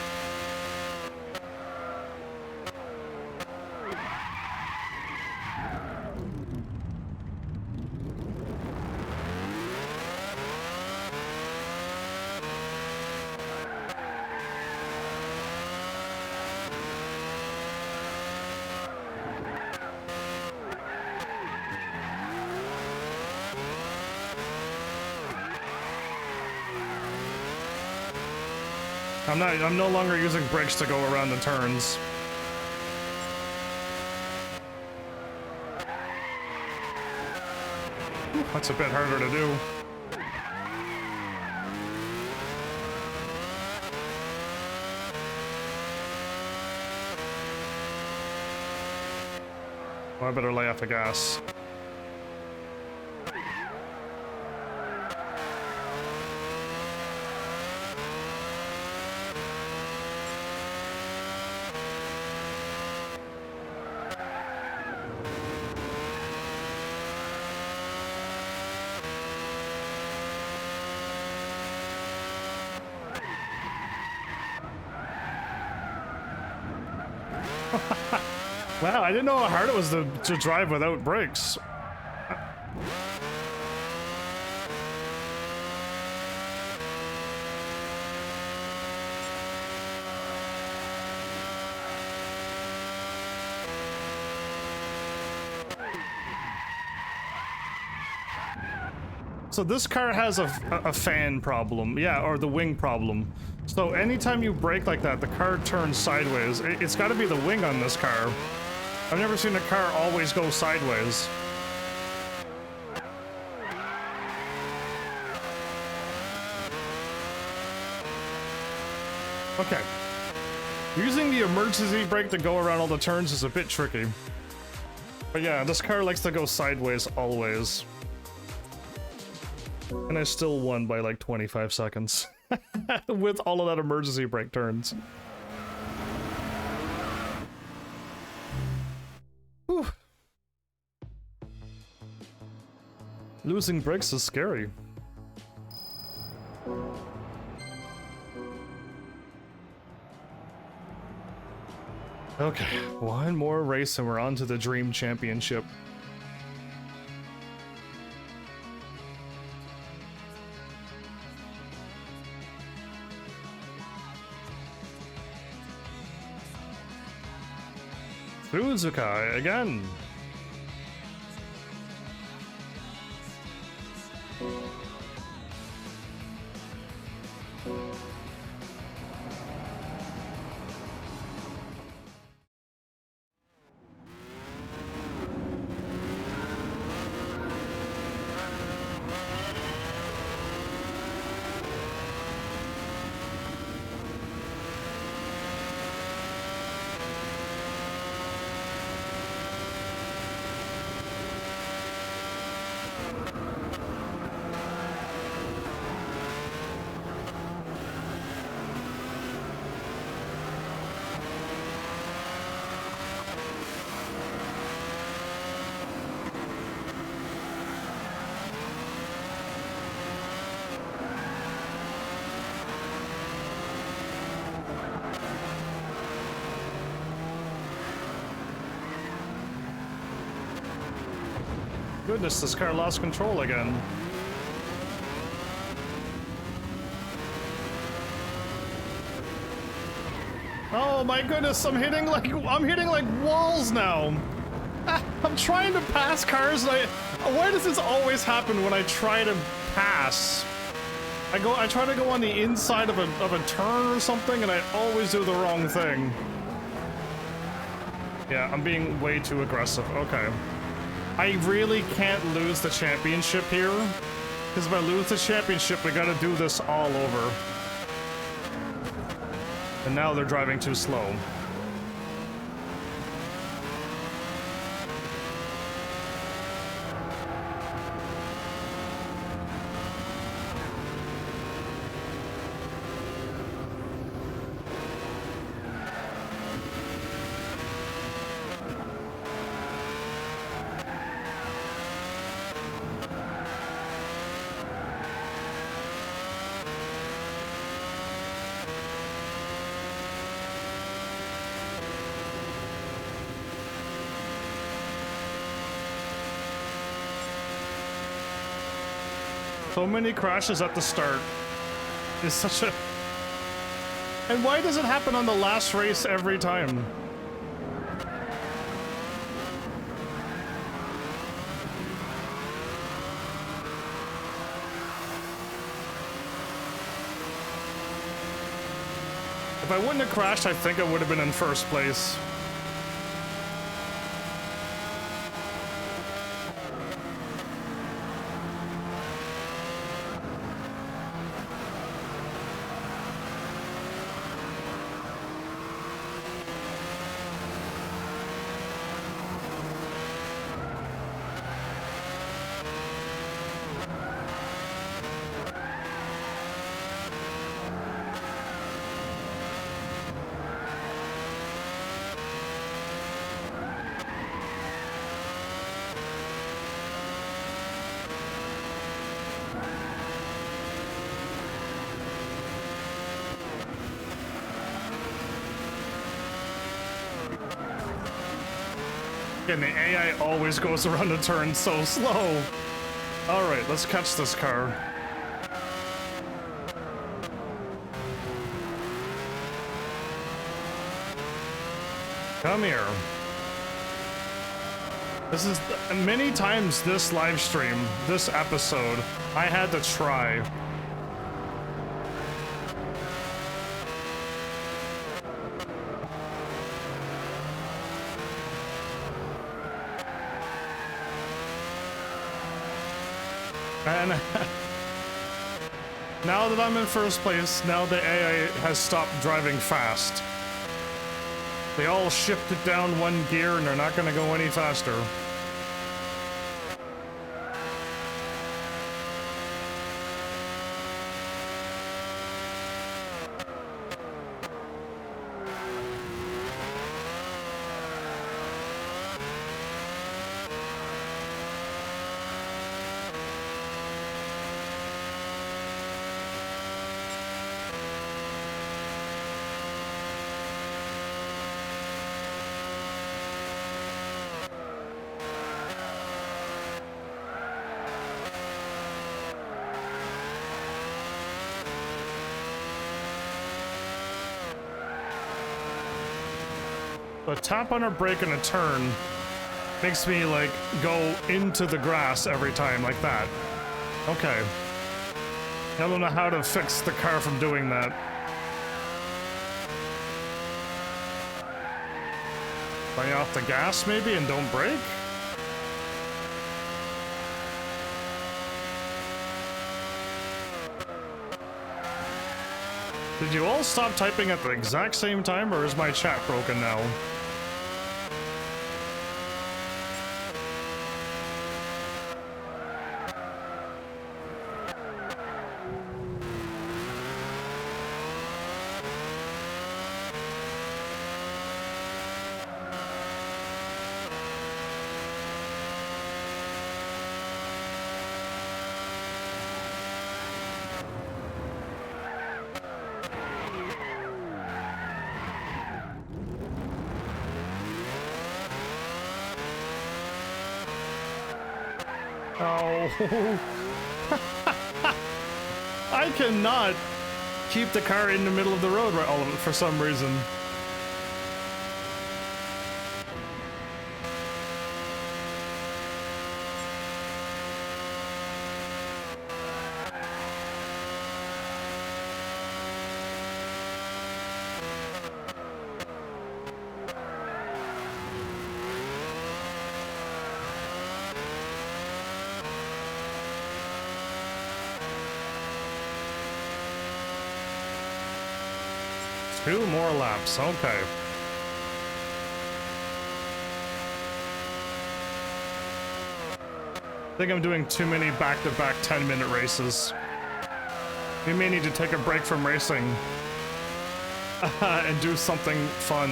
I'm no longer using brakes to go around the turns. That's a bit harder to do. Oh, I better lay off the gas. Wow, I didn't know how hard it was to drive without brakes. So this car has a fan problem, yeah, or the wing problem. So anytime you brake like that, the car turns sideways. It's got to be the wing on this car. I've never seen a car always go sideways. Okay. Using the emergency brake to go around all the turns is a bit tricky. But yeah, this car likes to go sideways always. And I still won by like 25 seconds. With all of that emergency brake turns. Whew. Losing brakes is scary. Okay, one more race and we're on to the Dream Championship. Suzuka again. Goodness, this car lost control again. Oh my goodness, I'm hitting like walls now. I'm trying to pass cars and why does this always happen when I try to pass? I try to go on the inside of a turn or something and I always do the wrong thing. Yeah, I'm being way too aggressive. Okay. I really can't lose the championship here, because if I lose the championship, we gotta do this all over. And now they're driving too slow. So many crashes at the start. It's such a... And why does it happen on the last race every time? If I wouldn't have crashed, I think I would have been in first place. And the AI always goes around the turn so slow. Alright, let's catch this car. Come here. This is many times this live stream, this episode, I had to try. And now that I'm in first place, now the AI has stopped driving fast. They all shifted down one gear and they're not going to go any faster. But tap on a brake in a turn makes me, like, go into the grass every time, like that. Okay. I don't know how to fix the car from doing that. Lay off the gas, maybe, and don't brake? Did you all stop typing at the exact same time, or is my chat broken now? Oh. I cannot keep the car in the middle of the road right all of it for some reason. Two more laps, okay. I think I'm doing too many back-to-back 10-minute races. We may need to take a break from racing and do something fun.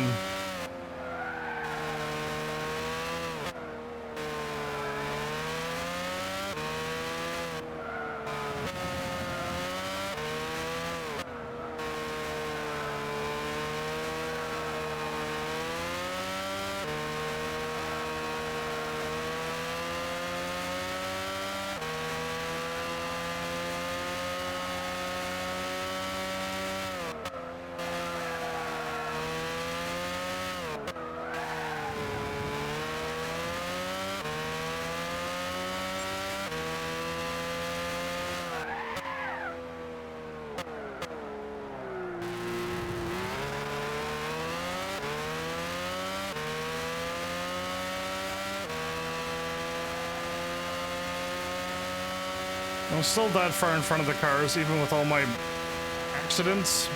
I'm still that far in front of the cars, even with all my accidents.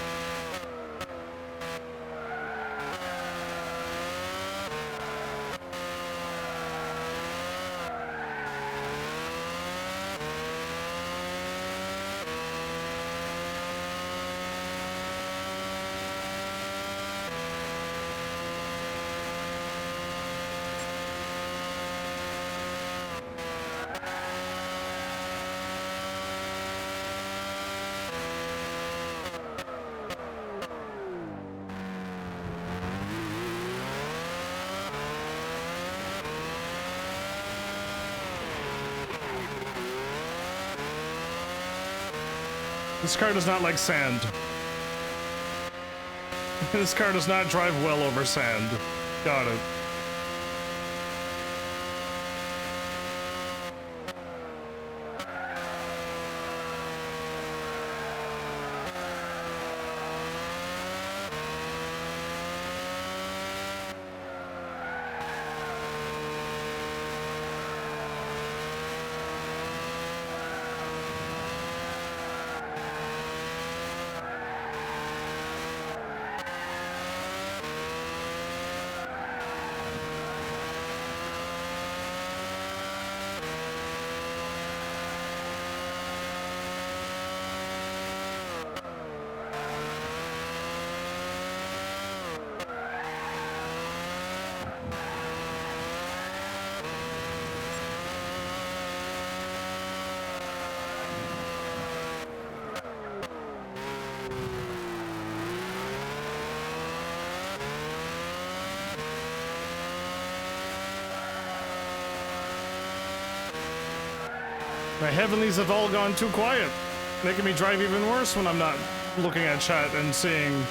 This car does not like sand. This car does not drive well over sand. Got it. My heavenlies have all gone too quiet, making me drive even worse when I'm not looking at chat and seeing,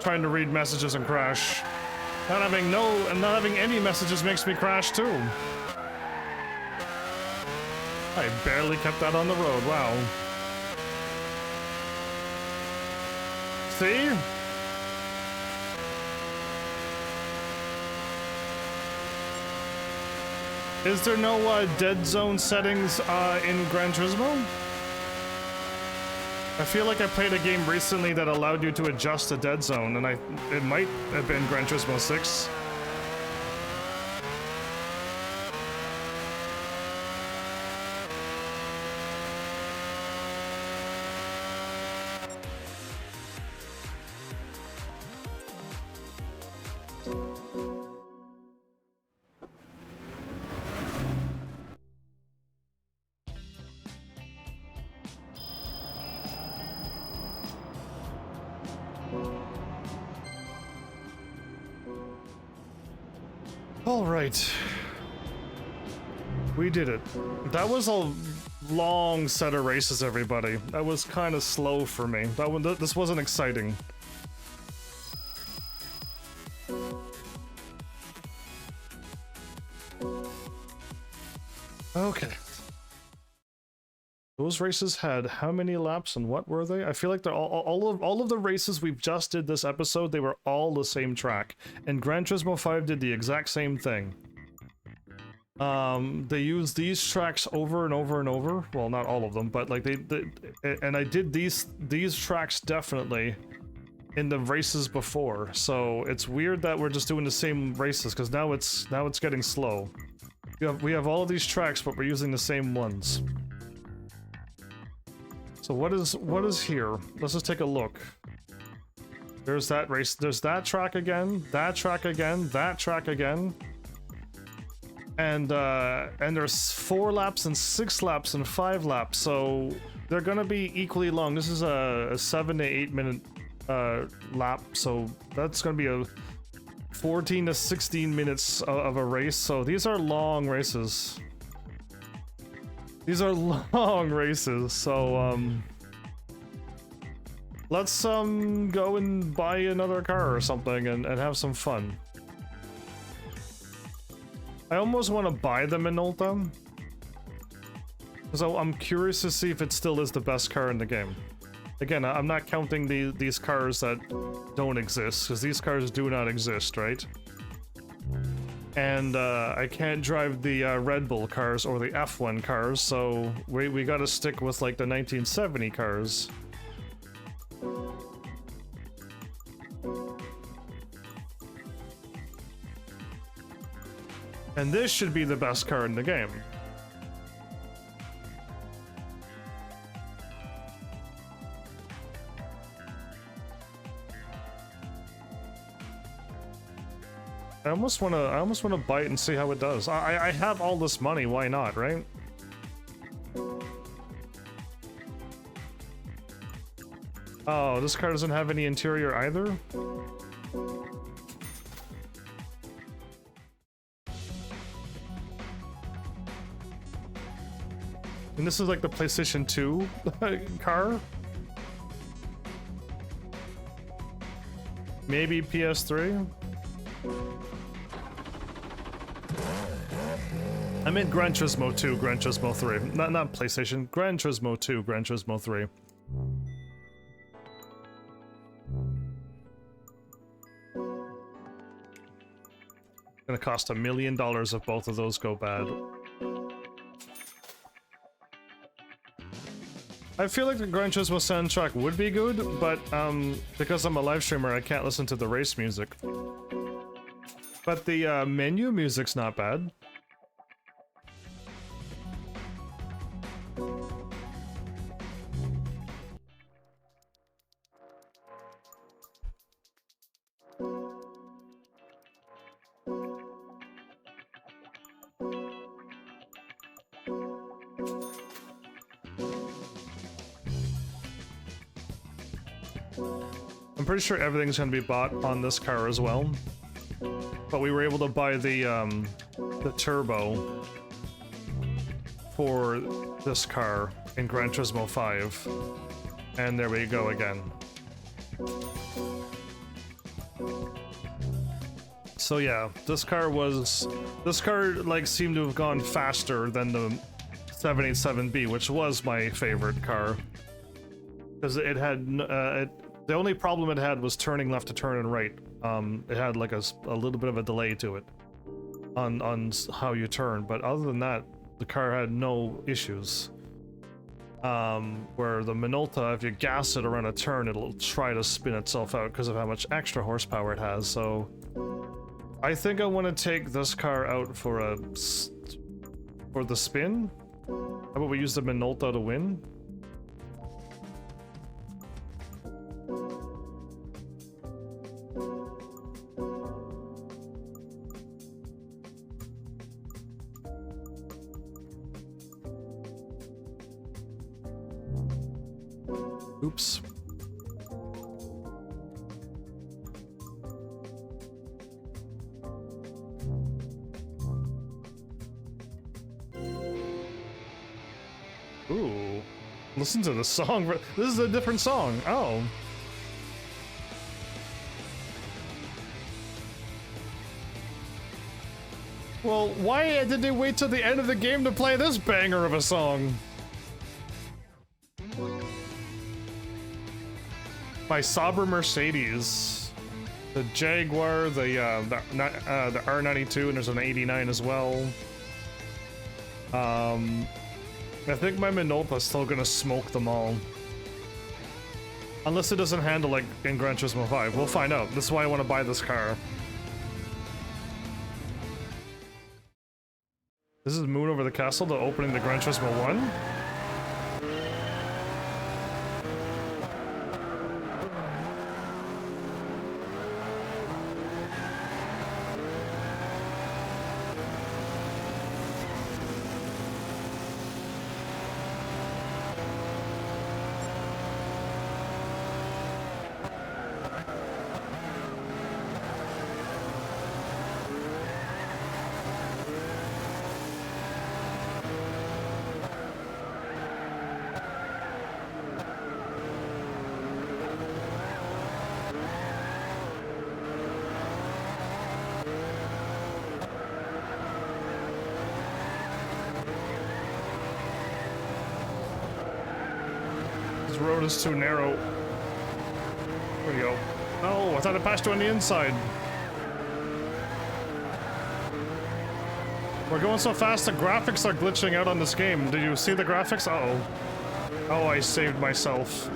trying to read messages and crash. Not having any messages makes me crash too. I barely kept that on the road, wow. See? Is there no dead zone settings in Gran Turismo? I feel like I played a game recently that allowed you to adjust the dead zone, and it might have been Gran Turismo 6. All right. We did it. That was a long set of races, everybody. That was kind of slow for me. This wasn't exciting. Okay. Those races had how many laps and what were they? I feel like they're all of the races we've just did this episode, they were all the same track. And Gran Turismo 5 did the exact same thing. They used these tracks over and over and over. Well, not all of them, but like and I did these tracks definitely in the races before. So it's weird that we're just doing the same races because now it's getting slow. We have all of these tracks, but we're using the same ones. So what is here? Let's just take a look. There's that race. There's that track again. That track again. That track again. And there's 4 laps and 6 laps and 5 laps. So they're gonna be equally long. This is a 7 to 8 minute lap. So that's gonna be a 14 to 16 minutes of a race. So these are long races. These are long races, so let's go and buy another car or something and have some fun. I almost want to buy them in Ulta, because I'm curious to see if it still is the best car in the game. Again, I'm not counting these cars that don't exist, because these cars do not exist, right? And I can't drive the Red Bull cars or the F1 cars, so we gotta stick with like the 1970 cars. And this should be the best car in the game. I almost wanna buy it and see how it does. I have all this money, why not, right? Oh, this car doesn't have any interior either? And this is like the PlayStation 2 car? Maybe PS3? I meant Gran Turismo 2, Gran Turismo 3. Not PlayStation. Gran Turismo 2, Gran Turismo 3. Gonna cost $1 million if both of those go bad. I feel like the Gran Turismo soundtrack would be good, but because I'm a live streamer, I can't listen to the race music. But the menu music's not bad. I'm pretty sure everything's gonna be bought on this car as well. But we were able to buy the turbo for this car in Gran Turismo 5. And there we go again. So yeah, this car like seemed to have gone faster than the 787B, which was my favorite car. Because it had, the only problem it had was turning left to turn and right. It had like a little bit of a delay to it on how you turn, but other than that, the car had no issues. Where the Minolta, if you gas it around a turn, it'll try to spin itself out because of how much extra horsepower it has, so... I think I want to take this car out for the spin. How about we use the Minolta to win? Oops. Ooh. Listen to the song. This is a different song. Oh. Well, why did they wait till the end of the game to play this banger of a song? My Sauber Mercedes, the Jaguar, the R92, and there's an 89 as well. I think my Minolta's still gonna smoke them all. Unless it doesn't handle like in Gran Turismo 5. We'll find out. This is why I want to buy this car. This is Moon Over the Castle, the opening to Gran Turismo 1. Road is too narrow. There we go. Oh, I thought I passed you on the inside. We're going so fast, the graphics are glitching out on this game. Did you see the graphics? Uh-oh. Oh, I saved myself.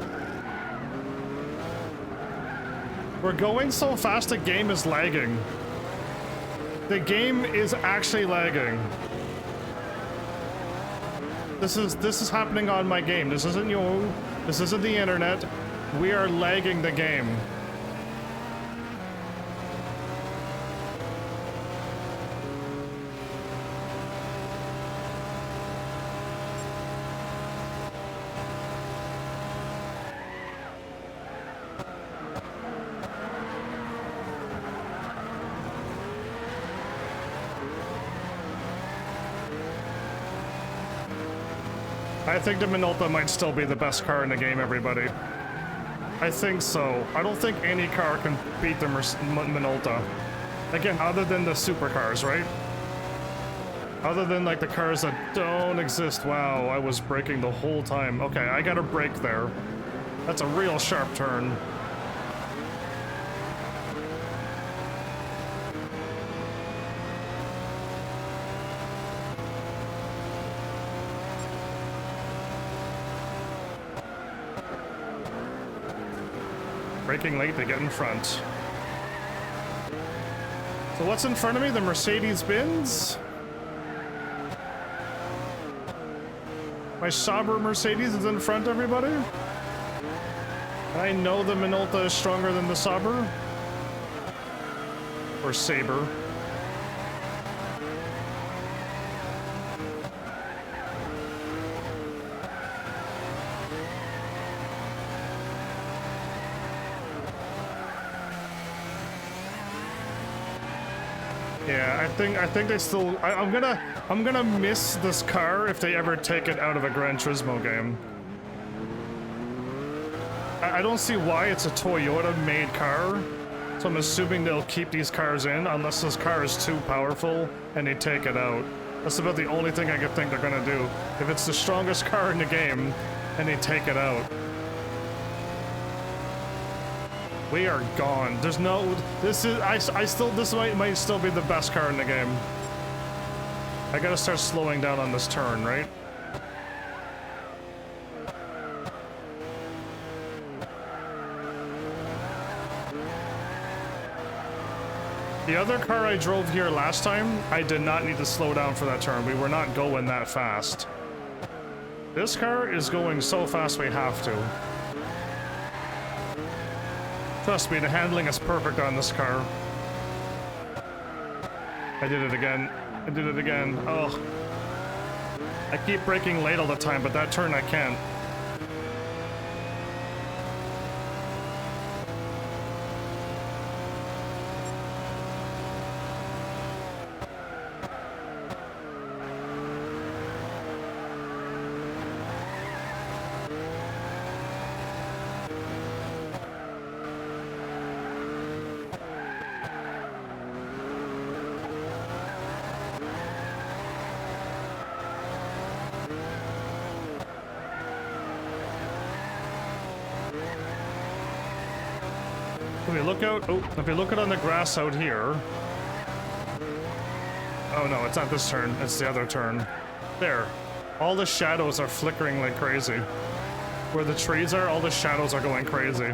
We're going so fast, the game is lagging. The game is actually lagging. This is happening on my game. This isn't you. This isn't the internet. We are lagging the game. I think the Minolta might still be the best car in the game, everybody. I think so. I don't think any car can beat the Minolta. Again, other than the supercars, right? Other than like the cars that don't exist. Wow, I was braking the whole time. Okay, I gotta brake there. That's a real sharp turn. Braking late to get in front. So what's in front of me? The Mercedes-Benz? My Sauber Mercedes is in front, everybody? I know the Minolta is stronger than the Sauber. Or Saber. Yeah, I think they still. I'm gonna miss this car if they ever take it out of a Gran Turismo game. I don't see why. It's a Toyota-made car, So I'm assuming they'll keep these cars in unless this car is too powerful and they take it out. That's about the only thing I could think they're gonna do. If it's the strongest car in the game and they take it out. We are gone. There's no, this is, this might still be the best car in the game. I gotta start slowing down on this turn, right? The other car I drove here last time, I did not need to slow down for that turn. We were not going that fast. This car is going so fast we have to. Trust me, the handling is perfect on this car. I did it again. I did it again. Oh. I keep braking late all the time, but that turn I can't. If we look out, oh, if we look out on the grass out here. Oh no, it's not this turn, it's the other turn. There. All the shadows are flickering like crazy. Where the trees are, all the shadows are going crazy.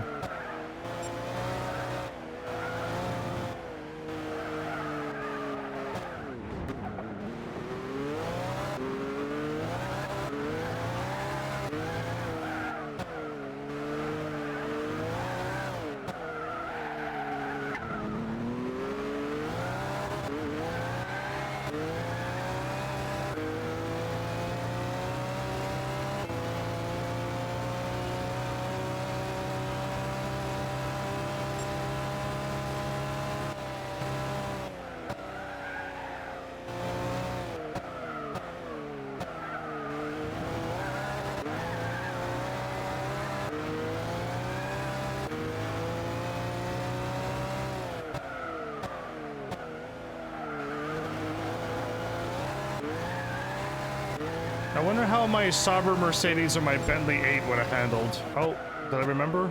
I wonder how my Sauber Mercedes or my Bentley 8 would have handled. Oh, did I remember?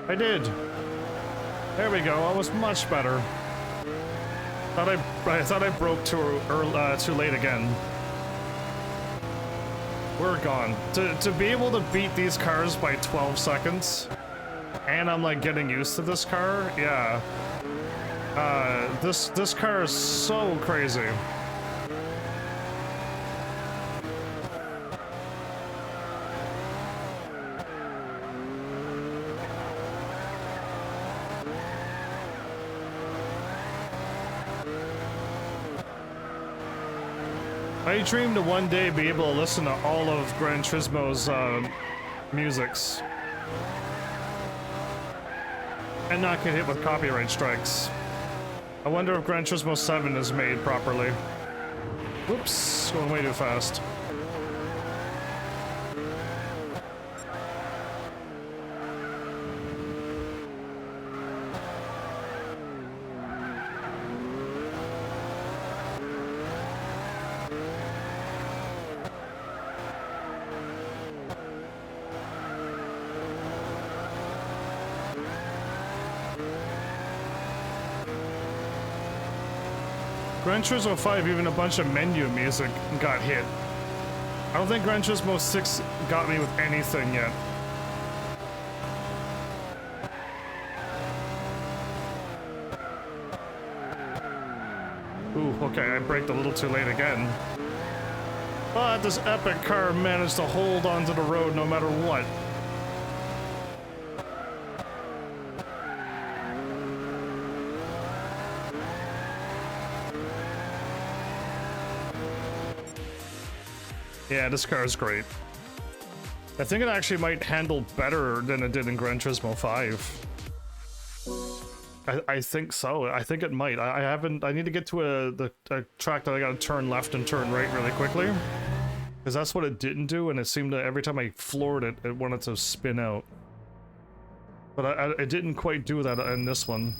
I did. There we go. I was much better. I thought I broke too late again. We're gone. To be able to beat these cars by 12 seconds, and I'm like getting used to this car. Yeah. This car is so crazy. I dream to one day be able to listen to all of Gran Turismo's musics and not get hit with copyright strikes. I wonder if Gran Turismo 7 is made properly. Whoops, going way too fast. Gran Turismo 5, even a bunch of menu music got hit. I don't think Gran Turismo 6 got me with anything yet. Ooh, okay, I braked a little too late again. But this epic car managed to hold onto the road no matter what. Yeah, this car is great. I think it actually might handle better than it did in Gran Turismo 5. I think so. I think it might. I need to get to a track that I gotta turn left and turn right really quickly. Because that's what it didn't do, and it seemed to, every time I floored it, it wanted to spin out. But it didn't quite do that in this one.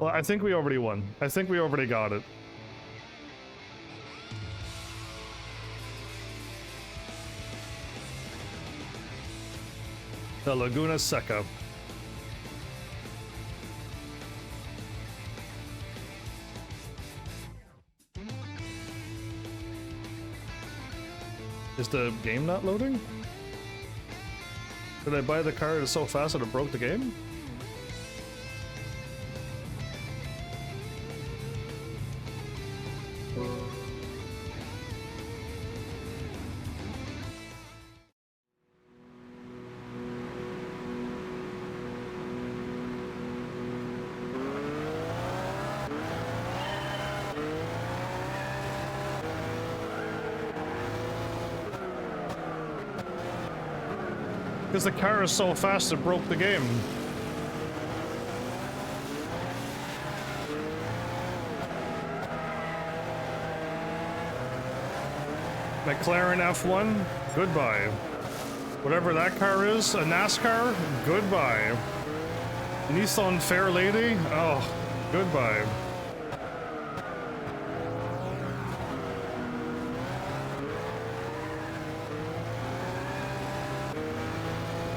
Well, I think we already won. I think we already got it. The Laguna Seca. Is the game not loading? Did I buy the car so fast that it broke the game? Because the car is so fast it broke the game. McLaren F1, goodbye. Whatever that car is, a NASCAR, goodbye. Nissan Fair Lady, oh, goodbye.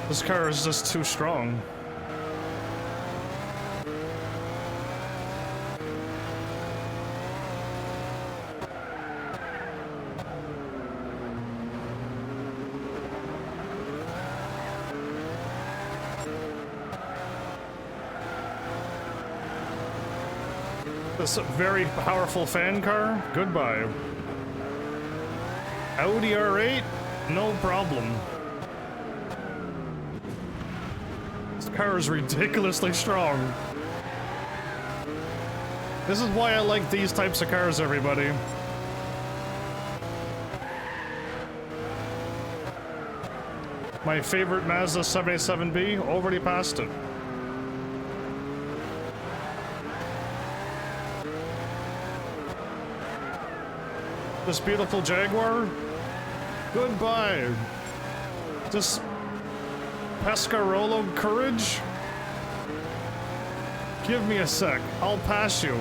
This car is just too strong. This very powerful fan car, goodbye. Audi R8, no problem. Car is ridiculously strong. This is why I like these types of cars, everybody. My favorite Mazda 787B, already passed it. This beautiful Jaguar, goodbye. Just Pescarolo courage? Give me a sec. I'll pass you.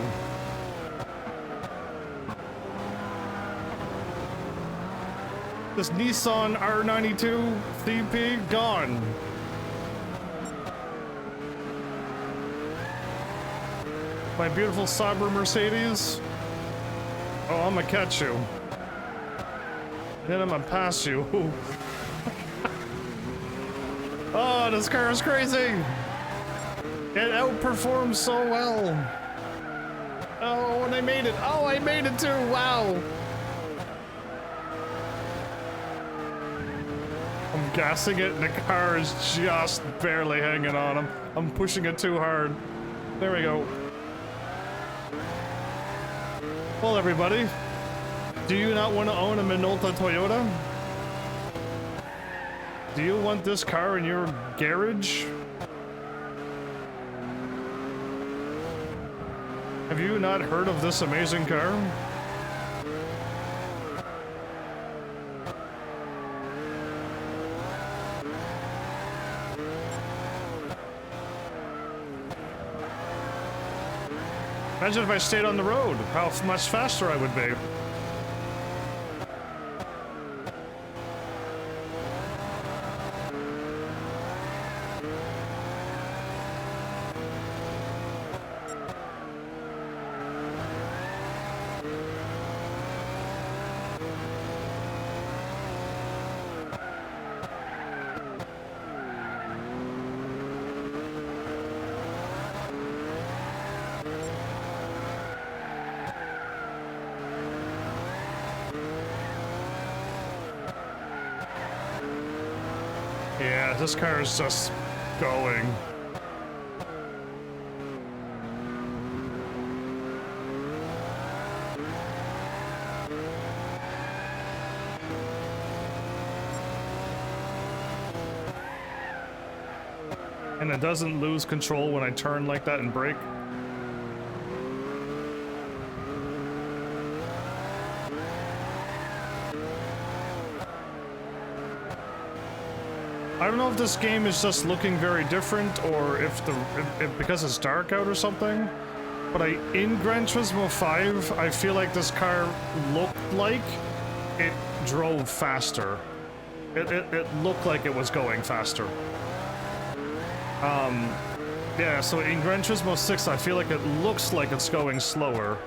This Nissan R92 CP, gone. My beautiful Sabre Mercedes. Oh, I'm gonna catch you. Then I'm gonna pass you. Oh, this car is crazy! It outperforms so well! Oh, and I made it! Oh, I made it too! Wow! I'm gassing it and the car is just barely hanging on. I'm pushing it too hard. There we go. Well, everybody, do you not want to own a Minolta Toyota? Do you want this car in your garage? Have you not heard of this amazing car? Imagine if I stayed on the road, how much faster I would be. Yeah, this car is just going. And it doesn't lose control when I turn like that and brake. I don't know if this game is just looking very different, or if because it's dark out or something, But in Gran Turismo 5, I feel like this car looked like it drove faster. It looked like it was going faster. Yeah, so in Gran Turismo 6, I feel like it looks like it's going slower.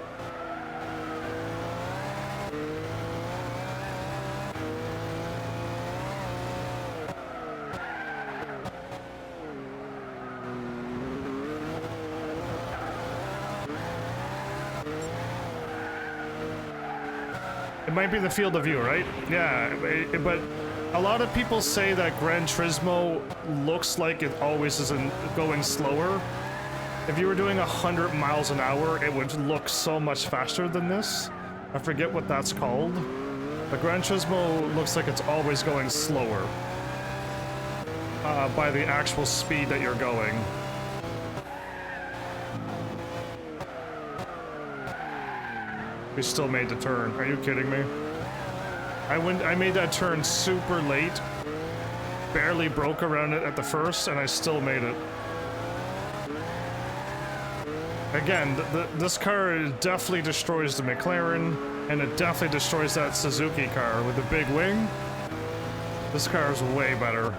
It might be the field of view, right? Yeah, but a lot of people say that Gran Turismo looks like it always isn't going slower. If you were doing 100 miles an hour, it would look so much faster than this. I forget what that's called. But Gran Turismo looks like it's always going slower by the actual speed that you're going. We still made the turn. Are you kidding me? I made that turn super late. Barely broke around it at the first, and I still made it. Again, this car definitely destroys the McLaren, and it definitely destroys that Suzuki car with the big wing. This car is way better.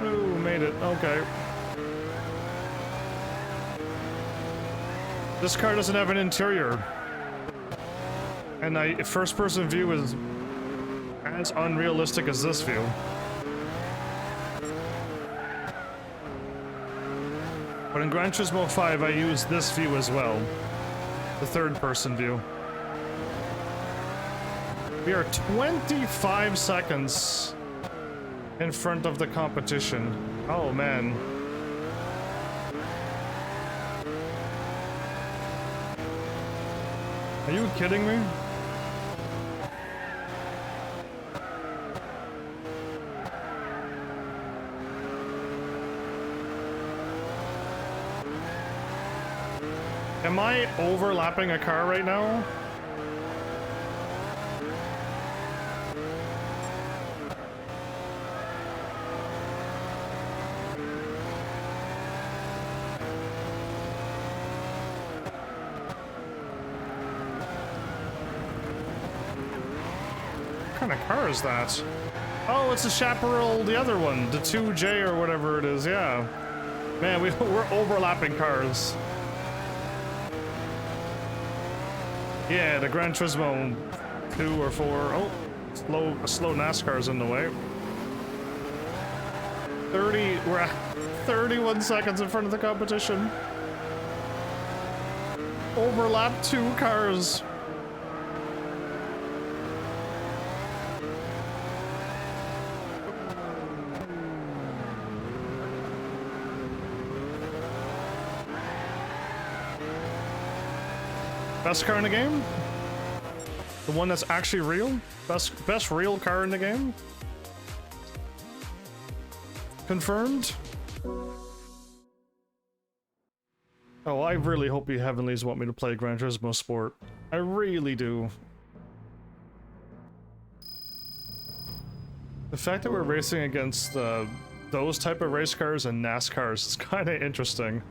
Ooh, made it. Okay. This car doesn't have an interior. And first-person view is as unrealistic as this view. But in Gran Turismo 5, I use this view as well. The third-person view. We are 25 seconds in front of the competition. Oh, man. Are you kidding me? Am I overlapping a car right now? What kind of car is that? Oh, it's a Chaparral, the other one, the 2J or whatever it is, yeah. Man, we're overlapping cars. Yeah, the Gran Turismo 2 or 4. Oh, a slow NASCAR's in the way. We're at 31 seconds in front of the competition. Overlap 2 cars. Best car in the game? The one that's actually real? Best real car in the game? Confirmed? Oh, I really hope you Heavenlies want me to play Gran Turismo Sport. I really do. The fact that we're racing against those type of race cars and NASCARs is kind of interesting.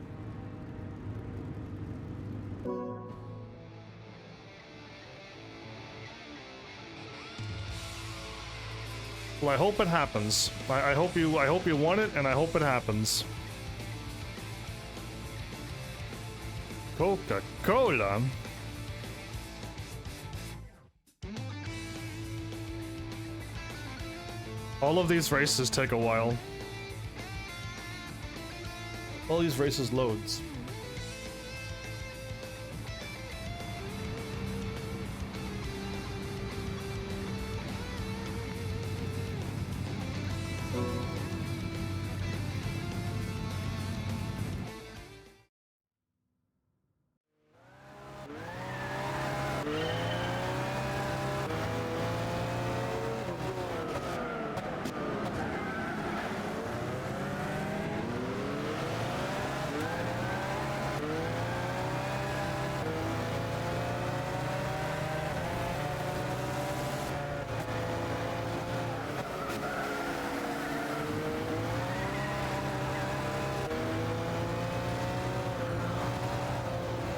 Well, I hope it happens. I hope you want it, and I hope it happens. Coca-Cola. All of these races take a while. All these races loads.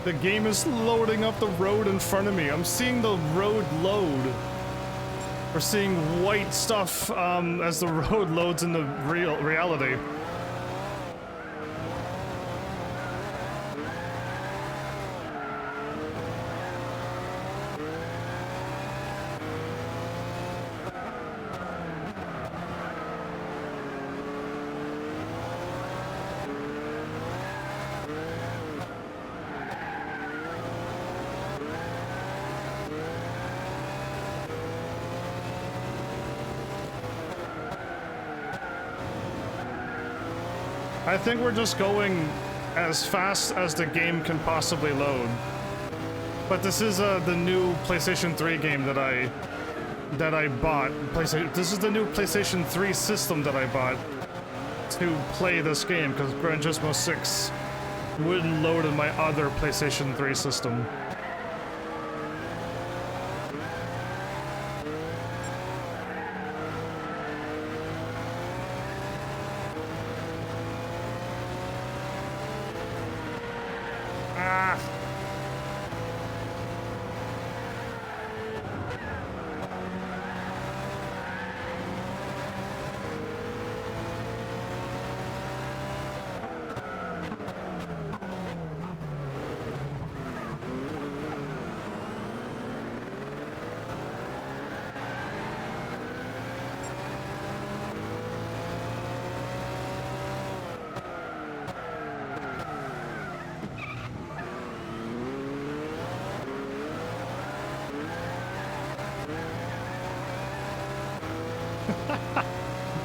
The game is loading up the road in front of me. I'm seeing the road load. We're seeing white stuff as the road loads into reality. I think we're just going as fast as the game can possibly load. But this is the new PlayStation 3 game that I bought. This is the new PlayStation 3 system that I bought to play this game, because Gran Turismo 6 wouldn't load in my other PlayStation 3 system.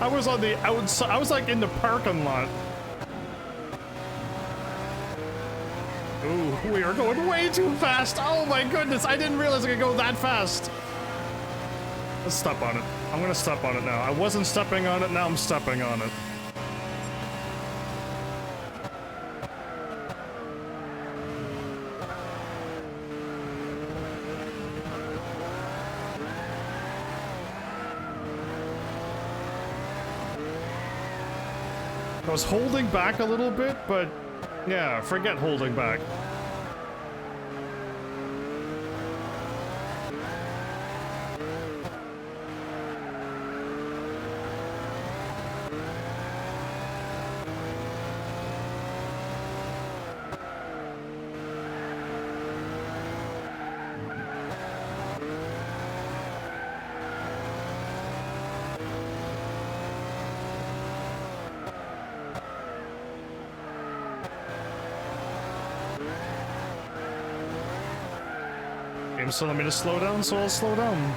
I was on the outside. I was like in the parking lot. Ooh, we are going way too fast. Oh my goodness, I didn't realize I could go that fast. Let's step on it. I'm gonna step on it now. I wasn't stepping on it, now I'm stepping on it. I was holding back a little bit, but yeah, forget holding back. Game's telling me to slow down, so I'll slow down.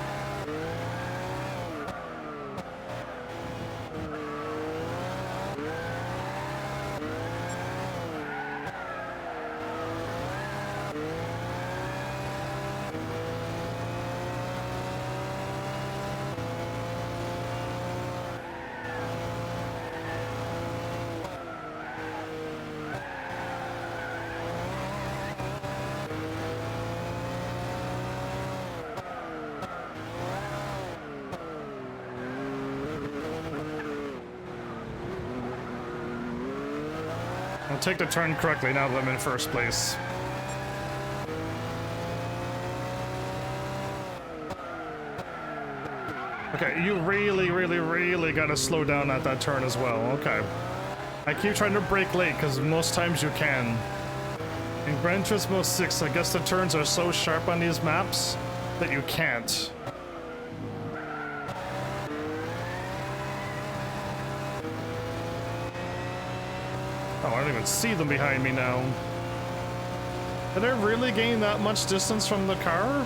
I'll take the turn correctly now that I'm in first place. Okay, you really gotta slow down at that turn as well. Okay. I keep trying to brake late because most times you can. In Gran Turismo 6, I guess the turns are so sharp on these maps that you can't. Oh, I don't even see them behind me now. Did I really gain that much distance from the car?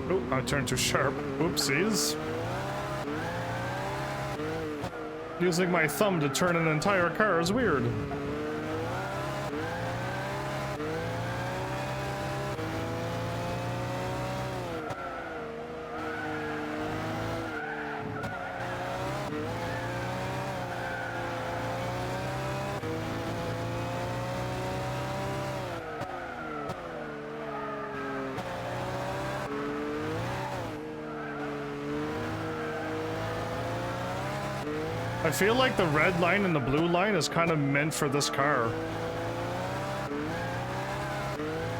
Oh, I turned too sharp. Oopsies. Using my thumb to turn an entire car is weird. I feel like the red line and the blue line is kind of meant for this car.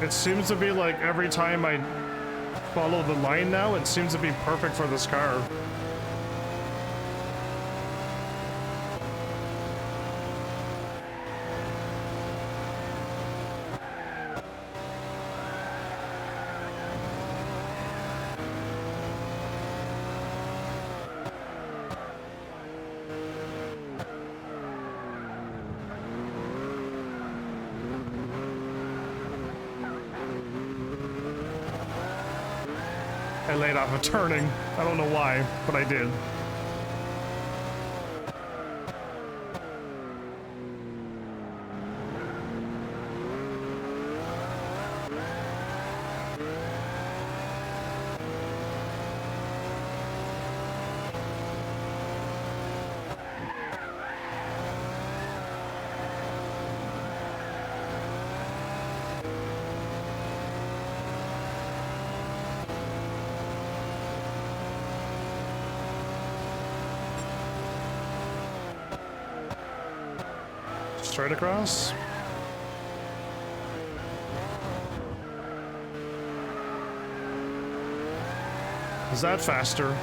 It seems to be like every time I follow the line now, it seems to be perfect for this car. I laid off a turning. I don't know why, but I did. Straight across. Is that faster?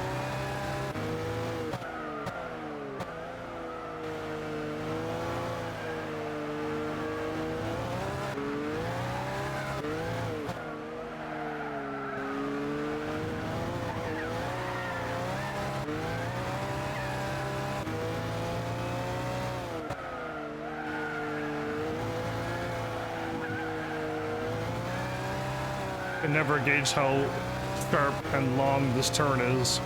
I never gauge how sharp and long this turn is.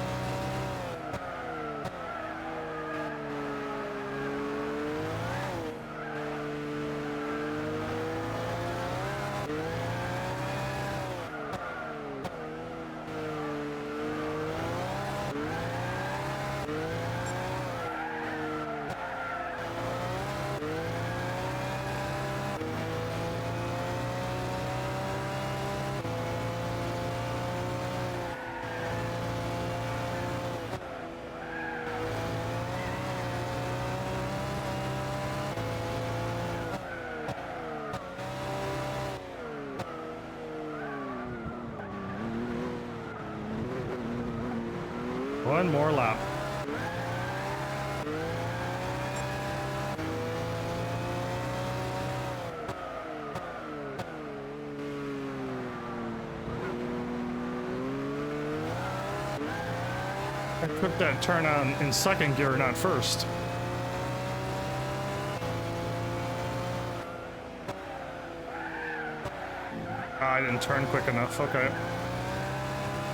One more lap. I put that turn on in second gear, not first. I didn't turn quick enough, okay.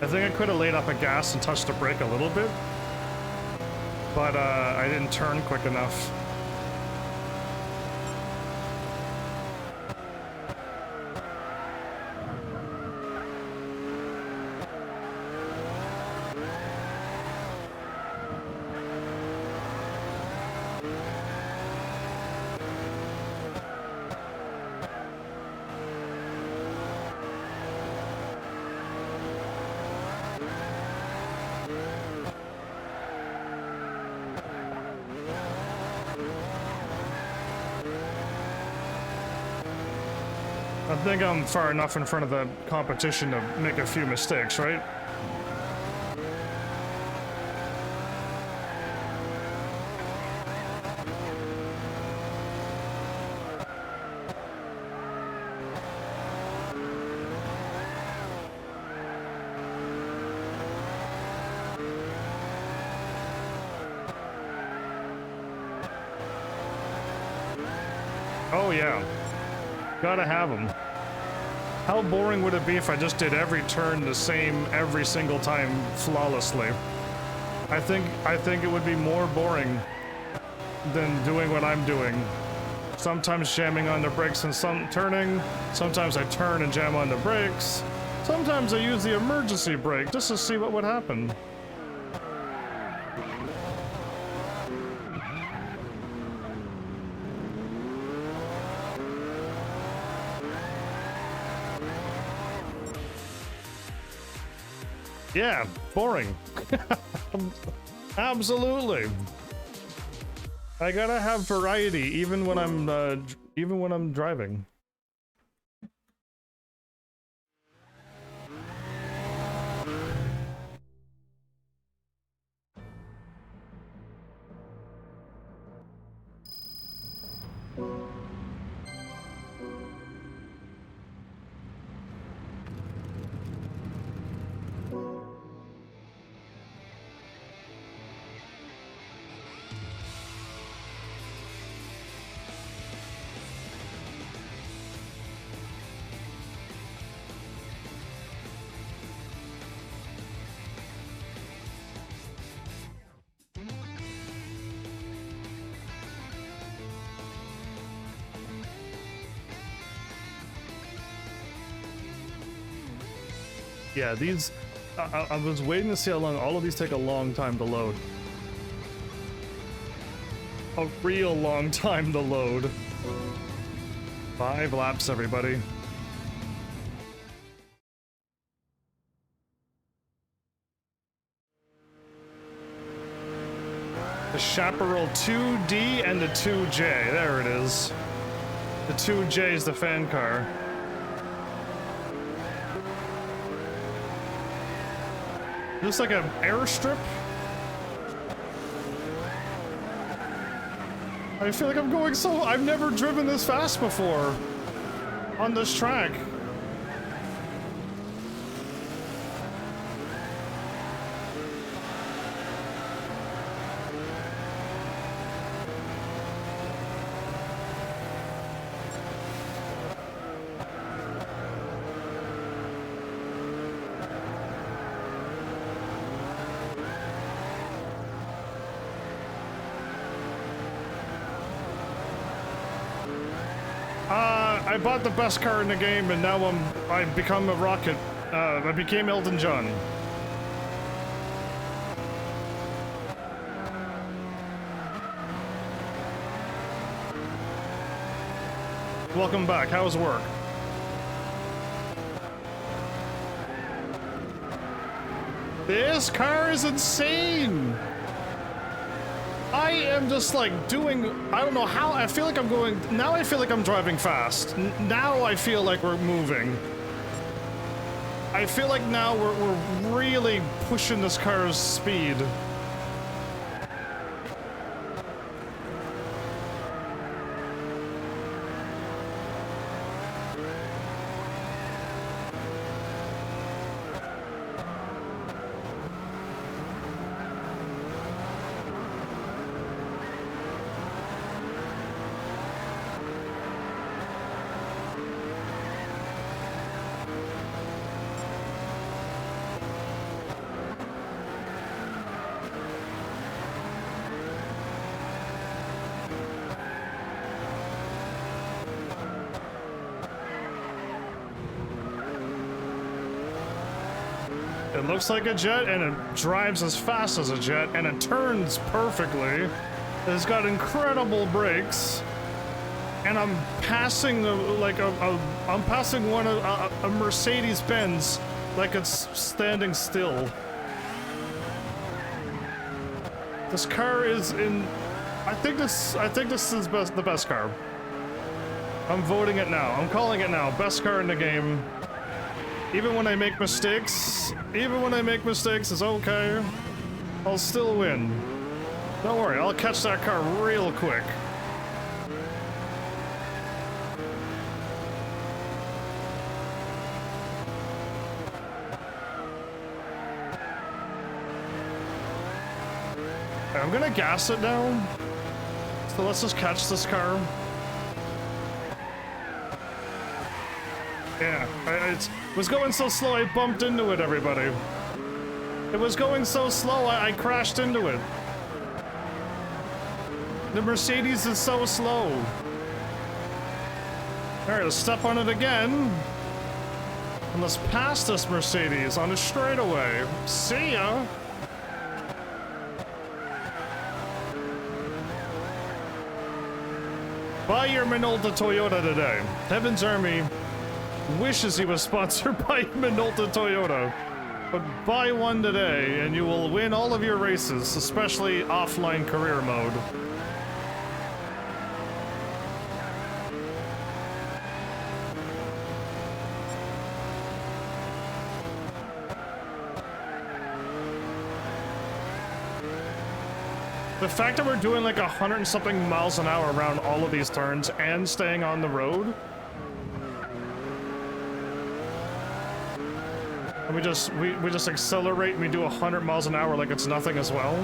I think I could have laid up a gas and touched the brake a little bit, but I didn't turn quick enough. I think I'm far enough in front of the competition to make a few mistakes, right? Oh yeah, gotta have them. How boring would it be if I just did every turn the same every single time flawlessly? I think it would be more boring than doing what I'm doing. Sometimes jamming on the brakes and some turning. Sometimes I turn and jam on the brakes. Sometimes I use the emergency brake just to see what would happen. Yeah, boring. Absolutely. I gotta have variety, even when I'm driving. Yeah, these... I was waiting to see how long... All of these take a long time to load. A real long time to load. 5 laps, everybody. The Chaparral 2D and the 2J. There it is. The 2J is the fan car. Looks like an airstrip. I feel like I'm going so... I've never driven this fast before on this track. I bought the best car in the game, and now I've become a rocket. I became Elton John. Welcome back. How's work? This car is insane! I am just like doing, I don't know how, I feel like I'm going, now I feel like I'm driving fast. Now I feel like we're moving. I feel like now we're really pushing this car's speed. It looks like a jet, and it drives as fast as a jet, and it turns perfectly. It's got incredible brakes, and I'm passing the I'm passing a Mercedes-Benz like it's standing still. This car is in. I think this is the best car. I'm voting it now. I'm calling it now. Best car in the game. Even when I make mistakes, it's okay. I'll still win. Don't worry, I'll catch that car real quick. I'm gonna gas it now. So let's just catch this car. Yeah, it was going so slow I bumped into it, everybody. It was going so slow I crashed into it. The Mercedes is so slow. Alright, let's step on it again. And let's pass this Mercedes on a straightaway. See ya! Buy your Minolta Toyota today. Heaven's Army wishes he was sponsored by Minolta Toyota. But buy one today and you will win all of your races, especially offline career mode. The fact that we're doing like 100 and something miles an hour around all of these turns and staying on the road. And we just accelerate and we do 100 miles an hour like it's nothing as well.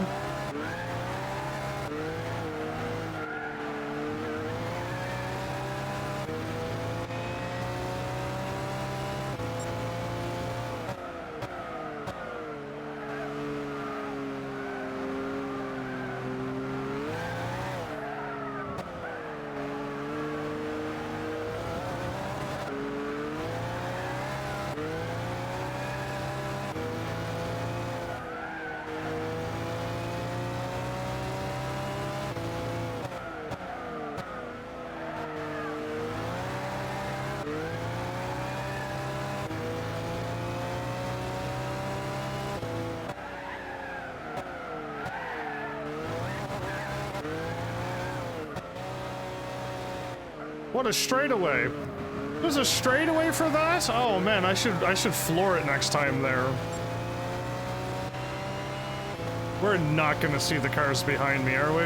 What a straightaway. There's a straightaway for that? Oh man, I should floor it next time there. We're not gonna see the cars behind me, are we?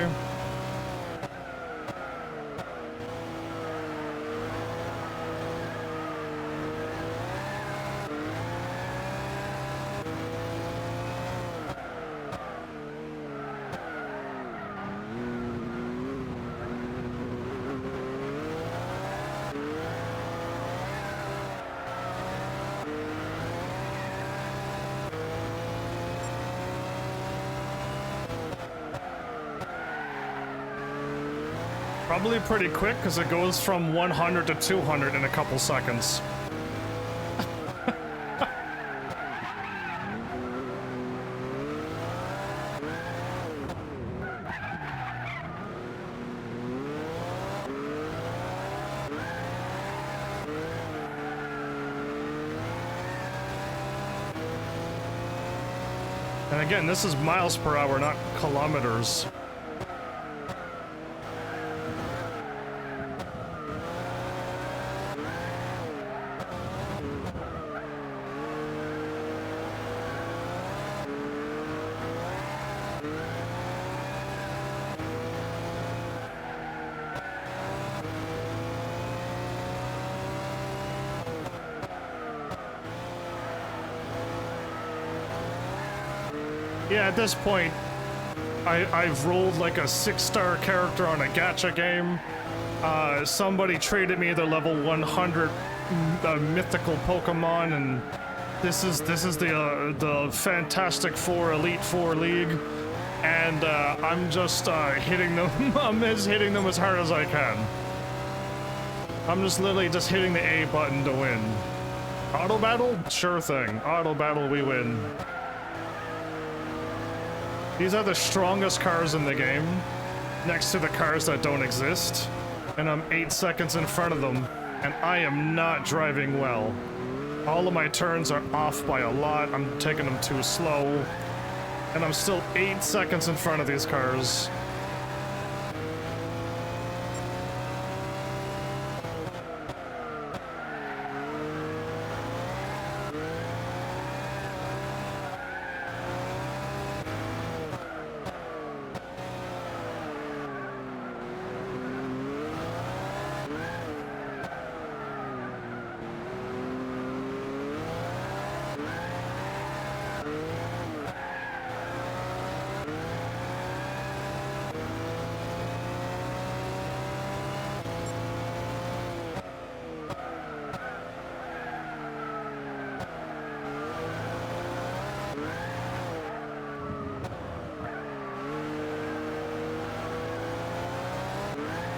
Probably pretty quick, because it goes from 100 to 200 in a couple seconds. And again, this is miles per hour, not kilometers. Yeah, at this point, I've rolled like a 6-star character on a gacha game. Somebody traded me the level 100 mythical Pokemon, and this is the Fantastic Four Elite Four League, and I'm just hitting them. I'm just hitting them as hard as I can. I'm just literally just hitting the A button to win. Auto battle? Sure thing. Auto battle, we win. These are the strongest cars in the game, next to the cars that don't exist, and I'm 8 seconds in front of them, and I am not driving well. All of my turns are off by a lot, I'm taking them too slow, and I'm still 8 seconds in front of these cars.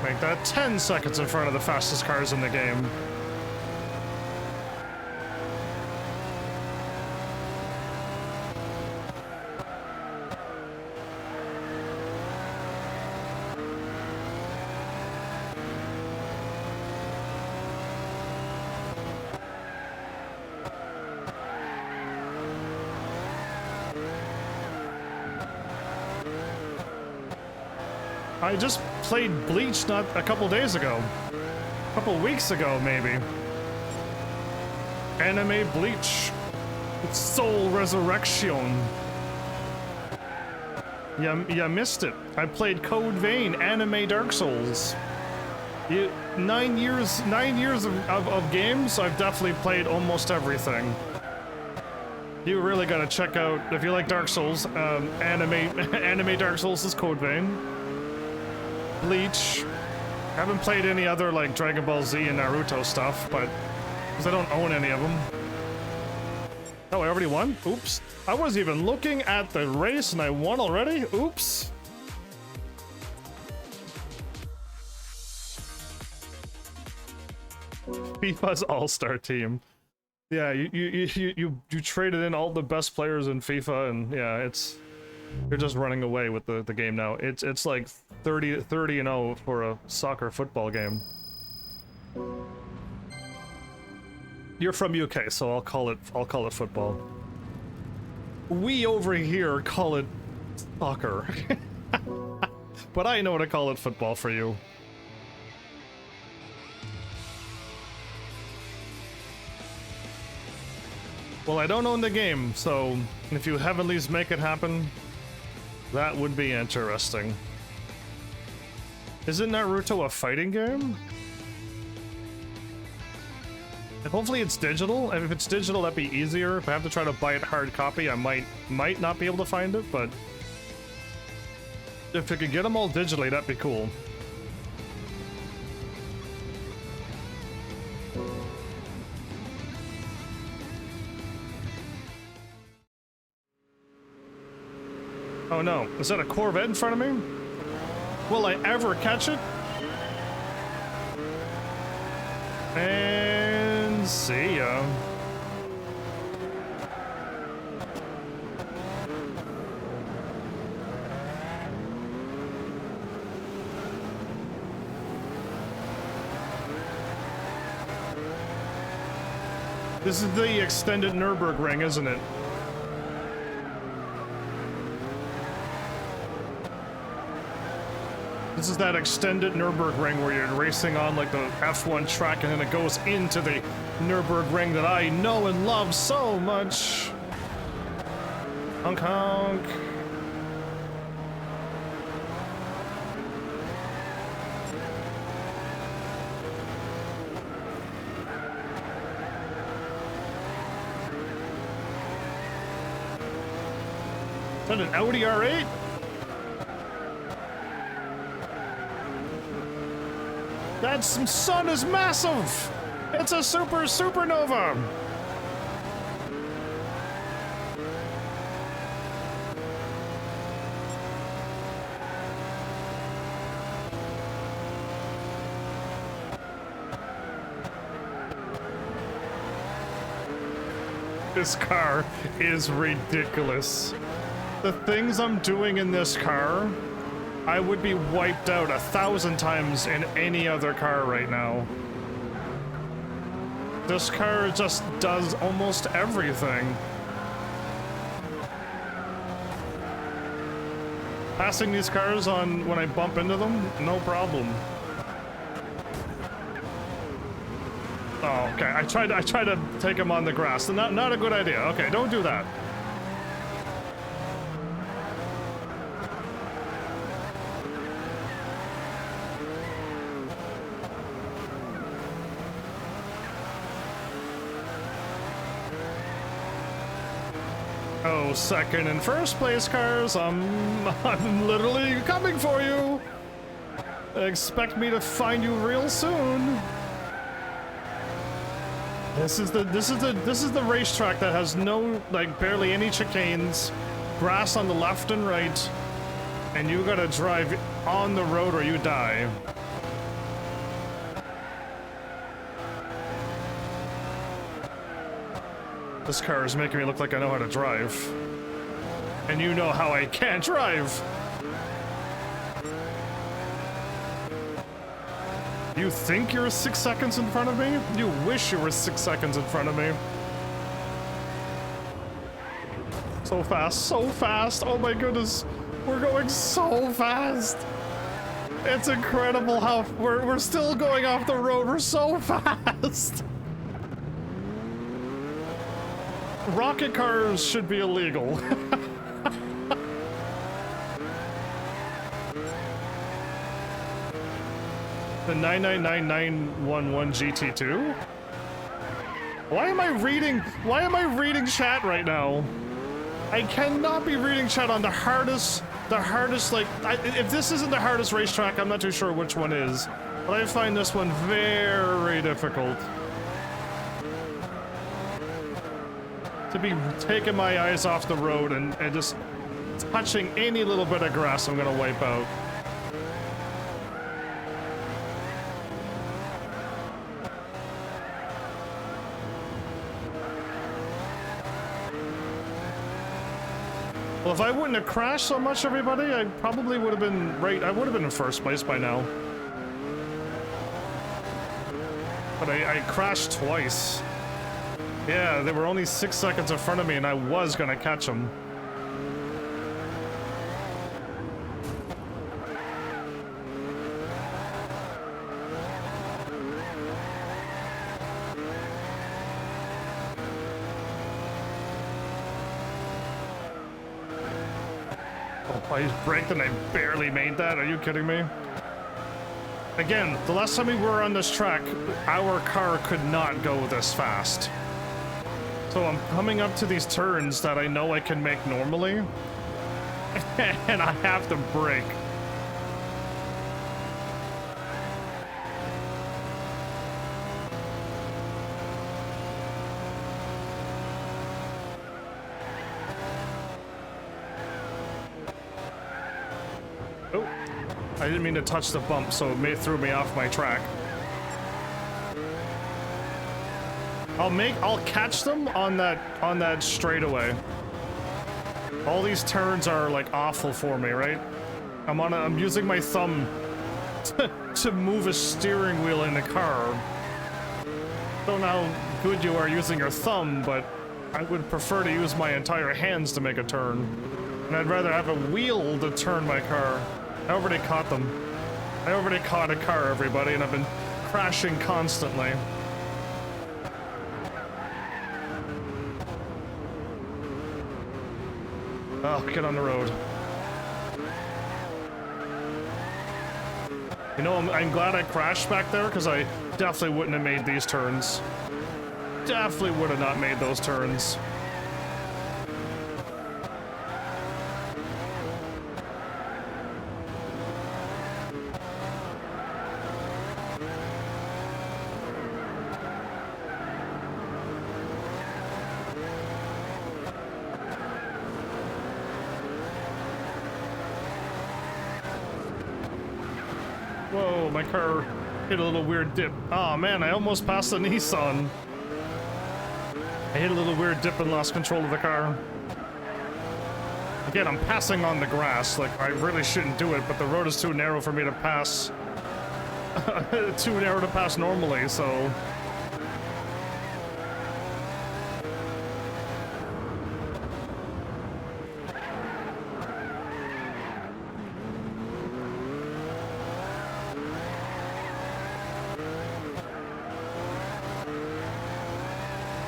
Make that 10 seconds in front of the fastest cars in the game. I just played Bleach not a couple days ago. A couple weeks ago, maybe. Anime Bleach. Soul Resurrection. You missed it. I played Code Vein, anime Dark Souls. 9 years of games, I've definitely played almost everything. You really gotta check out, if you like Dark Souls, anime Dark Souls is Code Vein. Bleach. Haven't played any other like Dragon Ball Z and Naruto stuff, but because I don't own any of them. Oh, I already won? Oops. I wasn't even looking at the race and I won already? Oops. FIFA's all-star team. Yeah, you traded in all the best players in FIFA, and yeah, you're just running away with the game now. It's like 30-0 for a soccer football game. You're from UK, so I'll call it football. We over here call it soccer. But I know what to call it football for you. Well, I don't own the game, so if you have at least make it happen, that would be interesting. Isn't Naruto a fighting game? Hopefully it's digital. If it's digital, that'd be easier. If I have to try to buy it hard copy, I might not be able to find it, but if you could get them all digitally, that'd be cool. Oh no, is that a Corvette in front of me? Will I ever catch it? And see ya. This is the extended Nürburgring, isn't it? This is that extended Nürburgring where you're racing on like the F1 track and then it goes into the Nürburgring that I know and love so much. Honk honk. Is that an Audi R8? That sun is massive! It's a supernova! This car is ridiculous. The things I'm doing in this car, I would be wiped out 1,000 times in any other car right now. This car just does almost everything. Passing these cars on when I bump into them, no problem. Oh, okay. I tried to take him on the grass. Not a good idea. Okay, don't do that. Oh, second and first place cars, I'm literally coming for you. Expect me to find you real soon. This is the racetrack that has no, like, barely any chicanes, grass on the left and right, and you gotta drive on the road or you die. This car is making me look like I know how to drive. And you know how I can't drive! You think you're 6 seconds in front of me? You wish you were 6 seconds in front of me. So fast, oh my goodness. We're going so fast. It's incredible how we're still going off the road, we're so fast. Rocket cars should be illegal. The 999911 GT2? Why am I reading chat right now? I cannot be reading chat on the hardest, like, if this isn't the hardest racetrack, I'm not too sure which one is. But I find this one very difficult. To be taking my eyes off the road and just touching any little bit of grass, I'm gonna wipe out. Well, if I wouldn't have crashed so much, everybody, I probably would have been right. I would have been in first place by now. But I crashed twice. Yeah, they were only 6 seconds in front of me, and I was gonna catch them. I braked and I barely made that. Are you kidding me? Again, the last time we were on this track, our car could not go this fast. So I'm coming up to these turns that I know I can make normally, and I have to brake. I didn't mean to touch the bump, so it threw me off my track. I'll catch them on that straightaway. All these turns are like awful for me, right? I'm using my thumb to move a steering wheel in the car. Don't know how good you are using your thumb, but I would prefer to use my entire hands to make a turn. And I'd rather have a wheel to turn my car. I already caught them. I already caught a car, everybody, and I've been crashing constantly. Oh, get on the road. You know, I'm glad I crashed back there, because I definitely wouldn't have made these turns. Definitely would have not made those turns. Whoa, my car hit a little weird dip. Oh man, I almost passed the Nissan. I hit a little weird dip and lost control of the car. Again, I'm passing on the grass. Like, I really shouldn't do it, but the road is too narrow for me to pass. Too narrow to pass normally, so...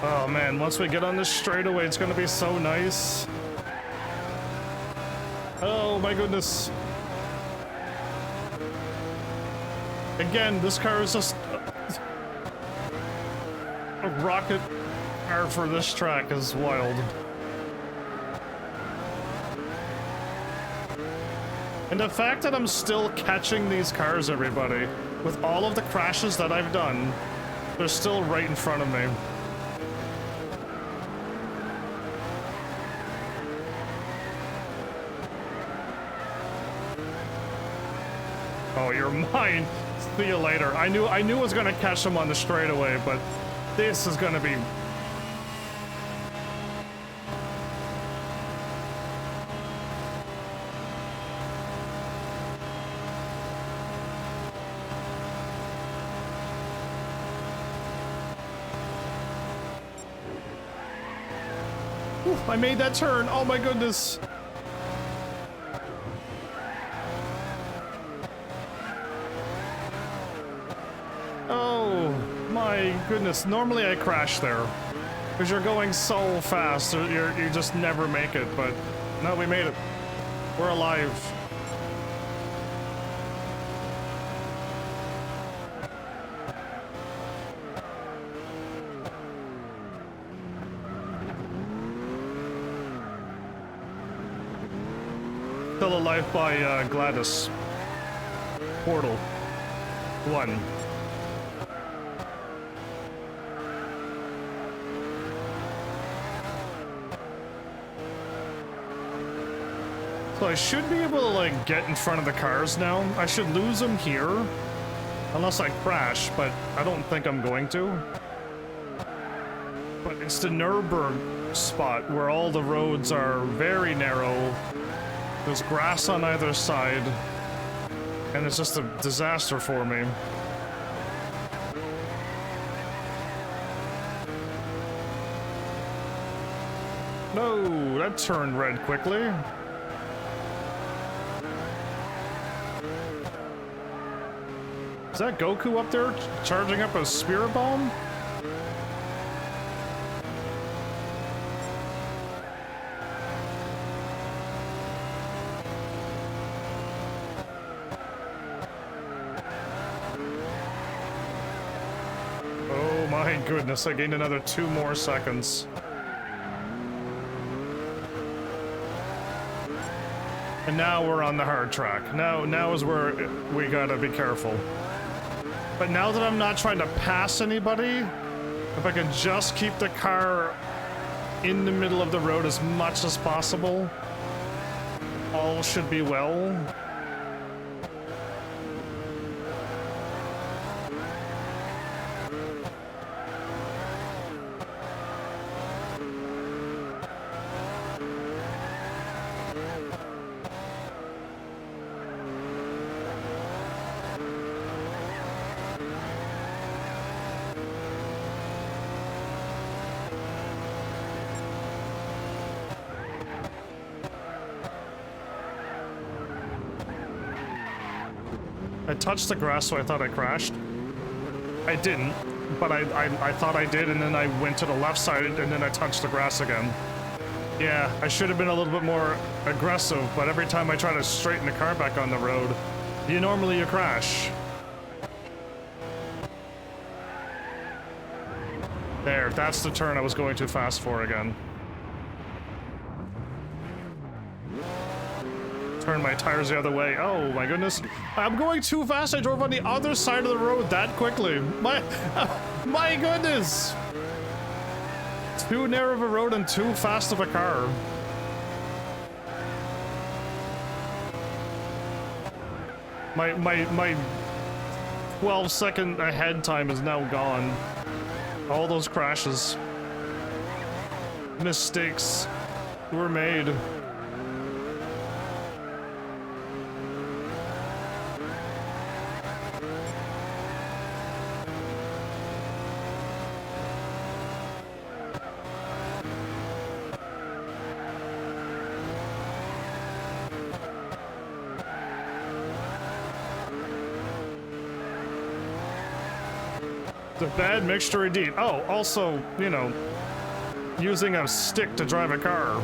Oh man, once we get on this straightaway, it's gonna be so nice. Oh my goodness. Again, this car is just a rocket car for this track is wild. And the fact that I'm still catching these cars, everybody, with all of the crashes that I've done, they're still right in front of me. Oh, you're mine. See you later. I knew I was gonna catch him on the straightaway, but this is gonna be... Ooh, I made that turn. Oh my goodness. Oh my goodness. Normally I crash there because you're going so fast. You just never make it, but no, we made it. We're alive. Still Alive by Gladys. Portal 1. So I should be able to, like, get in front of the cars now. I should lose them here. Unless I crash, but I don't think I'm going to. But it's the Nürburgring spot where all the roads are very narrow. There's grass on either side. And it's just a disaster for me. No, that turned red quickly. Is that Goku up there charging up a spirit bomb? Oh my goodness, I gained another 2 more seconds. And now we're on the hard track. Now is where we gotta be careful. But now that I'm not trying to pass anybody, if I can just keep the car in the middle of the road as much as possible, all should be well. I touched the grass, so I thought I crashed. I didn't, but I thought I did, and then I went to the left side, and then I touched the grass again. Yeah, I should have been a little bit more aggressive, but every time I try to straighten the car back on the road, you crash. There, that's the turn I was going too fast for again. Turn my tires the other way. Oh my goodness. I'm going too fast. I drove on the other side of the road that quickly. My goodness. Too narrow of a road and too fast of a car. My 12-second ahead time is now gone. All those crashes. Mistakes were made. The bad mixture indeed. Oh, also, you know, using a stick to drive a car.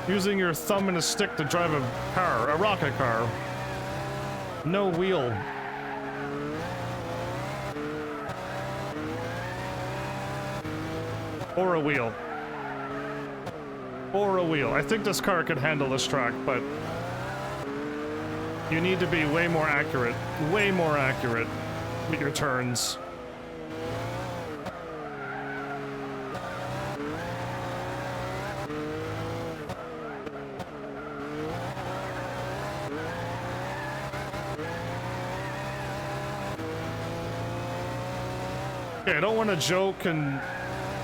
Using your thumb and a stick to drive a car, a rocket car. No wheel. Or a wheel. Or a wheel. I think this car could handle this track, but you need to be way more accurate with your turns. Okay, I don't want to joke and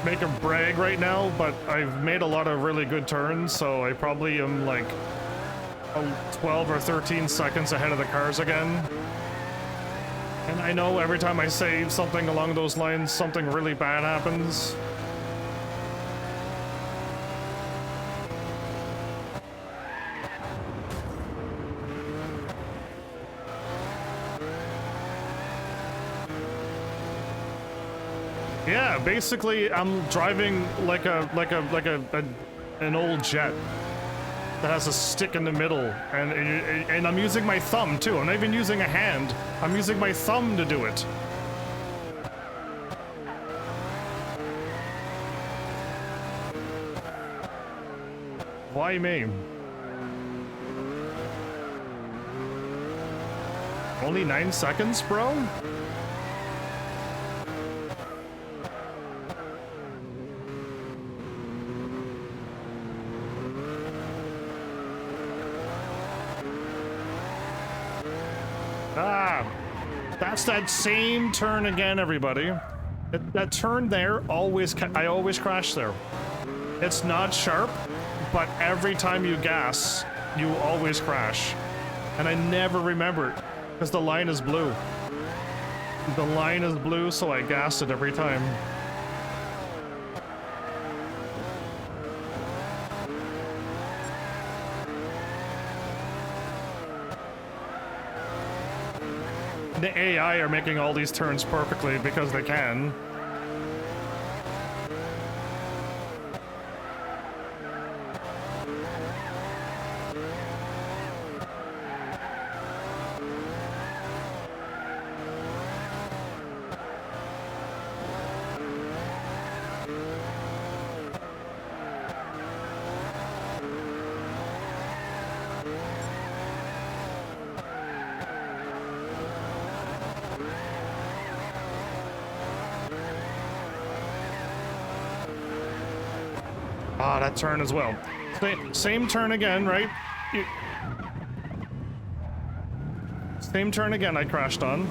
make a brag right now, but I've made a lot of really good turns, so I probably am like 12 or 13 seconds ahead of the cars again. And I know every time I say something along those lines, something really bad happens. Yeah, basically I'm driving like an old jet that has a stick in the middle, and I'm using my thumb too. I'm not even using a hand. I'm using my thumb to do it. Why me? Only 9 seconds, bro? Ah, that's that same turn again, everybody. That turn there, I always crash there. It's not sharp, but every time you gas, you always crash. And I never remember it, because the line is blue. The line is blue, so I gas it every time. The AI are making all these turns perfectly because they can. Ah, that turn as well. Same turn again, right? Same turn again I crashed on.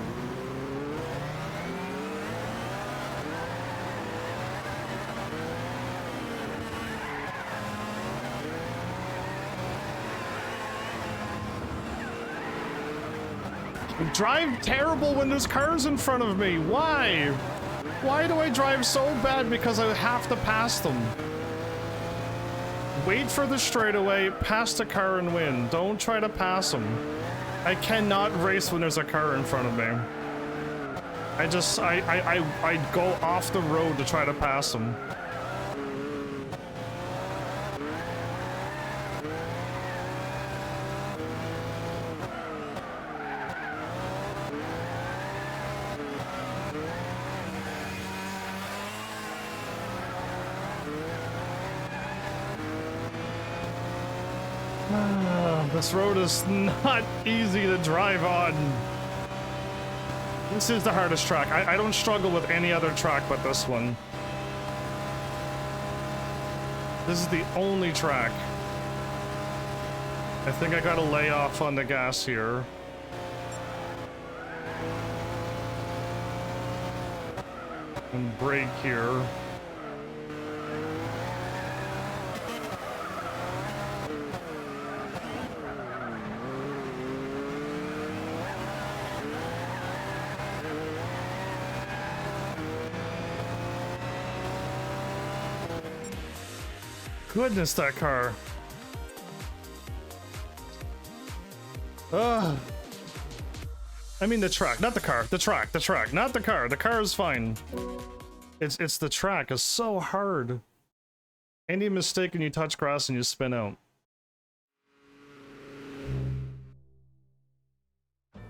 I drive terrible when there's cars in front of me. Why? Why do I drive so bad? Because I have to pass them. Wait for the straightaway, pass the car and win. Don't try to pass them. I cannot race when there's a car in front of me. I go off the road to try to pass them. This road is not easy to drive on. This is the hardest track. I don't struggle with any other track but this one. This is the only track. I think I gotta lay off on the gas here. And brake here. Goodness, that car. Ugh. I mean the track, not the car. The track, not the car. The car is fine. It's the track is so hard. Any mistake and you touch grass and you spin out.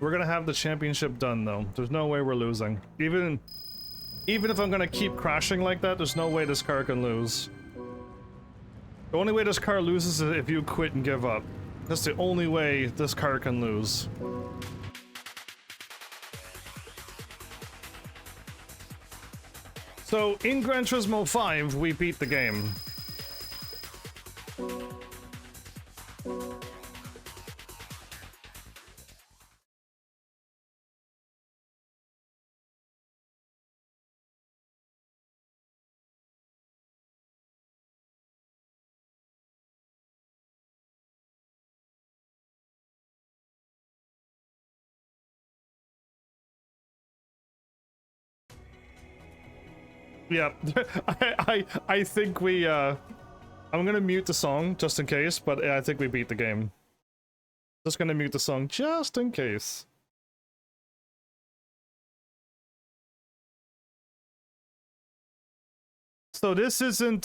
We're gonna have the championship done though. There's no way we're losing. Even if I'm gonna keep crashing like that, there's no way this car can lose. The only way this car loses is if you quit and give up. That's the only way this car can lose. So, in Gran Turismo 5, we beat the game. Yeah, I think we, I'm gonna mute the song just in case, but I think we beat the game. Just gonna mute the song just in case. So this isn't,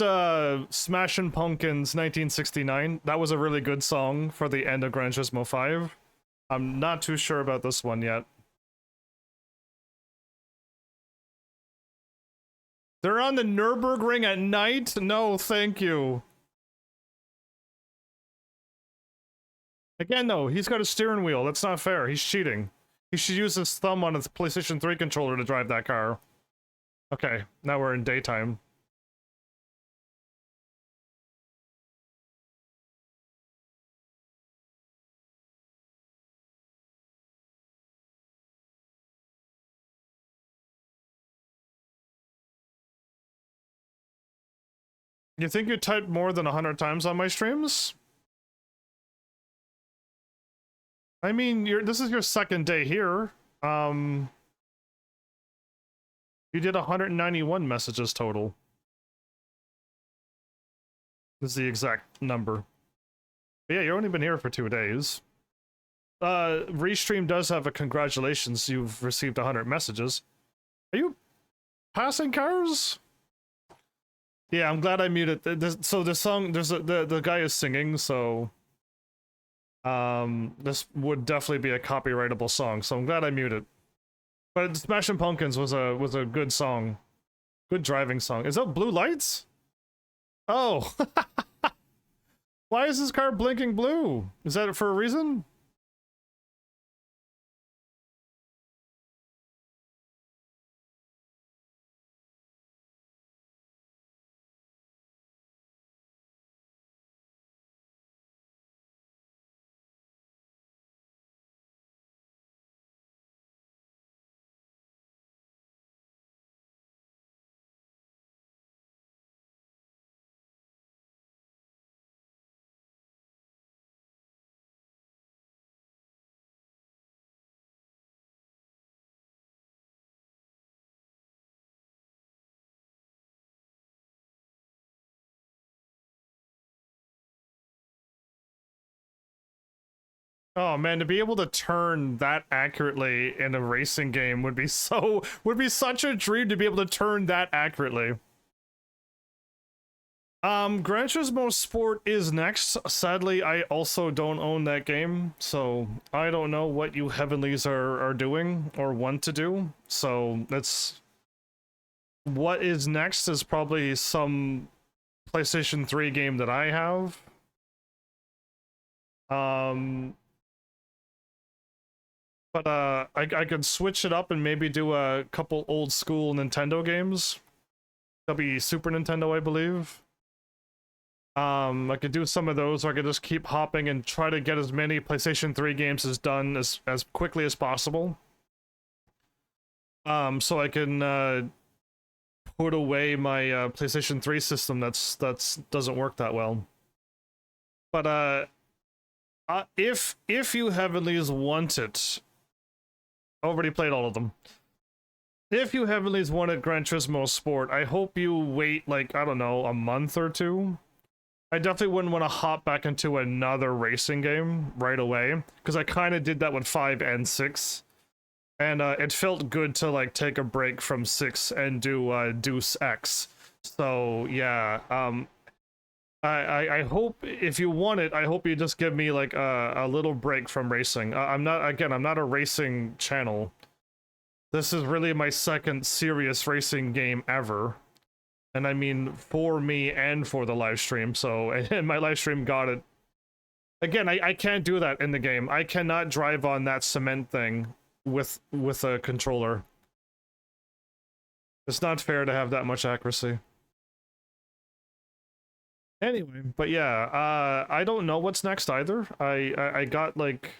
Smashing Pumpkins 1969. That was a really good song for the end of Gran Turismo 5. I'm not too sure about this one yet. They're on the Nürburgring at night? No, thank you. Again, though, he's got a steering wheel. That's not fair. He's cheating. He should use his thumb on his PlayStation 3 controller to drive that car. Okay, now we're in daytime. You think you typed more than 100 times on my streams? I mean, this is your second day here. You did 191 messages total. This is the exact number. But yeah, you've only been here for 2 days. Restream does have a congratulations, you've received 100 messages. Are you passing cars? Yeah, I'm glad I muted. So the song, the guy is singing, so this would definitely be a copyrightable song. So I'm glad I muted. But Smashing Pumpkins was a good song, good driving song. Is that blue lights? Oh, why is this car blinking blue? Is that for a reason? Oh man, to be able to turn that accurately in a racing game would be such a dream to be able to turn that accurately. Gran Turismo Sport is next. Sadly, I also don't own that game, so I don't know what you heavenlies are doing or want to do. So that's what is next is probably some PlayStation 3 game that I have. But I could switch it up and maybe do a couple old school Nintendo games. That'll be Super Nintendo, I believe. I could do some of those, or I could just keep hopping and try to get as many PlayStation 3 games as done as quickly as possible. So I can put away my PlayStation 3 system that's doesn't work that well. But if you heavenlies want it, already played all of them. If you heavenlies wanted Gran Turismo Sport, I hope you wait like, I don't know, a month or two. I definitely wouldn't want to hop back into another racing game right away, because I kind of did that with 5 and 6. And it felt good to like take a break from 6 and do Deuce X. So yeah, I hope if you want it, I hope you just give me like a little break from racing. I'm not a racing channel. This is really my second serious racing game ever. And I mean for me and for the live stream, so and my live stream got it. Again, I can't do that in the game. I cannot drive on that cement thing with a controller. It's not fair to have that much accuracy. Anyway, but yeah, I don't know what's next either. I got like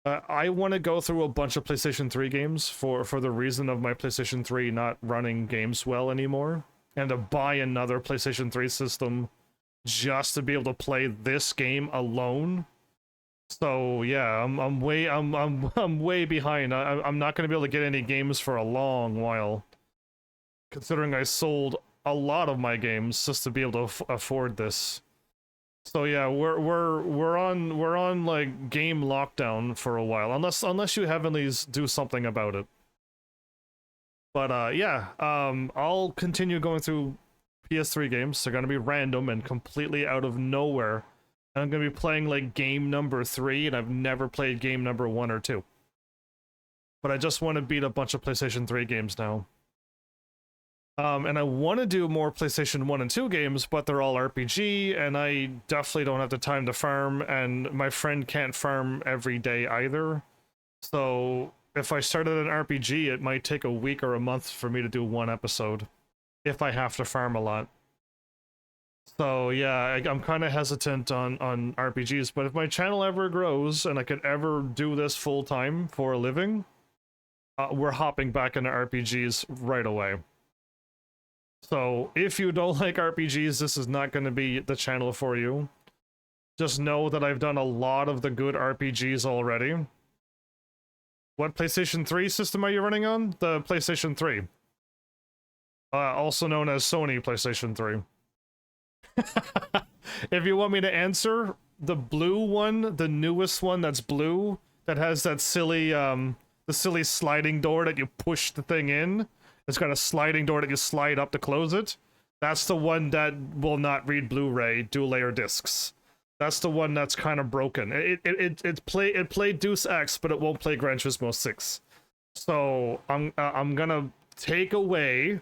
I want to go through a bunch of PlayStation 3 games for the reason of my PlayStation 3 not running games well anymore, and to buy another PlayStation 3 system just to be able to play this game alone. So yeah, I'm way behind. I'm not going to be able to get any games for a long while, considering I sold a lot of my games just to be able to afford this. So yeah, we're on like game lockdown for a while, unless you heavenlies do something about it. But yeah, I'll continue going through PS3 games. They're gonna be random and completely out of nowhere. And I'm gonna be playing like game number 3, and I've never played game number 1 or 2. But I just want to beat a bunch of PlayStation 3 games now. And I want to do more PlayStation 1 and 2 games, but they're all RPG, and I definitely don't have the time to farm, and my friend can't farm every day either. So if I started an RPG, it might take a week or a month for me to do one episode, if I have to farm a lot. So yeah, I'm kind of hesitant on RPGs, but if my channel ever grows and I could ever do this full time for a living, we're hopping back into RPGs right away. So if you don't like RPGs, this is not going to be the channel for you. Just know that I've done a lot of the good RPGs already. What PlayStation 3 system are you running on? The PlayStation 3. Also known as Sony PlayStation 3. If you want me to answer, the blue one, the newest one that's blue, that has that silly, the silly sliding door that you push the thing in. It's got a sliding door that you slide up to close it. That's the one that will not read Blu-ray dual layer discs. That's the one that's kind of broken. It played Deus Ex, but it won't play Gran Turismo 6. So I'm gonna take away,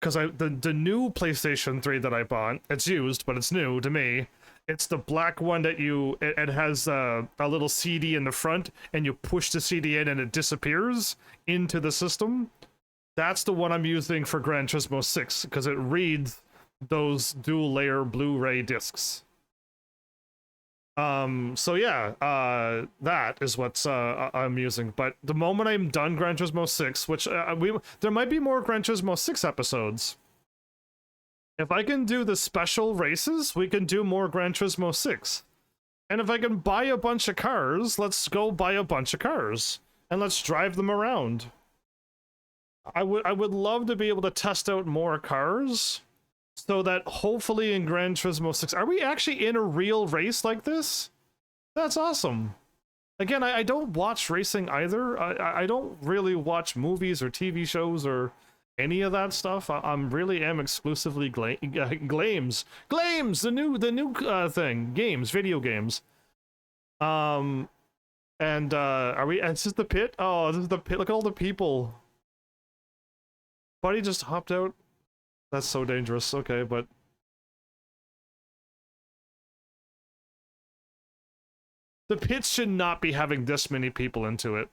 because the new PlayStation 3 that I bought, it's used, but it's new to me. It's the black one that it has a little CD in the front, and you push the CD in and it disappears into the system. That's the one I'm using for Gran Turismo 6, because it reads those dual layer Blu-ray discs. So yeah, that is what I'm using. But the moment I'm done Gran Turismo 6, which there might be more Gran Turismo 6 episodes. If I can do the special races, we can do more Gran Turismo 6. And if I can buy a bunch of cars, let's go buy a bunch of cars and let's drive them around. I would love to be able to test out more cars, so that hopefully in Gran Turismo 6... Are we actually in a real race like this? That's awesome. Again, I don't watch racing either. I don't really watch movies or TV shows or any of that stuff. I'm really am exclusively Glames. Glames! The new thing. Games. Video games. And, are we... Is this the pit? Oh, this is the pit. Look at all the people. Buddy just hopped out. That's so dangerous. Okay, but... The pit should not be having this many people into it.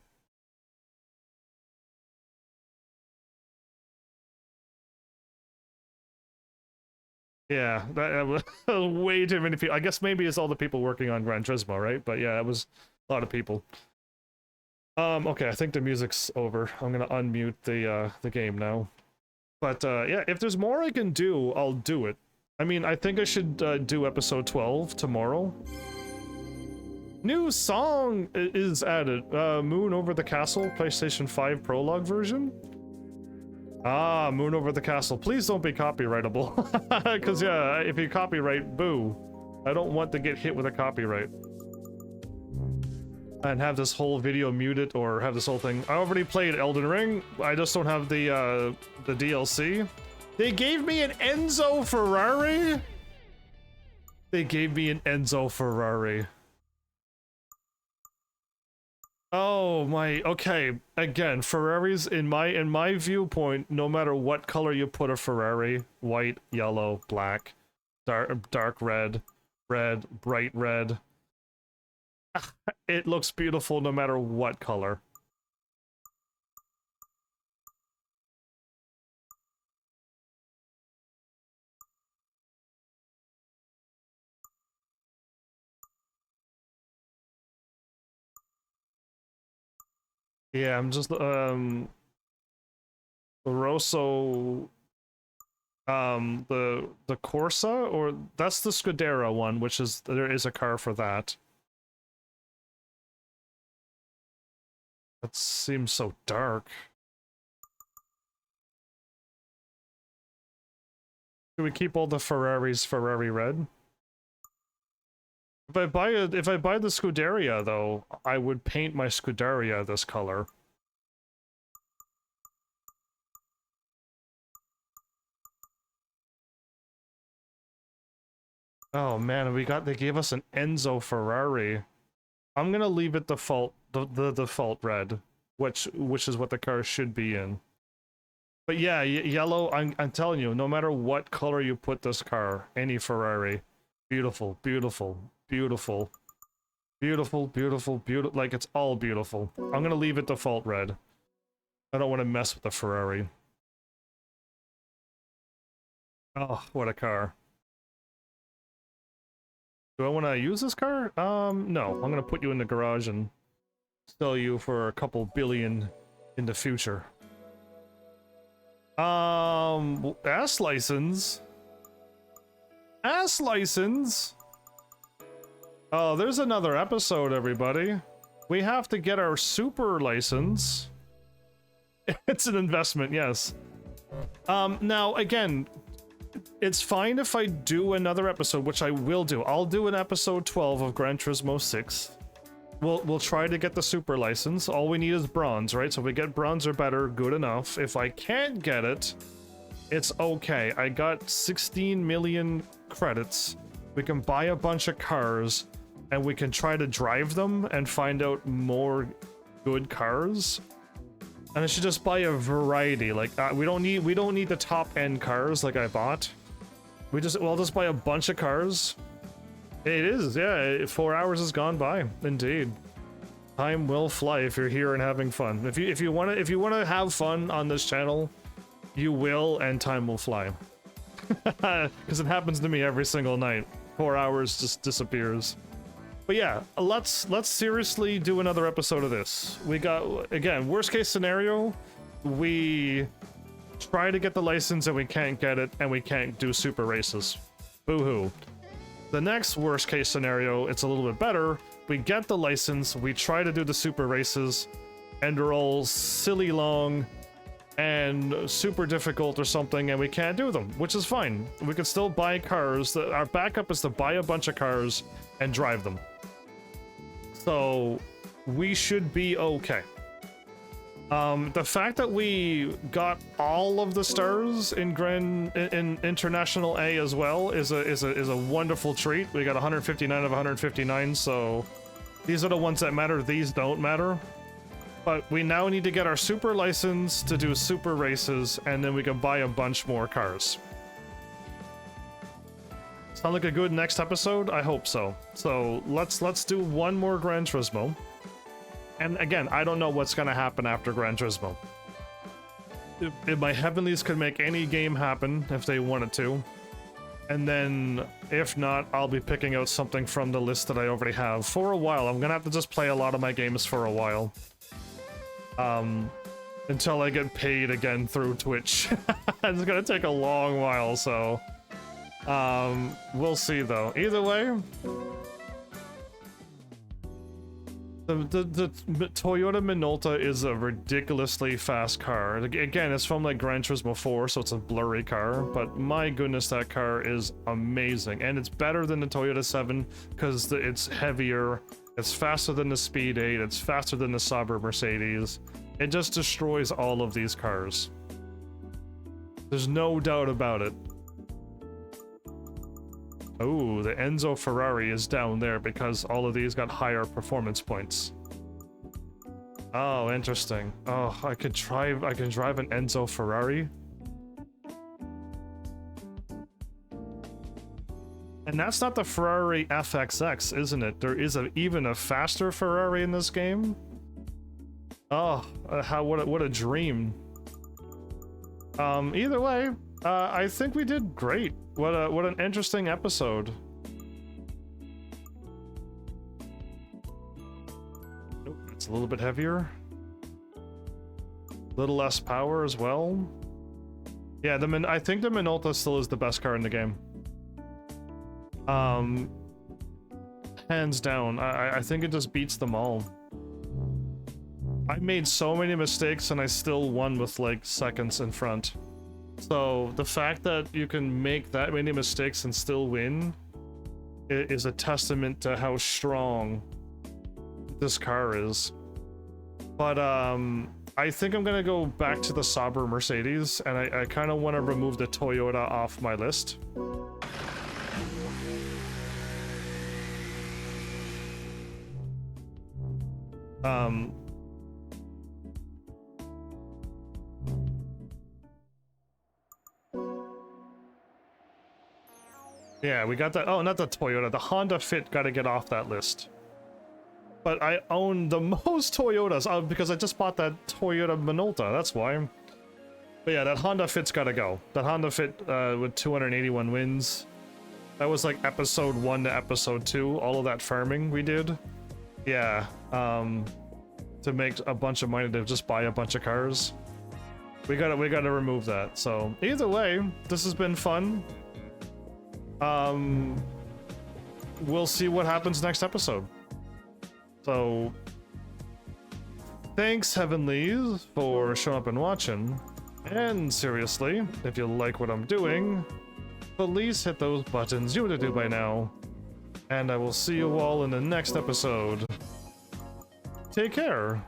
Yeah, that was way too many people. I guess maybe it's all the people working on Gran Turismo, right? But yeah, it was a lot of people. Okay, I think the music's over. I'm gonna unmute the game now. But yeah, if there's more I can do, I'll do it. I mean, I think I should do episode 12 tomorrow. New song is added. Moon Over the Castle, PlayStation 5 prologue version. Ah, Moon Over the Castle. Please don't be copyrightable. Because yeah, if you copyright, boo. I don't want to get hit with a copyright. And have this whole video muted, or have this whole thing. I already played Elden Ring. I just don't have the DLC. They gave me an Enzo Ferrari? They gave me an Enzo Ferrari. Oh my, okay. Again, Ferraris in my viewpoint, no matter what color you put a Ferrari, white, yellow, black, dark red, red, bright red, it looks beautiful no matter what color. Yeah, I'm just Rosso, the Corsa, or that's the Scudera one, which is, there is a car for that. That seems so dark. Do we keep all the Ferraris Ferrari red? If I buy the Scuderia though, I would paint my Scuderia this color. Oh man, they gave us an Enzo Ferrari. I'm gonna leave it default, the default red, which is what the car should be in. But yeah, yellow, I'm telling you, no matter what color you put this car, any Ferrari, beautiful, beautiful, beautiful, beautiful, beautiful, beautiful, like it's all beautiful. I'm gonna leave it default red. I don't want to mess with the Ferrari. Oh, what a car. Do I want to use this car? No. I'm gonna put you in the garage and sell you for a couple billion in the future. S license? S license? Oh, there's another episode, everybody. We have to get our super license. It's an investment, yes. Now, again, it's fine if I do another episode, which I will do. I'll do an episode 12 of Gran Turismo 6. We'll try to get the super license. All we need is bronze, right? So if we get bronze or better, good enough. If I can't get it, it's okay. I got 16 million credits. We can buy a bunch of cars, and we can try to drive them and find out more good cars. And I should just buy a variety. Like we don't need the top end cars like I bought. We'll just buy a bunch of cars. It is, yeah. 4 hours has gone by, indeed. Time will fly if you're here and having fun. If you wanna have fun on this channel, you will, and time will fly. Because it happens to me every single night. 4 hours just disappears. But yeah, let's seriously do another episode of this. We got, again, worst case scenario, we try to get the license and we can't get it, and we can't do super races. Boo-hoo. The next worst case scenario, it's a little bit better. We get the license, we try to do the super races, and they're all silly long and super difficult or something, and we can't do them, which is fine. We can still buy cars. Our backup is to buy a bunch of cars and drive them. So we should be okay. The fact that we got all of the stars in International A as well is a wonderful treat. We got 159 of 159, so these are the ones that matter. These don't matter. But we now need to get our super license to do super races, and then we can buy a bunch more cars. Sound like a good next episode? I hope so. So let's do one more Gran Turismo. And again, I don't know what's gonna happen after Gran Turismo. If my heavenlies could make any game happen if they wanted to. And then, if not, I'll be picking out something from the list that I already have. For a while, I'm gonna have to just play a lot of my games for a while. Until I get paid again through Twitch. It's gonna take a long while, so... we'll see though. Either way... The Toyota Minolta is a ridiculously fast car. Again, it's from like Gran Turismo 4, so it's a blurry car, but my goodness, that car is amazing. And it's better than the Toyota 7 because it's heavier, it's faster than the Speed 8, it's faster than the Sauber Mercedes. It just destroys all of these cars. There's no doubt about it. Oh, the Enzo Ferrari is down there because all of these got higher performance points. Oh, interesting. Oh, I can drive an Enzo Ferrari. And that's not the Ferrari FXX, isn't it? There is even a faster Ferrari in this game. Oh, what a dream. Either way, I think we did great. What an interesting episode. Nope, it's a little bit heavier. A little less power as well. Yeah, I think the Minolta still is the best car in the game. Hands down. I think it just beats them all. I made so many mistakes and I still won with like seconds in front. So the fact that you can make that many mistakes and still win is a testament to how strong this car is. But I think I'm gonna go back to the Sauber Mercedes, and I kind of want to remove the Toyota off my list. Yeah, we got that. Oh, not the Toyota. The Honda Fit got to get off that list. But I own the most Toyotas because I just bought that Toyota Minolta. That's why. But yeah, that Honda Fit's got to go. That Honda Fit with 281 wins. That was like episode 1 to episode 2. All of that farming we did. Yeah. To make a bunch of money to just buy a bunch of cars. We gotta remove that. So either way, this has been fun. We'll see what happens next episode. So thanks, Heavenlies, for showing up and watching. And seriously, if you like what I'm doing, please hit those buttons. You know what to do by now. And I will see you all in the next episode. Take care.